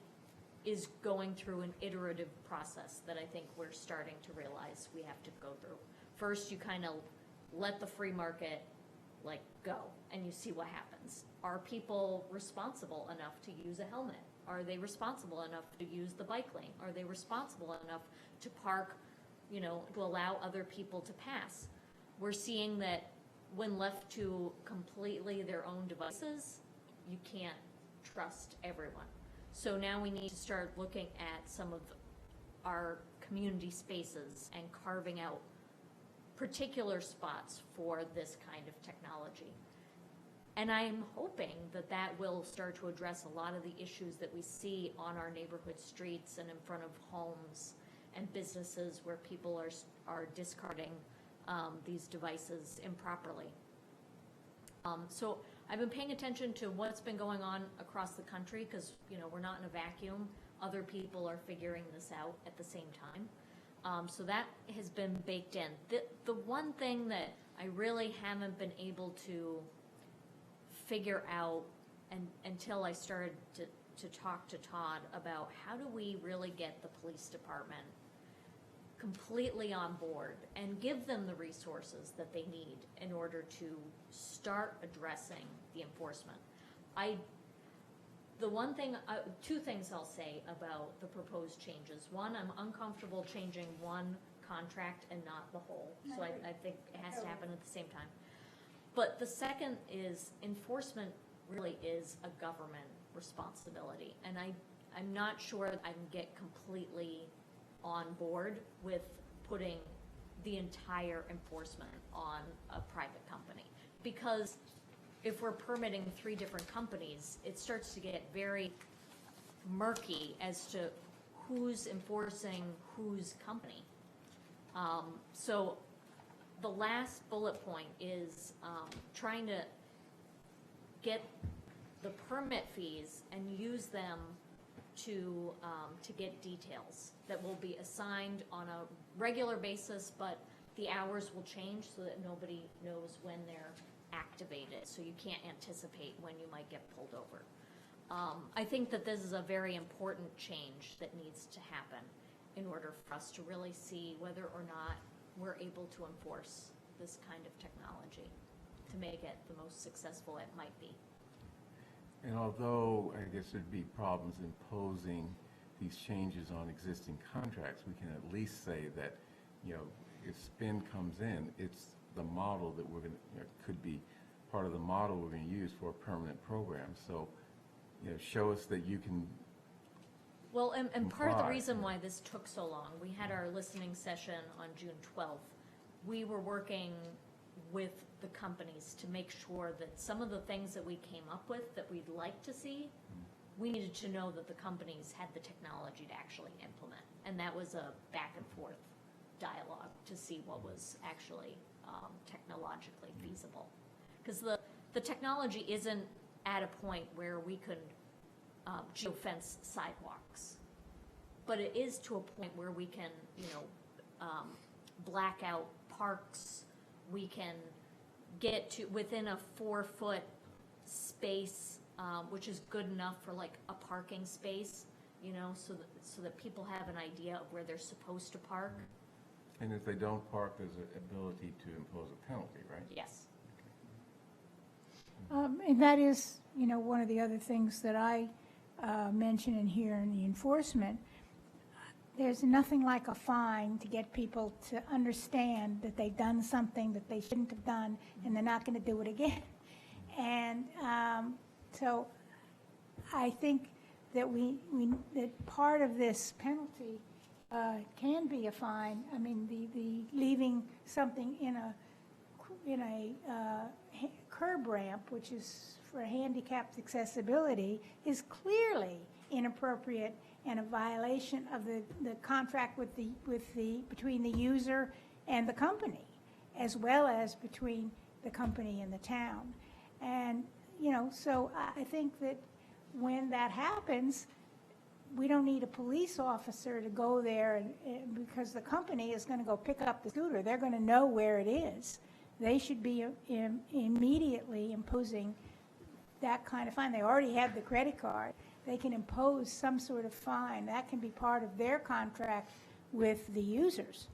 is going through an iterative process that I think we're starting to realize we have to go through. First, you kind of let the free market go, and you see what happens. Are people responsible enough to use a helmet? Are they responsible enough to use the bike lane? Are they responsible enough to park, to allow other people to pass? We're seeing that when left to completely their own devices, you can't trust everyone. So now we need to start looking at some of our community spaces and carving out particular spots for this kind of technology. And I'm hoping that that will start to address a lot of the issues that we see on our neighborhood streets and in front of homes and businesses where people are discarding these devices improperly. So I've been paying attention to what's been going on across the country because, we're not in a vacuum. Other people are figuring this out at the same time. So that has been baked in. The one thing that I really haven't been able to figure out until I started to talk to Todd about how do we really get the police department completely on board and give them the resources that they need in order to start addressing the enforcement. Two things I'll say about the proposed changes. One, I'm uncomfortable changing one contract and not the whole. So I think it has to happen at the same time. But the second is enforcement really is a government responsibility. And I'm not sure I can get completely on board with putting the entire enforcement on a private company. Because if we're permitting 3 different companies, it starts to get very murky as to who's enforcing whose company. So the last bullet point is trying to get the permit fees and use them to get details that will be assigned on a regular basis, but the hours will change so that nobody knows when they're activated, so you can't anticipate when you might get pulled over. I think that this is a very important change that needs to happen in order for us to really see whether or not we're able to enforce this kind of technology to make it the most successful it might be. And although I guess there'd be problems imposing these changes on existing contracts, we can at least say that, if Spin comes in, it's the model that we're going to, could be part of the model we're going to use for a permanent program. So, show us that you can. Well, and part of the comply. reason why this took so long, we had our listening session on June 12th. We were working with the companies to make sure that some of the things that we came up with that we'd like to see, we needed to know that the companies had the technology to actually implement. And that was a back and forth dialogue to see what was actually technologically feasible. Because the technology isn't at a point where we could geofence sidewalks, but it is to a point where we can, black out parks. We can get to within a 4-foot space, which is good enough for like a parking space, so that people have an idea of where they're supposed to park. And if they don't park, there's an ability to impose a penalty, right? Yes. And that is, one of the other things that I mention in here in the enforcement. There's nothing like a fine to get people to understand that they've done something that they shouldn't have done, and they're not going to do it again. And so I think that that part of this penalty can be a fine. I mean, the leaving something in a curb ramp, which is for handicapped accessibility, is clearly inappropriate and a violation of the contract between the user and the company, as well as between the company and the town. And, so I think that when that happens, we don't need a police officer to go there because the company is going to go pick up the scooter. They're going to know where it is. They should be immediately imposing that kind of fine. They already have the credit card. They can impose some sort of fine. That can be part of their contract with the users,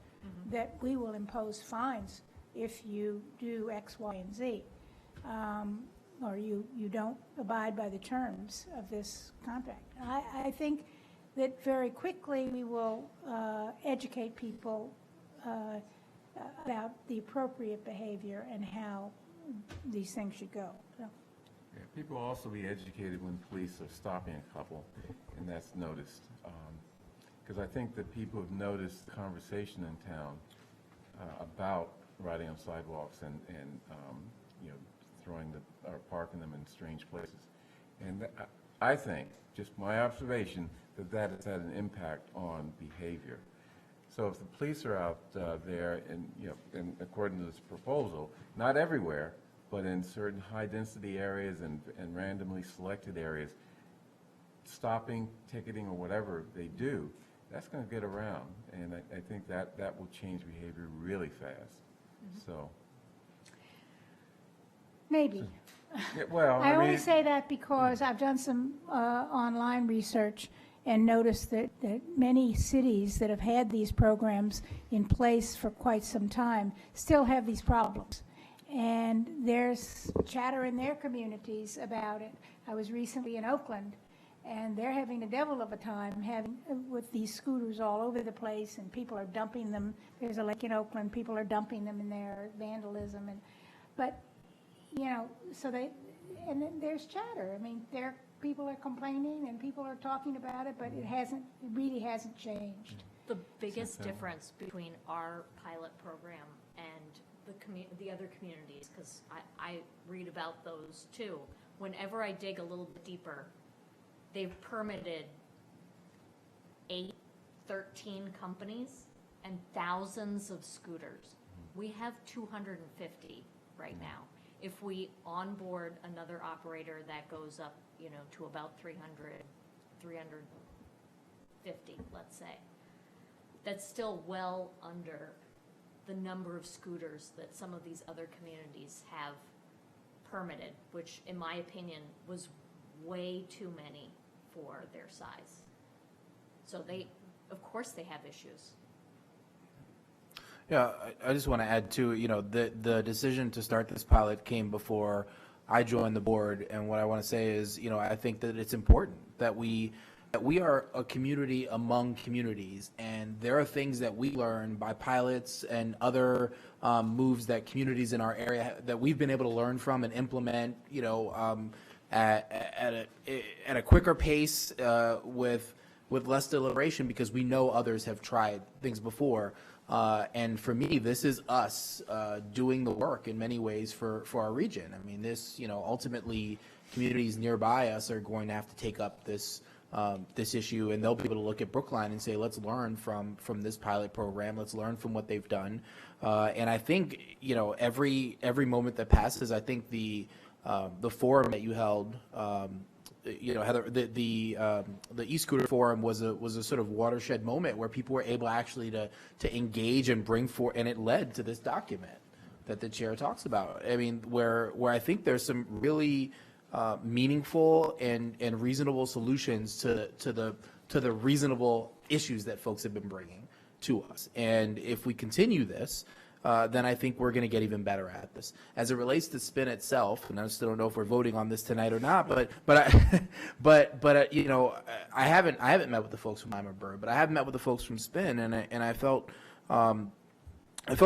that we will impose fines if you do X, Y, and Z, or you don't abide by the terms of this contract. I think that very quickly we will educate people about the appropriate behavior and how these things should go. So. Yeah, people will also be educated when police are stopping a couple, and that's noticed. Because I think that people have noticed the conversation in town about riding on sidewalks and throwing or parking them in strange places. And I think, just my observation, that has had an impact on behavior. So if the police are out there, and according to this proposal, not everywhere, but in certain high-density areas and randomly selected areas, stopping, ticketing, or whatever they do, that's going to get around. And I think that will change behavior really fast. So. Maybe. Yeah, well, I only say that because I've done some online research and noticed that many cities that have had these programs in place for quite some time still have these problems. And there's chatter in their communities about it. I was recently in Oakland, and they're having the devil of a time with these scooters all over the place, and people are dumping them. There's a lake in Oakland, people are dumping them in there, vandalism. But so and then there's chatter. I mean, people are complaining and people are talking about it, but it really hasn't changed. The biggest difference between our pilot program and the other communities, because I read about those too. Whenever I dig a little bit deeper, they've permitted 13 companies and thousands of scooters. We have 250 right now. If we onboard another operator, that goes up, to about 350, let's say. That's still well under the number of scooters that some of these other communities have permitted, which in my opinion was way too many for their size. So of course they have issues. Yeah, I just want to add too, the decision to start this pilot came before I joined the board, and what I want to say is, I think that it's important that we are a community among communities, and there are things that we learn by pilots and other moves that communities in our area that we've been able to learn from and implement, at a quicker pace with less deliberation, because we know others have tried things before. And for me, this is us doing the work in many ways for our region. I mean, this, ultimately, communities nearby us are going to have to take up this issue, and they'll be able to look at Brookline and say, let's learn from this pilot program. Let's learn from what they've done. And I think, every moment that passes, I think the forum that you held, Heather, the e-scooter forum was a sort of watershed moment where people were able actually to engage and bring forth, and it led to this document that the chair talks about. I mean, where I think there's some really meaningful and reasonable solutions to the reasonable issues that folks have been bringing to us. And if we continue this, then I think we're going to get even better at this. As it relates to spin itself, and I still don't know if we're voting on this tonight or not, but I haven't met with the folks from I'm a Bird, but I have met with the folks from Spin, and I felt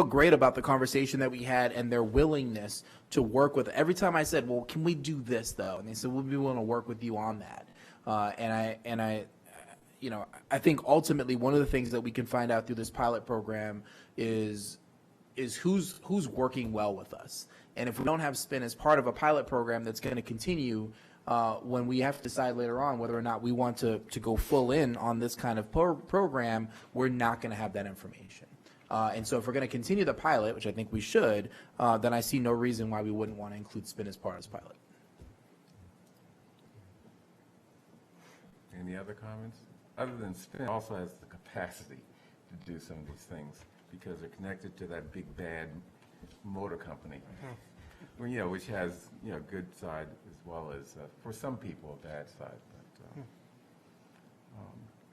great about the conversation that we had and their willingness to work with. Every time I said, well, can we do this though? And they said, we'll be willing to work with you on that. I think ultimately one of the things that we can find out through this pilot program is who's working well with us. And if we don't have Spin as part of a pilot program that's going to continue, when we have to decide later on whether or not we want to go full in on this kind of program, we're not going to have that information. And so if we're going to continue the pilot, which I think we should, then I see no reason why we wouldn't want to include spin as part of this pilot. Any other comments? Other than spin, also has the capacity to do some of these things because they're connected to that big bad motor company. Well, you know, which has, you know, good side as well as, for some people, a bad side. But,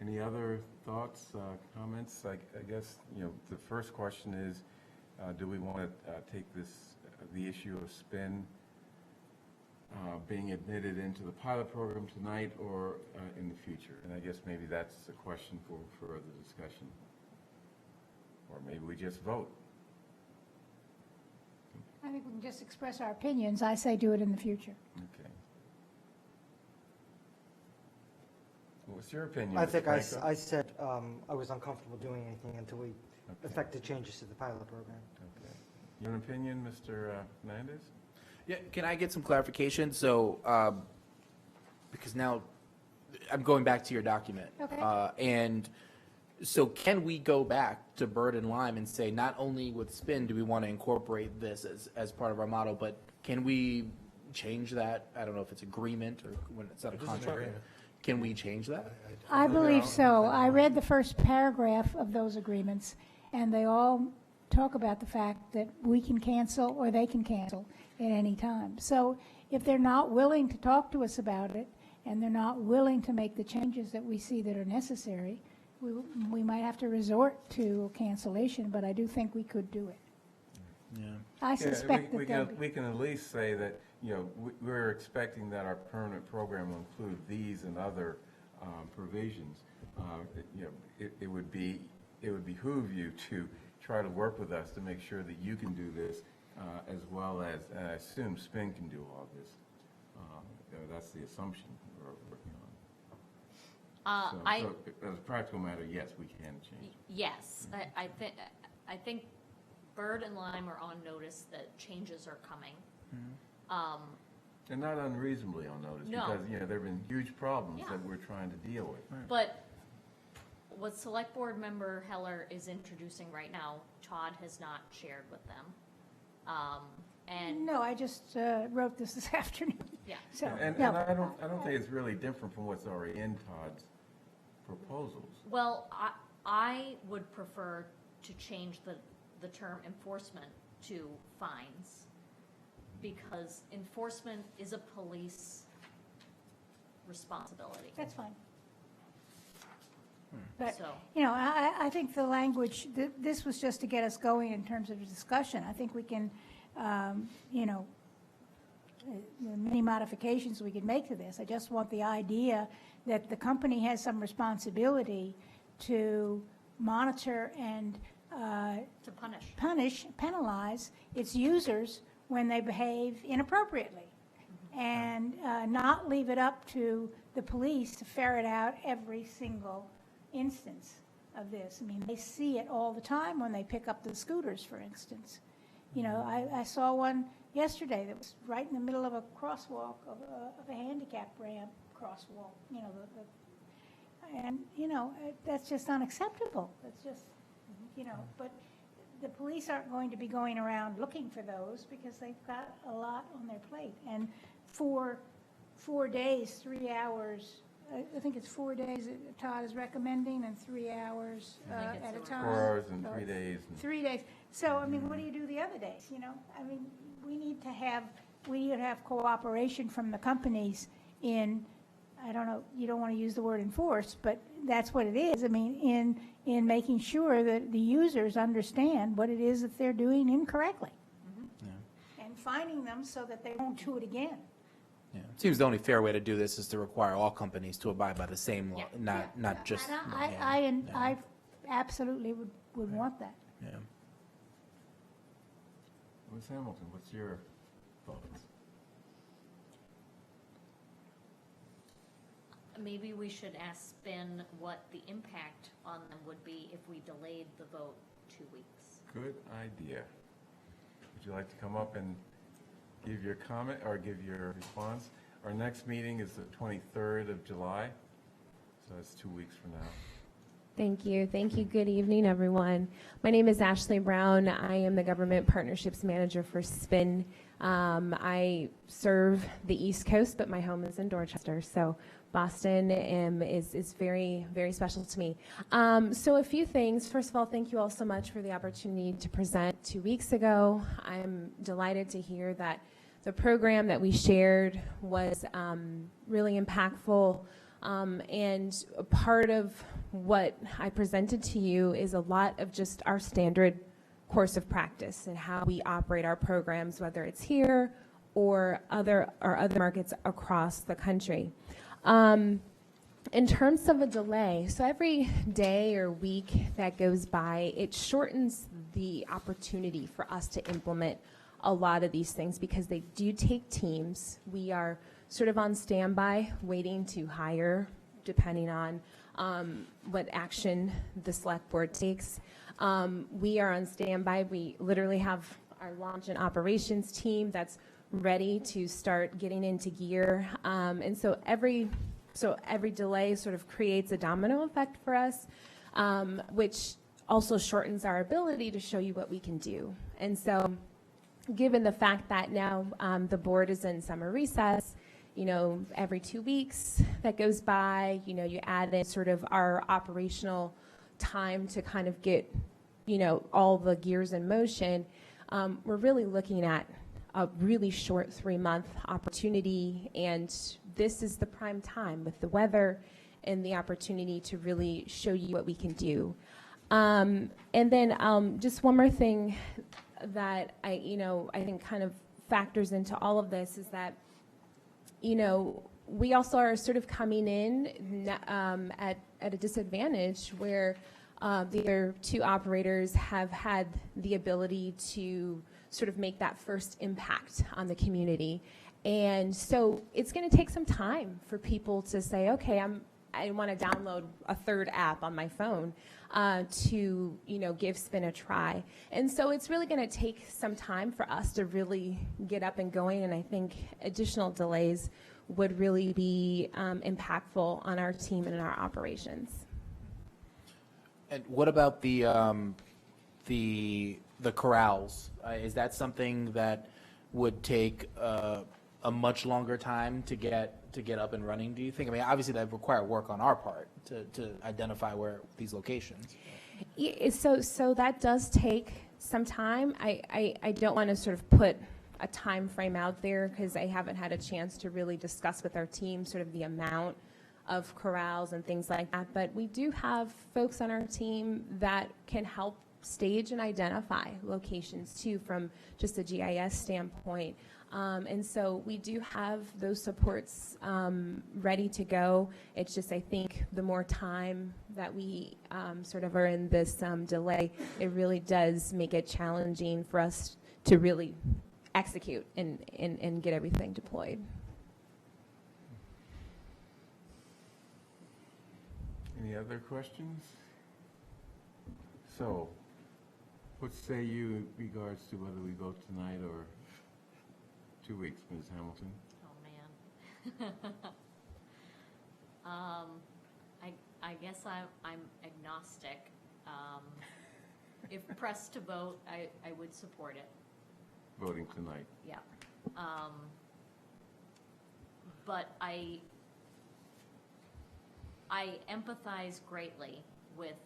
any other thoughts, comments? I guess, you know, the first question is, do we want to take this, the issue of spin being admitted into the pilot program tonight or in the future? And I guess maybe that's a question for further discussion. Or maybe we just vote. I think we can just express our opinions. I say do it in the future. Okay. What's your opinion? I Mr. think Franco? I said I was uncomfortable doing anything until we effect the changes to the pilot program. Okay. Your opinion, Mr. Fernandez? Yeah, can I get some clarification? So, because now I'm going back to your document. Okay. And so can we go back to Bird and Lime and say, not only with spin do we want to incorporate this as part of our model, but can we change that? I don't know if it's agreement or when it's not a contract. Can we change that? I believe so. I read the first paragraph of those agreements, and they all talk about the fact that we can cancel or they can cancel at any time. So if they're not willing to talk to us about it, and they're not willing to make the changes that we see that are necessary, we might have to resort to cancellation, but I do think we could do it. Yeah. I suspect we that can, we can at least say that, you know, we're expecting that our permanent program will include these and other provisions. You know, it would behoove you to try to work with us to make sure that you can do this, as well as, I assume SPIN can do all this. You know, that's the assumption we're working on. So as a practical matter, yes, we can change. Yes, I think Bird and Lime are on notice that changes are coming. And not unreasonably on notice, No. because, you know, there have been huge problems Yeah. that we're trying to deal with. But what Select Board Member Heller is introducing right now, Todd has not shared with them. And No, I just wrote this afternoon. yeah, So, And no. I don't think it's really different from what's already in Todd's proposals. well, I would prefer to change the term enforcement to fines, because enforcement is a police responsibility. That's fine. But, So, you know, I think the language, this was just to get us going in terms of a discussion. I think we can, you know, there are many modifications we could make to this. I just want the idea that the company has some responsibility to monitor and to punish. penalize its users when they behave inappropriately, and not leave it up to the police to ferret out every single instance of this. I mean, they see it all the time when they pick up the scooters, for instance. You know, I saw one yesterday that was right in the middle of a crosswalk of a handicap ramp crosswalk, you know, and, you know, that's just unacceptable. That's just, you know, but the police aren't going to be going around looking for those because they've got a lot on their plate. And for 4 days, 3 hours, I think it's 4 days that Todd is recommending, and 3 hours at a time. 4 hours and 3 days. 3 days. So, I mean, what do you do the other days, you know? I mean, we need to have cooperation from the companies in, I don't know, you don't want to use the word enforce, but that's what it is. I mean, in making sure that the users understand what it is that they're doing incorrectly. And finding them so that they won't do it again. Yeah. It seems the only fair way to do this is to require all companies to abide by the same law, Yeah. not just. And I absolutely would want that. Yeah. Ms. Hamilton, what's your thoughts? Maybe we should ask Spin what the impact on them would be if we delayed the vote 2 weeks. Good idea. Would you like to come up and give your comment or give your response? Our next meeting is the 23rd of July, so that's 2 weeks from now. Thank you. Thank you. Good evening, everyone. My name is Ashley Brown. I am the Government Partnerships Manager for SPIN. I serve the East Coast, but my home is in Dorchester, so Boston is very, very special to me. So a few things. First of all, thank you all so much for the opportunity to present 2 weeks ago. I'm delighted to hear that the program that we shared was really impactful, and a part of what I presented to you is a lot of just our standard course of practice and how we operate our programs, whether it's here or other markets across the country. In terms of a delay, so every day or week that goes by, it shortens the opportunity for us to implement a lot of these things because they do take teams. We are sort of on standby waiting to hire depending on what action the select board takes. We are on standby. We literally have our launch and operations team that's ready to start getting into gear. And so every delay sort of creates a domino effect for us, which also shortens our ability to show you what we can do. And so given the fact that now the board is in summer recess, every 2 weeks that goes by, you add in sort of our operational time to kind of get, all the gears in motion, we're really looking at a really short 3-month opportunity, and this is the prime time with the weather and the opportunity to really show you what we can do. And then just one more thing that I think kind of factors into all of this is that we also are sort of coming in at a disadvantage where the other two operators have had the ability to sort of make that first impact on the community. And so it's going to take some time for people to say, okay, I want to download a third app on my phone to give SPIN a try. And so it's really going to take some time for us to really get up and going, and I think additional delays would really be impactful on our team and our operations. And what about the corrals? Is that something that would take a much longer time to get up and running, do you think? I mean, obviously that would require work on our part to identify where these locations. Yeah, so that does take some time. I don't want to sort of put a time frame out there because I haven't had a chance to really discuss with our team sort of the amount of corrals and things like that. But we do have folks on our team that can help stage and identify locations too from just a GIS standpoint. And so we do have those supports ready to go. It's just, I think, the more time that we sort of are in this delay, it really does make it challenging for us to really execute and get everything deployed. Any other questions? So, what say you in regards to whether we go tonight or 2 weeks, Ms. Hamilton? Oh, man. I guess I'm agnostic. If pressed to vote, I would support it. Voting tonight. Yeah. But I empathize greatly with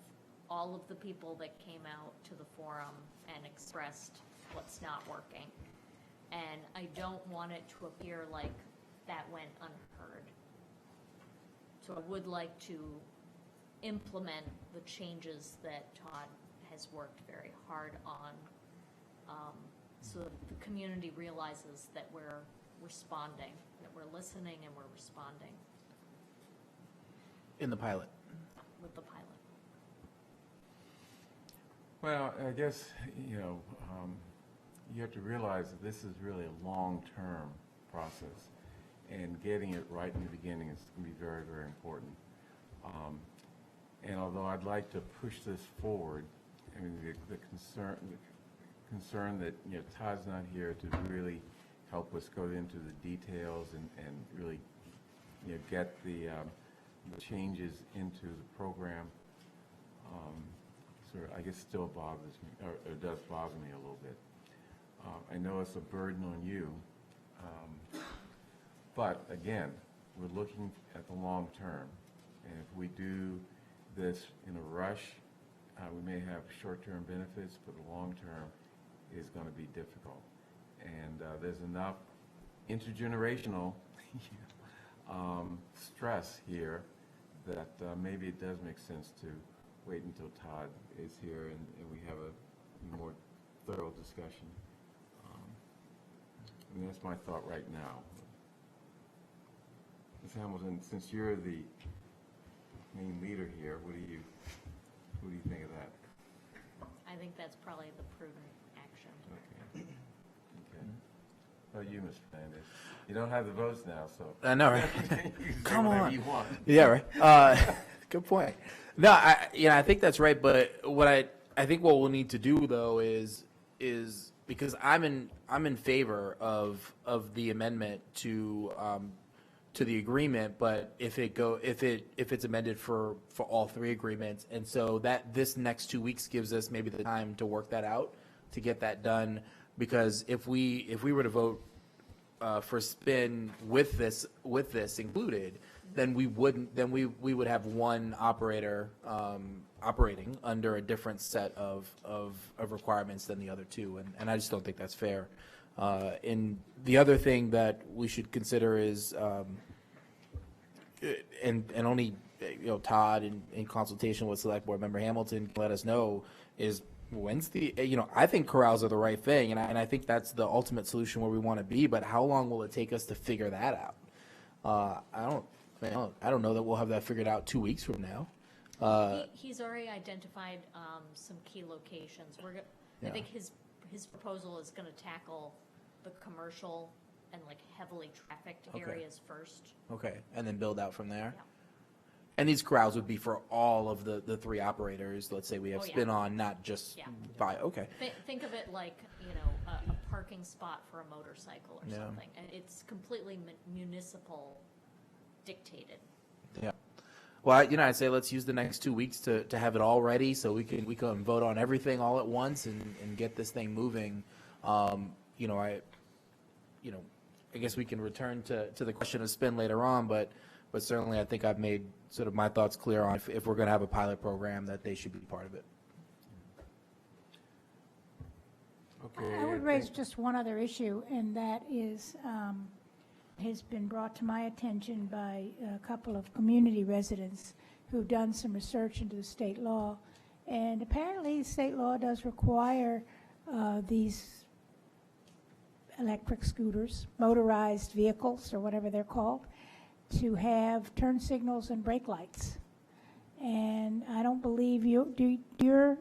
all of the people that came out to the forum and expressed what's not working. And I don't want it to appear like that went unheard. So I would like to implement the changes that Todd has worked very hard on, so that the community realizes that we're responding, that we're listening and we're responding In the pilot. with the pilot. Well, I guess, you have to realize that this is really a long-term process, and getting it right in the beginning is going to be very, very important. And although I'd like to push this forward, I mean, the concern that Todd's not here to really help us go into the details and really, get the changes into the program. So I guess still bothers me, or does bother me a little bit. I know it's a burden on you, but again, we're looking at the long term. And if we do this in a rush, we may have short-term benefits, but the long term is going to be difficult. And there's enough intergenerational stress here that maybe it does make sense to wait until Todd is here and we have a more thorough discussion. I mean, that's my thought right now. Ms. Hamilton, since you're the main leader here, what do you think of that? I think that's probably the prudent action. Okay. How about you, Mr. Fernandez? You don't have the votes now, so. I know, right? You can say Come whatever on. you want. Yeah, right. Good point. No, I think that's right. But what I think what we'll need to do though is because I'm in favor of the amendment to the agreement, but if it's amended for all three agreements, and so that this next 2 weeks gives us maybe the time to work that out, to get that done, because if we were to vote for spin with this included, then we would have one operator operating under a different set of requirements than the other two, and I just don't think that's fair. And the other thing that we should consider is, and only Todd in consultation with Select Board Member Hamilton can let us know, is when's the I think corrals are the right thing, and I think that's the ultimate solution where we want to be. But how long will it take us to figure that out? I don't know that we'll have that figured out 2 weeks from now. He's already identified some key locations. I think his proposal is going to tackle the commercial and like heavily trafficked areas first. Okay, and then build out from there. Yeah. And these corrals would be for all of the three operators. Let's say we have spin on, not just by. Okay. Think of it like a parking spot for a motorcycle or something. And it's completely municipal dictated. Yeah. Well, I'd say let's use the next 2 weeks to have it all ready so we can vote on everything all at once and get this thing moving. I guess we can return to the question of spin later on, but certainly I think I've made sort of my thoughts clear on if we're going to have a pilot program that they should be part of it. Okay. I would raise just one other issue, and that is, has been brought to my attention by a couple of community residents who've done some research into the state law. And apparently, state law does require these electric scooters, motorized vehicles, or whatever they're called, to have turn signals and brake lights. And I don't believe do your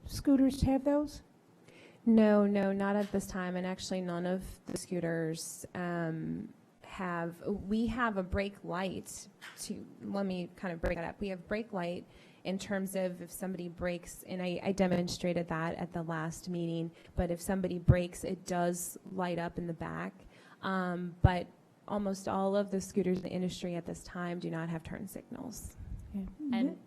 scooters have those? No, not at this time, and actually none of the scooters we have a brake light let me kind of break that up. We have brake light in terms of if somebody brakes, and I demonstrated that at the last meeting, but if somebody brakes, it does light up in the back. But almost all of the scooters in the industry at this time do not have turn signals. Yeah. And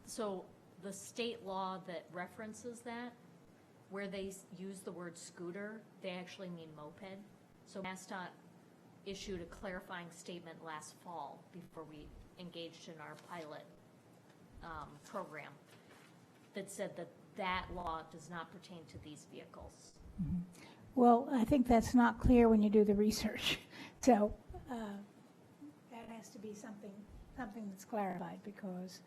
so the state law that references that, where they use the word scooter, they actually mean moped. So MassDOT issued a clarifying statement last fall before we engaged in our pilot program that said that law does not pertain to these vehicles. Mm-hmm. Well, I think that's not clear when you do the research. So that has to be something that's clarified, because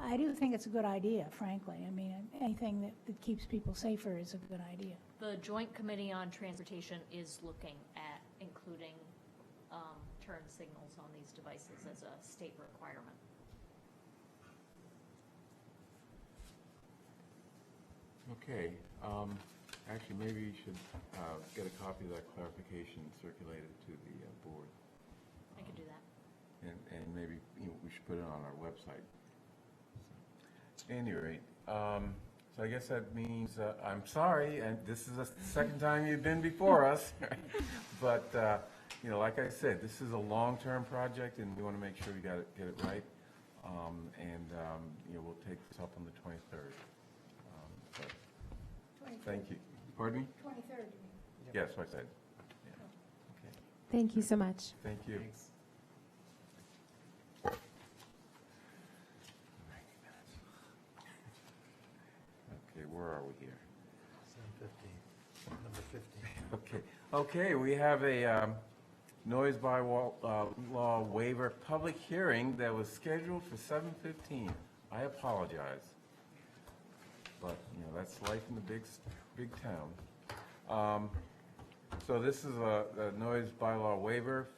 I do think it's a good idea, frankly. I mean, anything that keeps people safer is a good idea. The Joint Committee on Transportation is looking at including turn signals on these devices as a state requirement. Okay. Actually, maybe you should get a copy of that clarification circulated to the board. I could do that. And maybe we should put it on our website. So, at any rate, So I guess that means, I'm sorry, and this is the second time you've been before us. But, you know, like I said, this is a long-term project, and we want to make sure we get it right. You know, we'll take this up on the 23rd. But thank you. Pardon me? 23rd. Yes, I said. Yeah. Okay. Thank you so much. Thank you. Okay, where are we here? 7:15, number 15. Okay, okay, we have a noise bylaw waiver public hearing that was scheduled for 7:15. I apologize. But, you know, that's life in the big town. So this is a noise bylaw waiver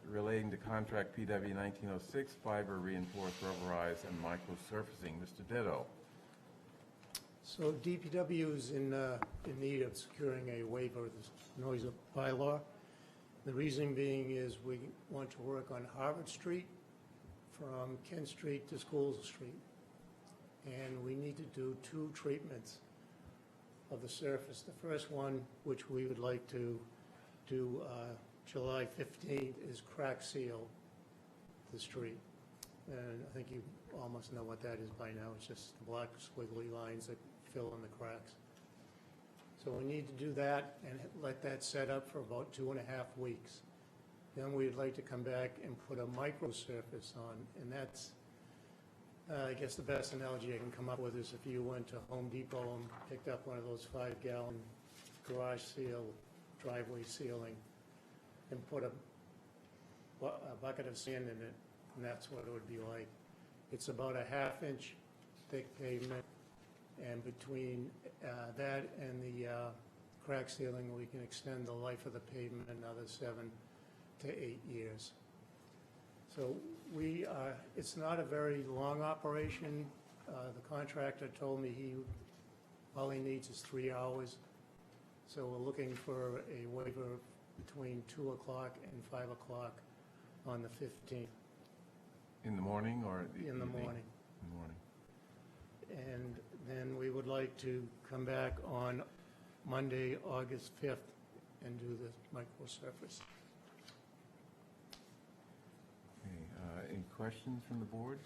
relating to contract PW 1906, fiber reinforced rubberized and microsurfacing. Mr. Ditto. So DPW is in need of securing a waiver of this noise bylaw. The reason being is we want to work on Harvard Street from Kent Street to Schools Street. And we need to do 2 treatments of the surface. The first one, which we would like to do July 15th, is crack seal the street. And I think you almost know what that is by now. It's just the black squiggly lines that fill in the cracks. So we need to do that and let that set up for about 2.5 weeks. Then we'd like to come back and put a micro surface on, and that's, I guess the best analogy I can come up with is if you went to Home Depot and picked up one of those 5-gallon garage seal, driveway sealing, and put a bucket of sand in it, and that's what it would be like. It's about a 1/2 inch thick pavement, and between that and the crack sealing, we can extend the life of the pavement another 7 to 8 years. So it's not a very long operation. The contractor told me all he needs is 3 hours. So we're looking for a waiver between 2 o'clock and 5 o'clock on the 15th. In the morning or the In the evening? morning. In the morning. And then we would like to come back on Monday, August 5th, and do the micro surface. Okay, any questions from the board?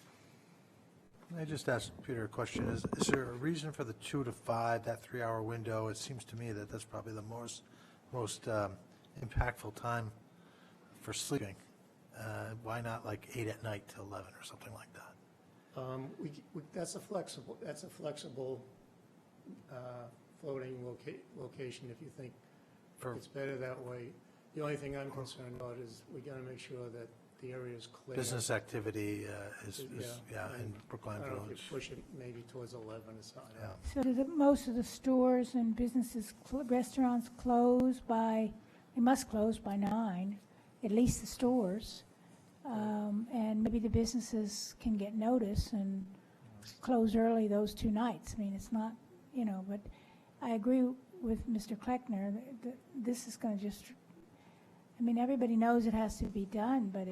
Can I just ask Peter a question? Is there a reason for the 2 to 5, that 3-hour window? It seems to me that that's probably the most impactful time for sleeping. Why not like 8 at night to 11 or something like that? That's a flexible floating location if you think it's better that way. The only thing I'm concerned about is we got to make sure that the area is clear. Business activity is in Brookline I don't know if Village. you push it maybe towards 11 or something. Yeah. So do most of the stores and businesses, restaurants close by, they must close by 9, at least the stores. And maybe the businesses can get notice and close early those 2 nights. I mean, it's not, but I agree with Mr. Kleckner that this is going to just, everybody knows it has to be done, but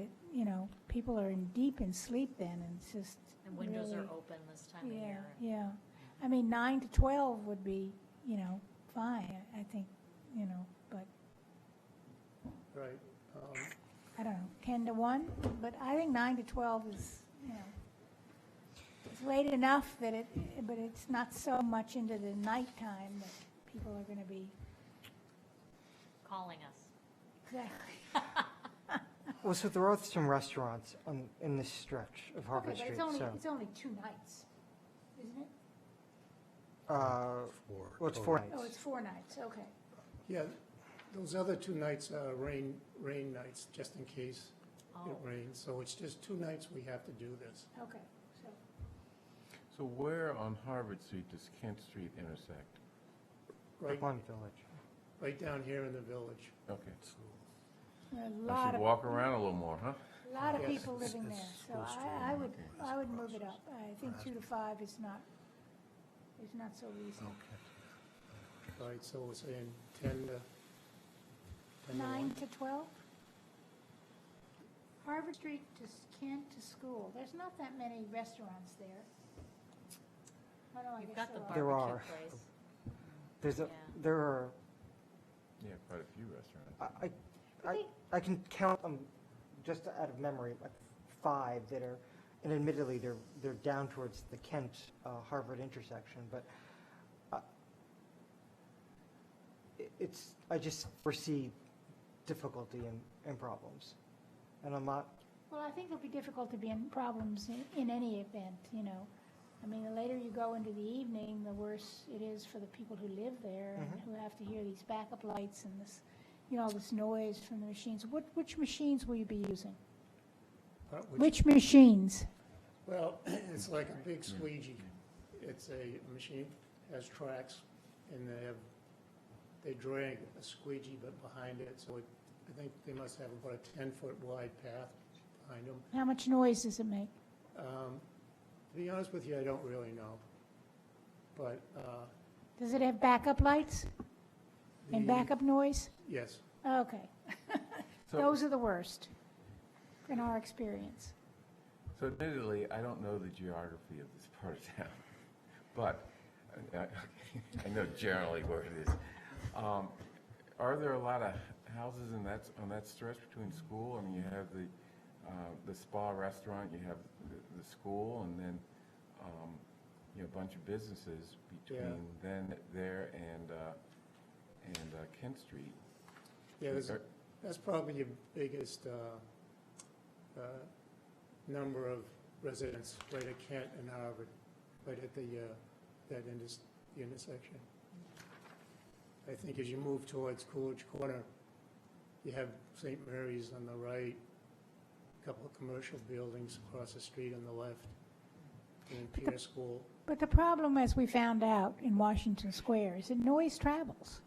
people are deep in sleep then, and it's just And windows really, are open this time of year. Yeah. 9 to 12 would be, fine, I think, but Right. I don't know, 10 to 1, but I think 9 to 12 is, it's late enough that but it's not so much into the nighttime that people are going to be. Calling us. Exactly. Well, so there are some restaurants in this stretch of Harvard Okay, Street. but so, it's only 2 nights, isn't it? well, it's 4 nights. Oh, it's 4 nights, okay. Yeah, those other 2 nights are rain nights, just in case it Oh. rains. So it's just 2 nights we have to do this. Okay, so, So where on Harvard Street does Kent Street intersect? Right, Brookline Village. right down here in the village. Okay. a I lot should of, walk around a little more, huh? lot of Yes, people living there, so I would move it up. I think 2 to 5 is not so reasonable. Right, so we're saying 10 to 9 to 12? Harvard Street to Kent to School. There's not that many restaurants there. You've got the There are. barbecue place. There's a, Yeah. there are, Yeah, quite a few restaurants. I can count them just out of memory, like 5 that are, and admittedly, they're down towards the Kent Harvard intersection, but I just foresee difficulty and problems. And I'm not, Well, I think there'll be difficulty in problems in any event, you know. I mean, the later you go into the evening, the worse it is for the people who live there and who have to hear these backup lights and this, you know, all this noise from the machines. Which machines will you be using? Which machines? Well, it's like a big squeegee. It's a machine, has tracks, and they drag a squeegee but behind it, so I think they must have about a 10-foot wide path behind them. How much noise does it make? To be honest with you, I don't really know. But, Does it have backup lights and backup noise? yes. Okay. So- Those are the worst, in our experience. So admittedly, I don't know the geography of this part of town, but I know generally where it is. Are there a lot of houses on that stretch between school? I mean, you have the spa restaurant, you have the school, and then, you know, a bunch of businesses between there and Kent Street. Yeah, that's probably your biggest number of residents, right at Kent and Harvard, right at that intersection. I think as you move towards Coolidge Corner, you have St. Mary's on the right, a couple of commercial buildings across the street on the left, and Pierce School. But the problem, as we found out in Washington Square, is that noise travels.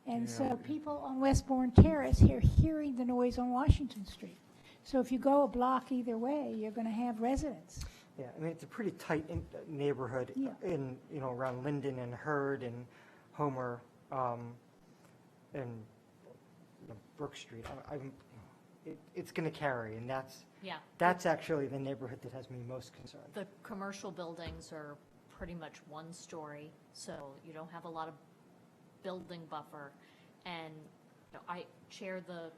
And so people on Westbourne Terrace are hearing the noise on Washington Street. So if you go a block either way, you're going to have residents. yeah, I mean, it's a pretty tight neighborhood Yeah. in, you know, around Linden and Hurd and Homer, and you know, Brook Street. It's going to carry, and Yeah. that's actually the neighborhood that has me most concerned. The commercial buildings are pretty much one story, so you don't have a lot of building buffer. And you know, I chair the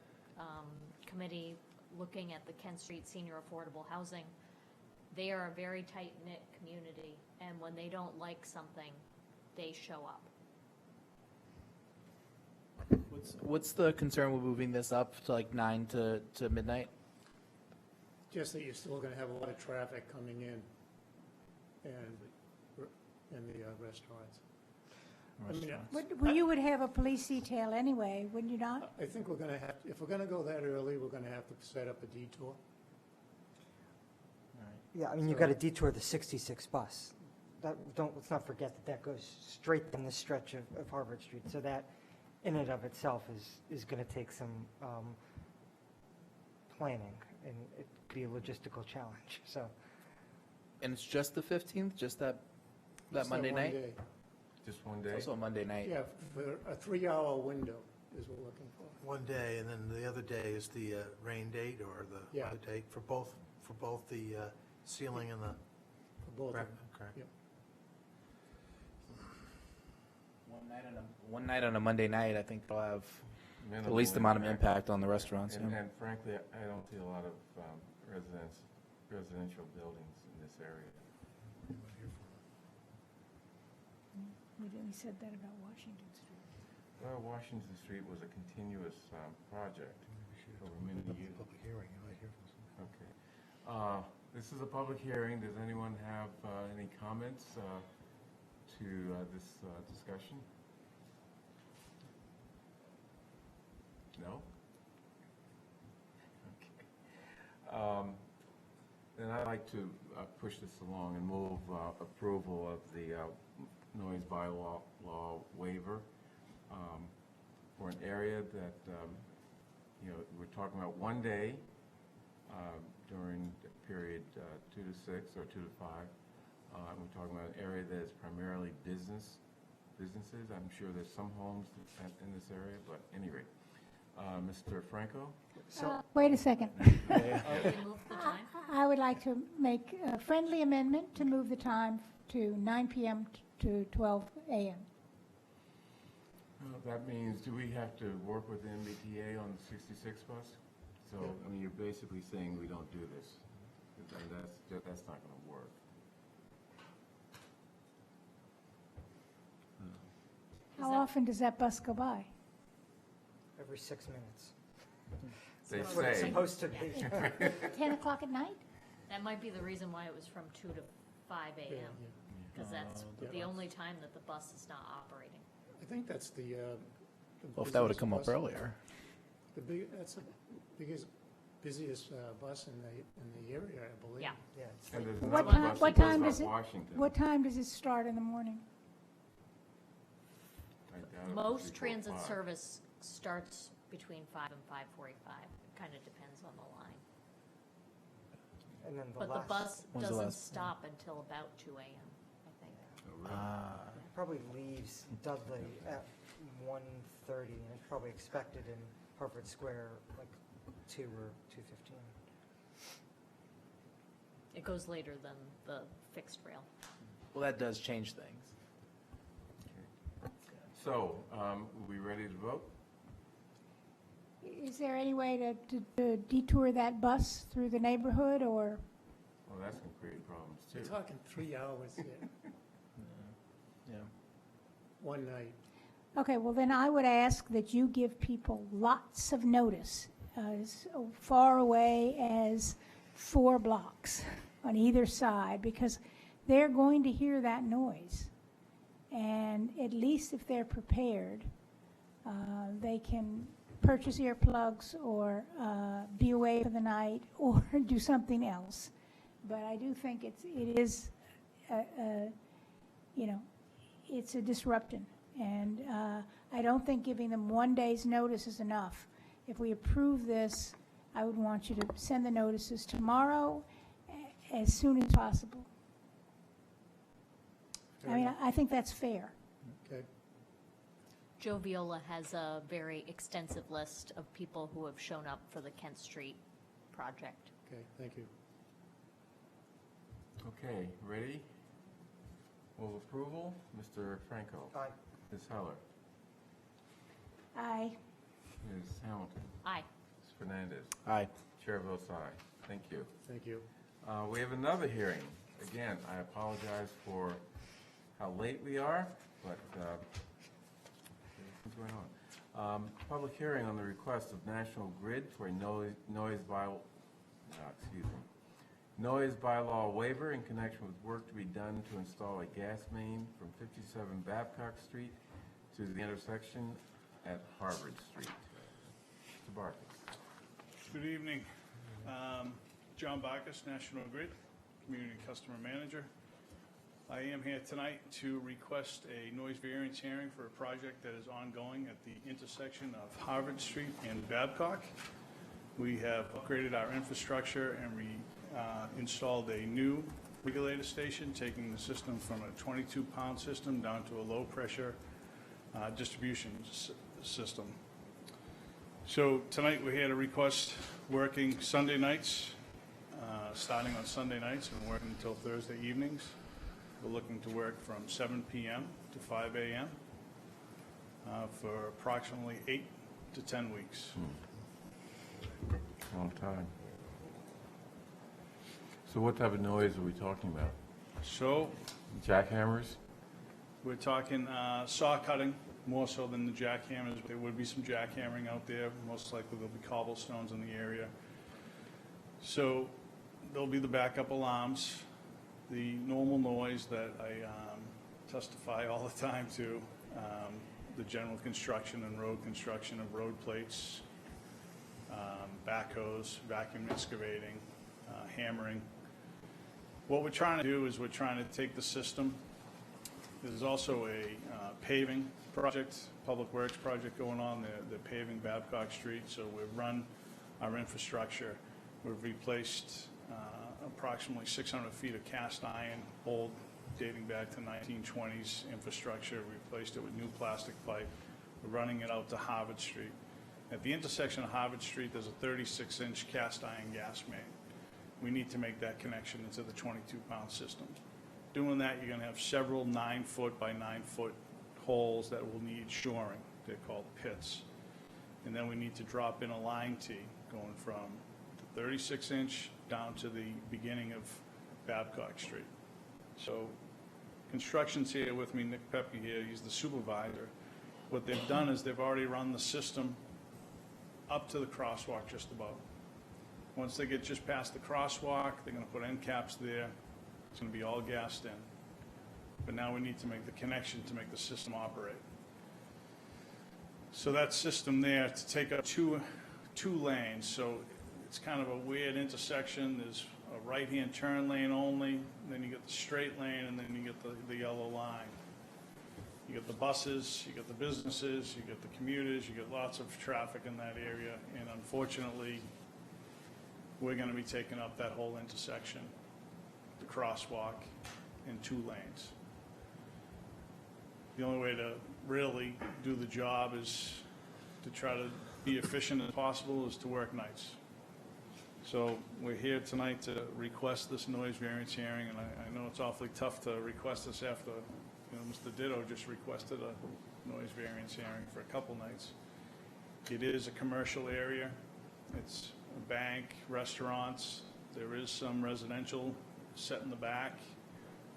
committee looking at the Kent Street Senior Affordable Housing. They are a very tight-knit community, and when they don't like something, they show up. What's the concern with moving this up to like 9 to midnight? Just that you're still going to have a lot of traffic coming in and the restaurants. I mean, Well, you would have a police detail anyway, wouldn't you not? I think we're going to have, if we're going to go that early, we're going to have to set up a detour. Yeah, I mean, you've got to detour the 66 bus. Let's not forget that goes straight down the stretch of Harvard Street. So that, in and of itself, is going to take some planning, and it could be a logistical challenge, so. And it's just the 15th, just that Just Monday one night? day. Just one day? Also a Monday night. Yeah, for a 3-hour window is what we're looking for. One day, and then the other day is the rain date or the Yeah. other date for both the ceiling and the. For both of them. Okay. Yep. One night on a Monday night, I think they'll have the Minimal least amount of impact. impact on the restaurants. And yeah. and frankly, I don't see a lot of residential buildings in this area. We said that about Washington Street. Well, Washington Street was a continuous project over many years. Public hearing, you might hear from some. Okay. This is a public hearing. Does anyone have any comments to this discussion? No? Okay. Then I'd like to push this along and move approval of the noise bylaw waiver for an area that, you know, we're talking about one day during the period 2 to 6 or 2 to 5. We're talking about an area that is primarily businesses. I'm sure there's some homes in this area, but at any rate. Mr. Franco? Wait a second. Move the time? I would like to make a friendly amendment to move the time to 9 PM to 12 AM. That means, do we have to work with the MBTA on the 66 bus? So, I mean, you're basically saying we don't do this. And that's not going to work. How often does that bus go by? Every 6 minutes. They That's what it's say. supposed to be. 10 o'clock at night? That might be the reason why it was from 2 to 5 AM, because that's the only time that the bus is not operating. I think that's the Well, if that would have busiest come up bus- earlier. That's the biggest, busiest bus in the area, I believe. Yeah. Yeah, it's And there's What another time, bus what that time goes does up it, Washington. what time does it start in the morning? I doubt it, Most before transit 5. service starts between 5 and 5:45. It kind of depends on the line. And then But the bus When's the doesn't last- stop until about 2 AM, I think. Oh, really? probably leaves Dudley at 1:30, and it's probably expected in Harvard Square like 2 or 2:15. It goes later than the fixed rail. Well, that does change things. So, are we ready to vote? Is there any way to detour that bus through the neighborhood, or? Well, that's going to create problems, too. We're talking 3 hours here, Yeah. one night. Okay, well, then I would ask that you give people lots of notice, as far away as 4 blocks on either side, because they're going to hear that noise. And at least if they're prepared, they can purchase earplugs or be away for the night or do something else. But I do think it is, it's a disruption. And I don't think giving them 1 day's notice is enough. If we approve this, I would want you to send the notices tomorrow as soon as possible. I mean, I think that's fair. Okay. Joe Viola has a very extensive list of people who have shown up for the Kent Street project. Okay, thank you. Okay, ready? Move approval, Mr. Franco. Aye. Ms. Heller. Aye. Ms. Hamilton. Aye. Ms. Fernandez. Aye. Chair votes aye. Thank you. Thank you. We have another hearing. Again, I apologize for how late we are, but what's going on? Public hearing on the request of National Grid for a noise bylaw waiver in connection with work to be done to install a gas main from 57 Babcock Street to the intersection at Harvard Street. Mr. Barkus. Good evening. John Bacchus, National Grid, Community Customer Manager. I am here tonight to request a noise variance hearing for a project that is ongoing at the intersection of Harvard Street and Babcock. We have upgraded our infrastructure and installed a new regulator station, taking the system from a 22-pound system down to a low-pressure distribution system. So tonight we're here to request working Sunday nights, starting on Sunday nights and working until Thursday evenings. We're looking to work from 7 p.m. to 5 a.m. For approximately 8 to 10 weeks. Long time. So what type of noise are we talking about? So Jackhammers? we're talking saw cutting more so than the jackhammers. There would be some jackhammering out there. Most likely there'll be cobblestones in the area. So there'll be the backup alarms, the normal noise that I testify all the time to, the general construction and road construction of road plates, backhoes, vacuum excavating, hammering. What we're trying to do is we're trying to take the system. There's also a paving project, public works project going on. They're paving Babcock Street, so we've run our infrastructure. We've replaced approximately 600 feet of cast iron, old, dating back to 1920s infrastructure. We replaced it with new plastic pipe. We're running it out to Harvard Street. At the intersection of Harvard Street, there's a 36-inch cast iron gas main. We need to make that connection into the 22-pound system. Doing that, you're going to have several 9-foot by 9-foot holes that will need shoring. They're called pits. And then we need to drop in a line tee going from the 36-inch down to the beginning of Babcock Street. So construction's here with me, Nick Pepe here, he's the supervisor. What they've done is they've already run the system up to the crosswalk just about. Once they get just past the crosswalk, they're going to put end caps there. It's going to be all gassed in. But now we need to make the connection to make the system operate. So that system there to take up two lanes. So it's kind of a weird intersection. There's a right-hand turn lane only, then you get the straight lane, and then you get the yellow line. You get the buses, you get the businesses, you get the commuters, you get lots of traffic in that area, and unfortunately, we're going to be taking up that whole intersection, the crosswalk, in 2 lanes. The only way to really do the job is to try to be efficient as possible, is to work nights. So we're here tonight to request this noise variance hearing, and I know it's awfully tough to request this after, Mr. Ditto just requested a noise variance hearing for a couple nights. It is a commercial area. It's a bank, restaurants. There is some residential set in the back.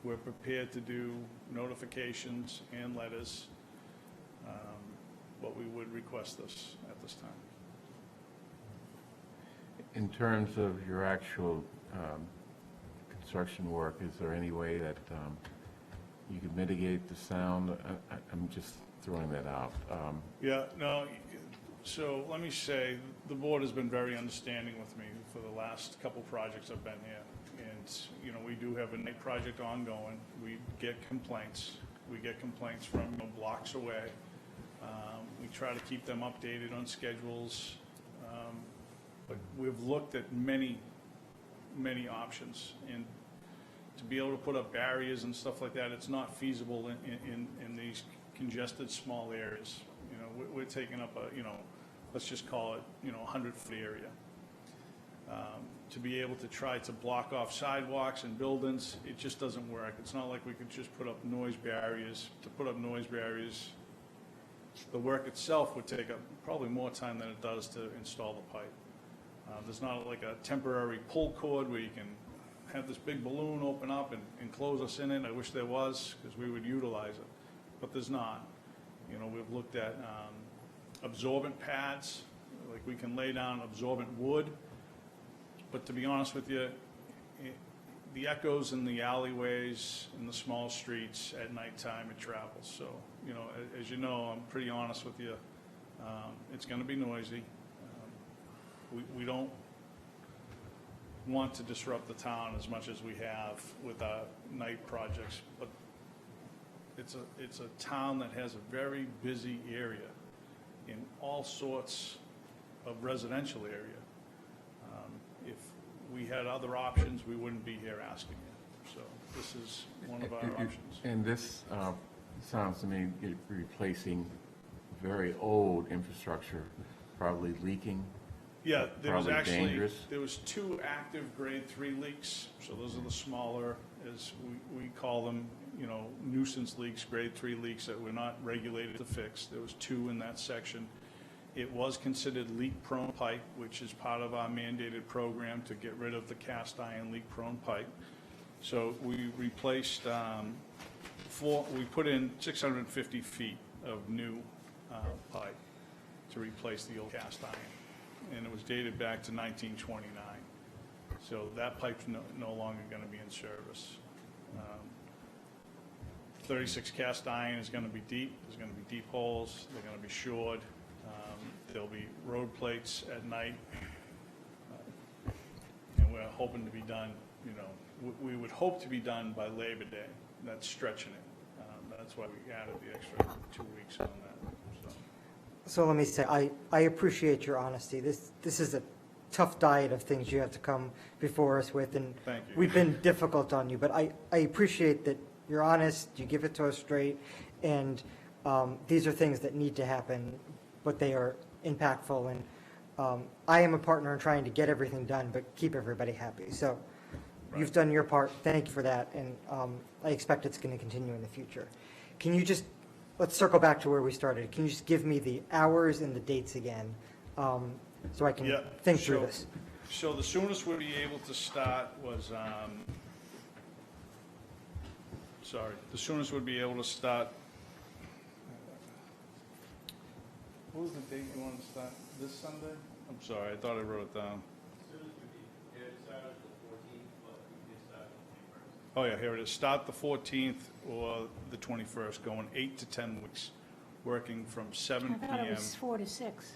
We're prepared to do notifications and letters, but we would request this at this time. In terms of your actual construction work, is there any way that you could mitigate the sound? I'm just throwing that out. Yeah, no, so let me say, the board has been very understanding with me for the last couple projects I've been here. And, we do have a night project ongoing. We get complaints. We get complaints from blocks away. We try to keep them updated on schedules. But we've looked at many options. And to be able to put up barriers and stuff like that, it's not feasible in these congested small areas. We're taking up let's just call it, 100-foot area. To be able to try to block off sidewalks and buildings, it just doesn't work. It's not like we could just put up noise barriers. To put up noise barriers, the work itself would take up probably more time than it does to install the pipe. There's not like a temporary pull cord where you can have this big balloon open up and close us in it. I wish there was, because we would utilize it, but there's not. We've looked at absorbent pads, like we can lay down absorbent wood. But to be honest with you, the echoes in the alleyways, in the small streets at nighttime, it travels. So, as you know, I'm pretty honest with you. It's going to be noisy. We don't want to disrupt the town as much as we have with our night projects, but it's a town that has a very busy area in all sorts of residential area. If we had other options, we wouldn't be here asking you. So this is one of our options. And this sounds to me you're replacing very old infrastructure, probably leaking. Yeah, there was probably actually, dangerous. there was 2 active grade 3 leaks. So those are the smaller, as we call them, nuisance leaks, grade 3 leaks that were not regulated to fix. There was 2 in that section. It was considered leak-prone pipe, which is part of our mandated program to get rid of the cast iron leak-prone pipe. So we replaced we put in 650 feet of new pipe to replace the old cast iron, and it was dated back to 1929. So that pipe's no longer going to be in service. 36 cast iron is going to be deep. There's going to be deep holes. They're going to be shored. There'll be road plates at night, and we're hoping to be done, we would hope to be done by Labor Day. That's stretching it. That's why we added the extra 2 weeks on that. So let me say, I appreciate your honesty. This is a tough diet of things you have to come before us with, and Thank you. we've been difficult on you, but I appreciate that you're honest, you give it to us straight, and these are things that need to happen, but they are impactful, and I am a partner in trying to get everything done, but keep everybody happy. So you've done your part. Thank you for that, and I expect it's going to continue in the future. Can you just, let's circle back to where we started. Can you just give me the hours and the dates again, so I can think through this? So the soonest we'd be able to start was, the soonest we'd be able to start, what was the date you wanted to start? This Sunday? I'm sorry, I thought I wrote it down. Oh, yeah, here it is. Start the 14th or the 21st, going 8 to 10 weeks, working from 7 I thought it PM. was 4 to 6.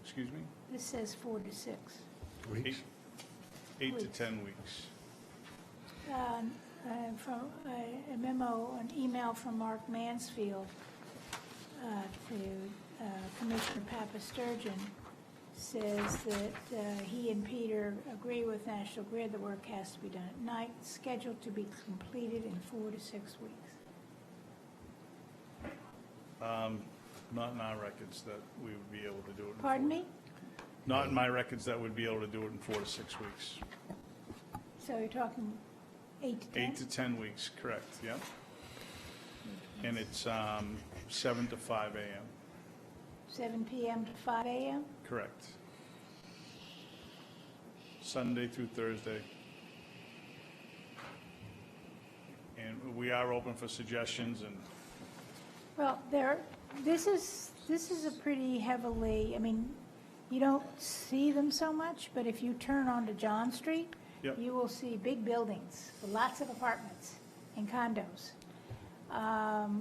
Excuse me? This says 4 to 6. Eight to Weeks. 10 weeks. From a memo, an email from Mark Mansfield to Commissioner Papasturgeon says that he and Peter agree with National Grid, the work has to be done at night, scheduled to be completed in 4 to 6 weeks. Not in our records that we would be able to do it. Pardon me? Not in my records that we'd be able to do it in 4 to 6 weeks. So you're talking 8 to 10? 8 to 10 weeks, correct, yeah. And it's 7 to 5 a.m. 7 p.m. to 5 a.m.? Correct. Sunday through Thursday. And we are open for suggestions and, Well, this is a pretty heavily, I mean, you don't see them so much, but if you turn onto John Street, Yep. you will see big buildings, with lots of apartments and condos.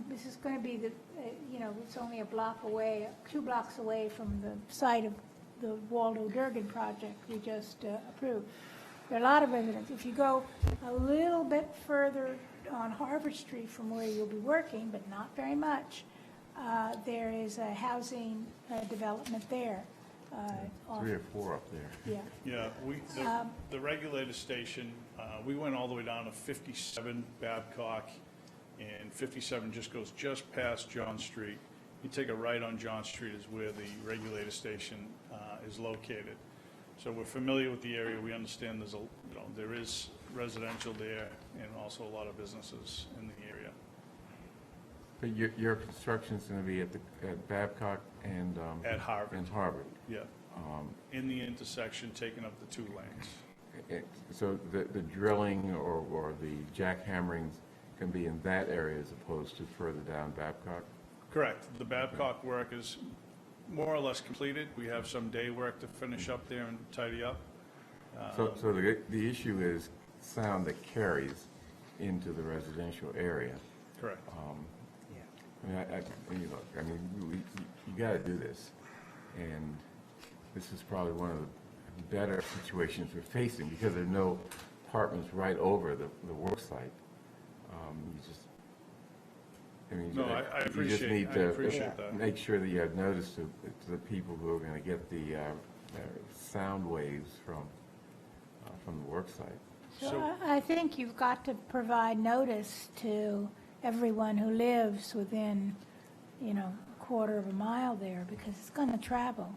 This is going to be it's only a block away, 2 blocks away from the site of the Waldo Durgan project we just approved. There are a lot of residents. If you go a little bit further on Harvard Street from where you'll be working, but not very much, there is a housing development there. 3 or 4 up there. Yeah. yeah, the regulator station, we went all the way down to 57 Babcock, and 57 just goes just past John Street. You take a right on John Street is where the regulator station is located. So we're familiar with the area. We understand there is residential there and also a lot of businesses in the area. But your construction's going to be at Babcock and At Harvard. and Harvard. Yeah, in the intersection, taking up the 2 lanes. So the drilling or the jackhammerings can be in that area as opposed to further down Babcock? Correct. The Babcock work is more or less completed. We have some day work to finish up there and tidy up. So the issue is sound that carries into the residential area. Correct. I mean, you got to do this, and this is probably one of the better situations we're facing because there are no apartments right over the work site. I you just appreciate need that. make sure that you have notice to the people who are going to get the sound waves from the work site. So I think you've got to provide notice to everyone who lives within, a quarter of a mile there, because it's going to travel.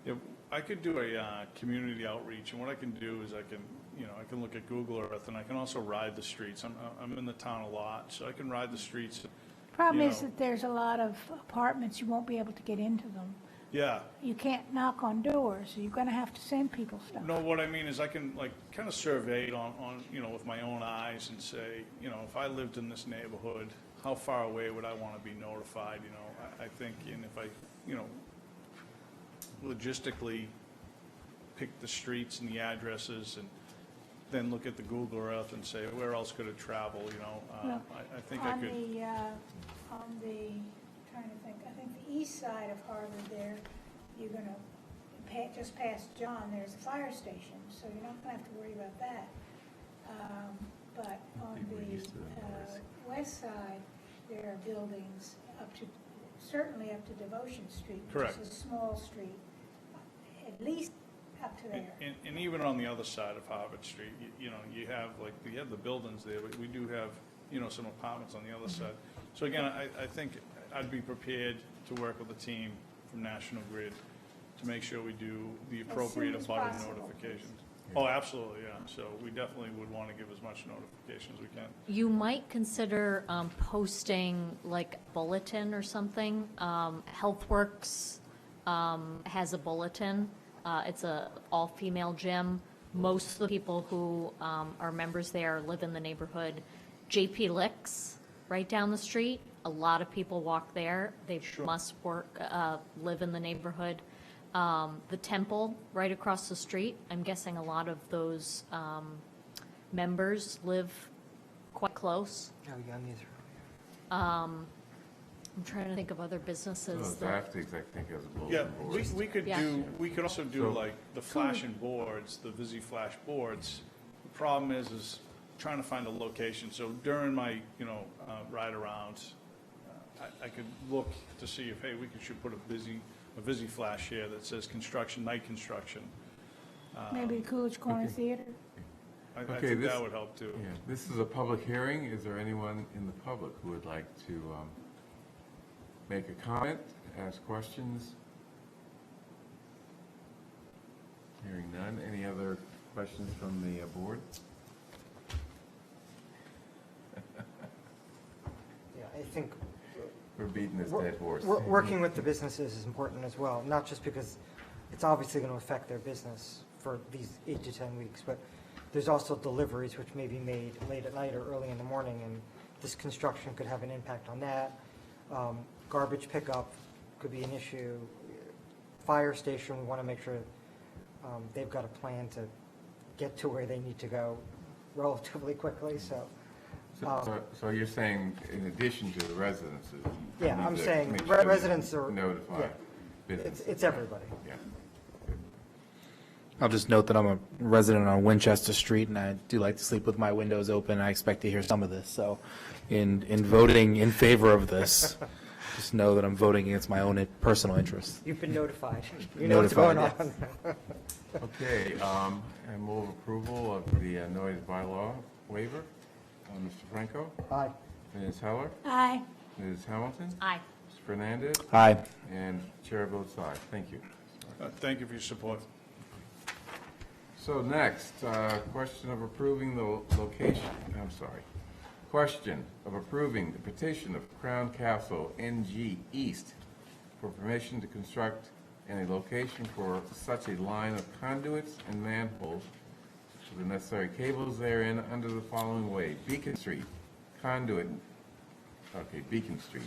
Yeah, I could do a community outreach, and what I can do is I can look at Google Earth, and I can also ride the streets. I'm in the town a lot, so I can ride the streets. Problem is that there's a lot of apartments, you won't be able to get into them. Yeah. You can't knock on doors, so you're going to have to send people stuff. No, what I mean is I can kind of survey it on with my own eyes and say, if I lived in this neighborhood, how far away would I want to be notified? I think, and if I, logistically pick the streets and the addresses and then look at the Google Earth and say, where else could it travel, I think I could. I think the east side of Harvard there, you're going to just past John, there's a fire station, so you're not going to have to worry about that. But on the west side, there are buildings certainly up to Devotion Street. Correct. Which is a small street, at least up to there. And even on the other side of Harvard Street, you have the buildings there, but we do have, some apartments on the other side. So again, I think I'd be prepared to work with the team from National Grid to make sure we do the appropriate as abutter possible. notifications. Oh, absolutely, yeah. So we definitely would want to give as much notification as we can. You might consider posting like a bulletin or something. HealthWorks has a bulletin. It's a all-female gym. Most of the people who are members there live in the neighborhood. JP Licks, right down the street. A lot of people walk there. They must live in the neighborhood. The Temple, right across the street. I'm guessing a lot of those members live quite close. Oh, Young is I'm trying to think of other businesses Well, that, Zaftig's, I think, has a Yeah, bulletin board. we could Yeah. do, we could also do So- like the flashing boards, the VisiFlash boards. The problem is trying to find a location. So during my, ride around, I could look to see if, hey, we should put a VisiFlash here that says construction, night construction. Maybe the Coolidge Corner Theater. I Okay, think this- that would help too. Yeah, this is a public hearing. Is there anyone in the public who would like to make a comment, ask questions? Hearing none. Any other questions from the board? Yeah, I think We're beating this dead horse. working with the businesses is important as well, not just because it's obviously going to affect their business for these 8 to 10 weeks, but there's also deliveries which may be made late at night or early in the morning, and this construction could have an impact on that. Garbage pickup could be an issue. Fire station, we want to make sure they've got a plan to get to where they need to go relatively quickly, so. So you're saying in addition to the residences? you Yeah, need I'm to saying make sure you residents are, Notify yeah, businesses. it's everybody. Yeah. I'll just note that I'm a resident on Winchester Street, and I do like to sleep with my windows open. I expect to hear some of this. So in voting in favor of this, just know that I'm voting against my own personal interests. You've been notified. You know what's going Notified, on. Okay, I move approval of the noise bylaw waiver. Mr. Franco? Aye. Ms. Heller? Aye. Ms. Hamilton? Aye. Mr. Fernandez? Aye. And chair votes aye. Thank you. Thank you for your support. So next, question of approving the location, I'm sorry. Question of approving the petition of Crown Castle NG East for permission to construct any location for such a line of conduits and manholes with the necessary cables therein under the following way. Beacon Street, conduit, okay, Beacon Street.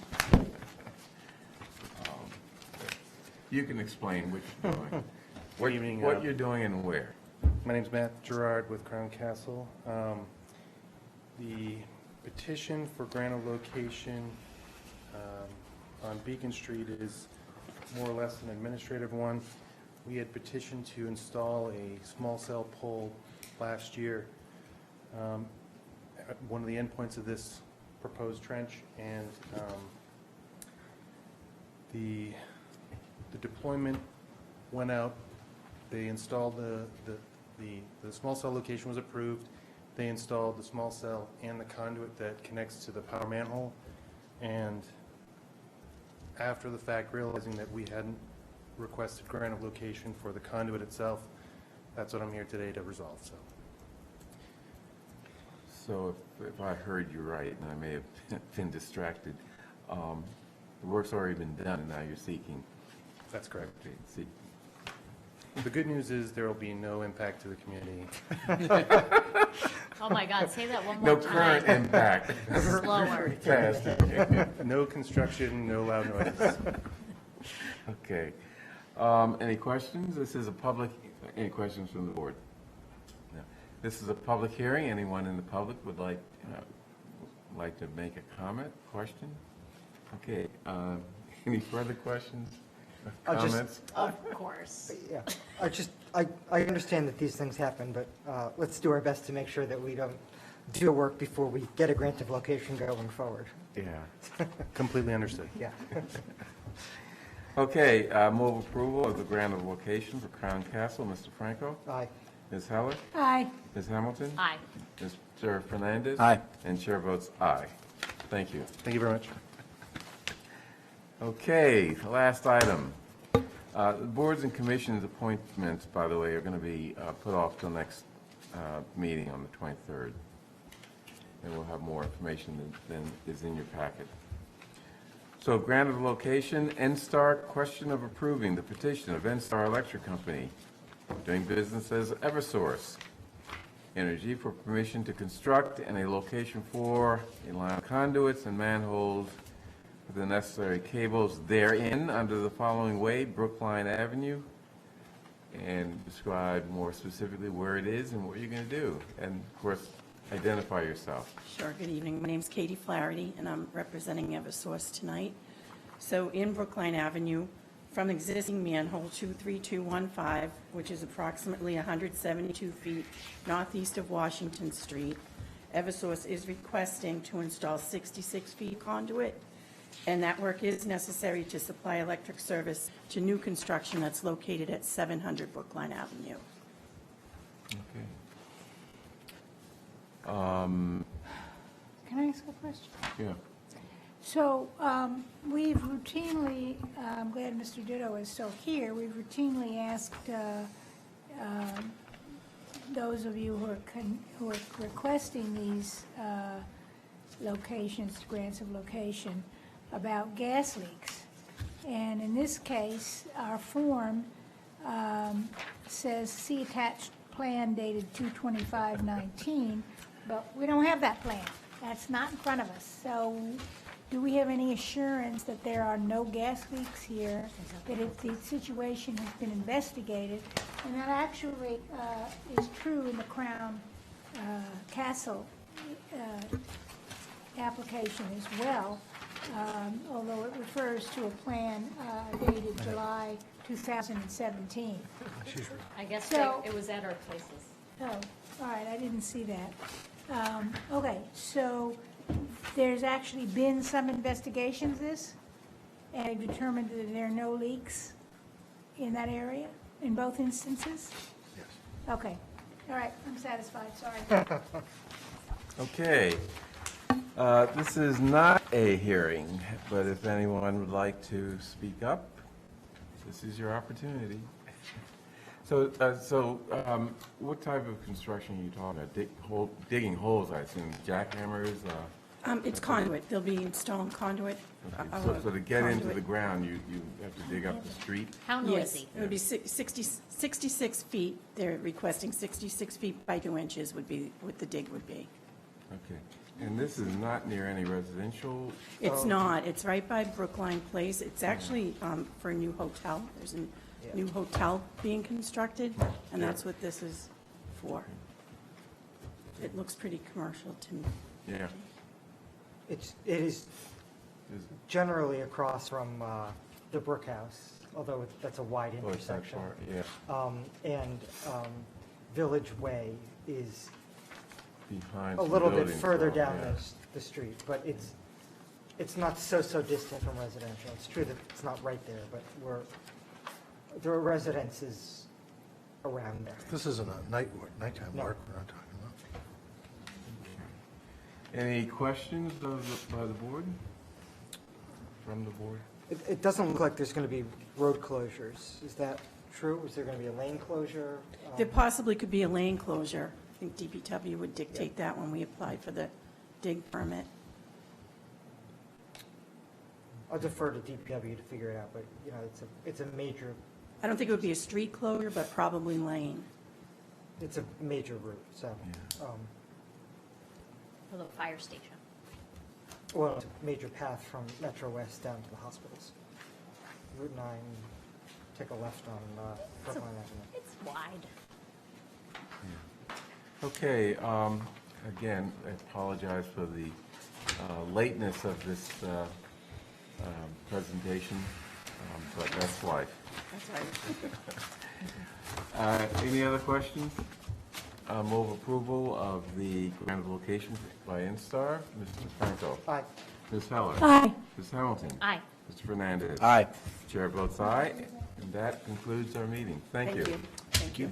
You can explain what you're doing. Good evening. What you're doing and where. My name's Matt Gerard with Crown Castle. The petition for grant of location on Beacon Street is more or less an administrative one. We had petitioned to install a small cell pole last year at one of the endpoints of this proposed trench, and the deployment went out. They installed the small cell location was approved. They installed the small cell and the conduit that connects to the power manhole. And after the fact, realizing that we hadn't requested grant of location for the conduit itself, that's what I'm here today to resolve. So if I heard you right, and I may have been distracted, the work's already been done, and now you're seeking. That's correct. Okay, see. The good news is there will be no impact to the community. Oh my God, say that one No more time. current impact. Slower. Fast. No construction, no loud noises. Okay. Any questions? This is a public, any questions from the board? No. This is a public hearing. Anyone in the public would like to make a comment, question? Okay. Any further questions? Comments? Of course. Yeah, I understand that these things happen, but let's do our best to make sure that we don't do work before we get a grant of location going forward. Yeah. Completely understood. Yeah. Okay, move approval of the grant of location for Crown Castle. Mr. Franco? Aye. Ms. Heller? Aye. Ms. Hamilton? Aye. Mr. Fernandez? Aye. And chair votes aye. Thank you. Thank you very much. Okay, the last item, The boards and commissions appointments, by the way, are going to be put off till next meeting on the 23rd. And we'll have more information than is in your packet. So grant of location, NSTAR, question of approving the petition of NSTAR Electric Company, doing business as Eversource Energy, for permission to construct and a location for a line of conduits and manholes with the necessary cables therein under the following way, Brookline Avenue, and describe more specifically where it is and what you're going to do. And of course, identify yourself. Sure, good evening. My name's Katie Flaherty, and I'm representing Eversource tonight. So in Brookline Avenue, from existing manhole 23215, which is approximately 172 feet northeast of Washington Street, Eversource is requesting to install 66 feet conduit, and that work is necessary to supply electric service to new construction that's located at 700 Brookline Avenue. Okay. Can I ask a question? Yeah. So we've routinely, I'm glad Mr. Ditto is still here, we've routinely asked those of you who are requesting these locations, grants of location, about gas leaks. And in this case, our form says, see attached plan dated 2/25/19, but we don't have that plan. That's not in front of us. So do we have any assurance that there are no gas leaks here, that if the situation has been investigated, and that actually is true in the Crown Castle application as well, although it refers to a plan dated July 2017. I guess So- it was at our places. Oh, all right, I didn't see that. Okay, so there's actually been some investigation of this, and they've determined that there are no leaks in that area, in both instances? Yes. Okay, all right, I'm satisfied, sorry. Okay. This is not a hearing, but if anyone would like to speak up, this is your opportunity. So, what type of construction are you talking about? Digging holes, I assume, jackhammers? It's conduit. They'll be installing conduit. So to get into conduit. the ground, you have to dig up the street? How Yes, noisy? it would be 66 feet. They're requesting 66 feet by 2 inches would be what the dig would be. Okay. And this is not near any residential? It's not. It's right by Brookline Place. It's actually for a new hotel. There's a new hotel being constructed, and that's what this is for. It looks pretty commercial to me. Yeah. It is generally across from the Brook House, although that's a wide Oh, it's that intersection. far, yeah. And Village Way is Behind a some little bit buildings, further so, down yeah. the street, but it's not so distant from residential. It's true that it's not right there, but there are residences around there. This isn't a nighttime No. work we're not talking about. Any questions by the board? From the board? It doesn't look like there's going to be road closures. Is that true? Is there going to be a lane closure? There possibly could be a lane closure. I think DPW would dictate that when we apply for the dig permit. I'll defer to DPW to figure it out, but, you know, it's a major, I don't think it would be a street closure, but probably lane. it's a major route, so, A little fire station. well, it's a major path from Metro West down to the hospitals. Route 9, take a left on Brookline Avenue. It's wide. Okay, again, I apologize for the lateness of this presentation, but that's life. That's right. Any other questions? Move approval of the grant of location by Instar. Mr. Franco? Aye. Ms. Heller? Aye. Ms. Hamilton? Aye. Mr. Fernandez? Aye. Chair votes aye, and that concludes our meeting. Thank you. Thank you.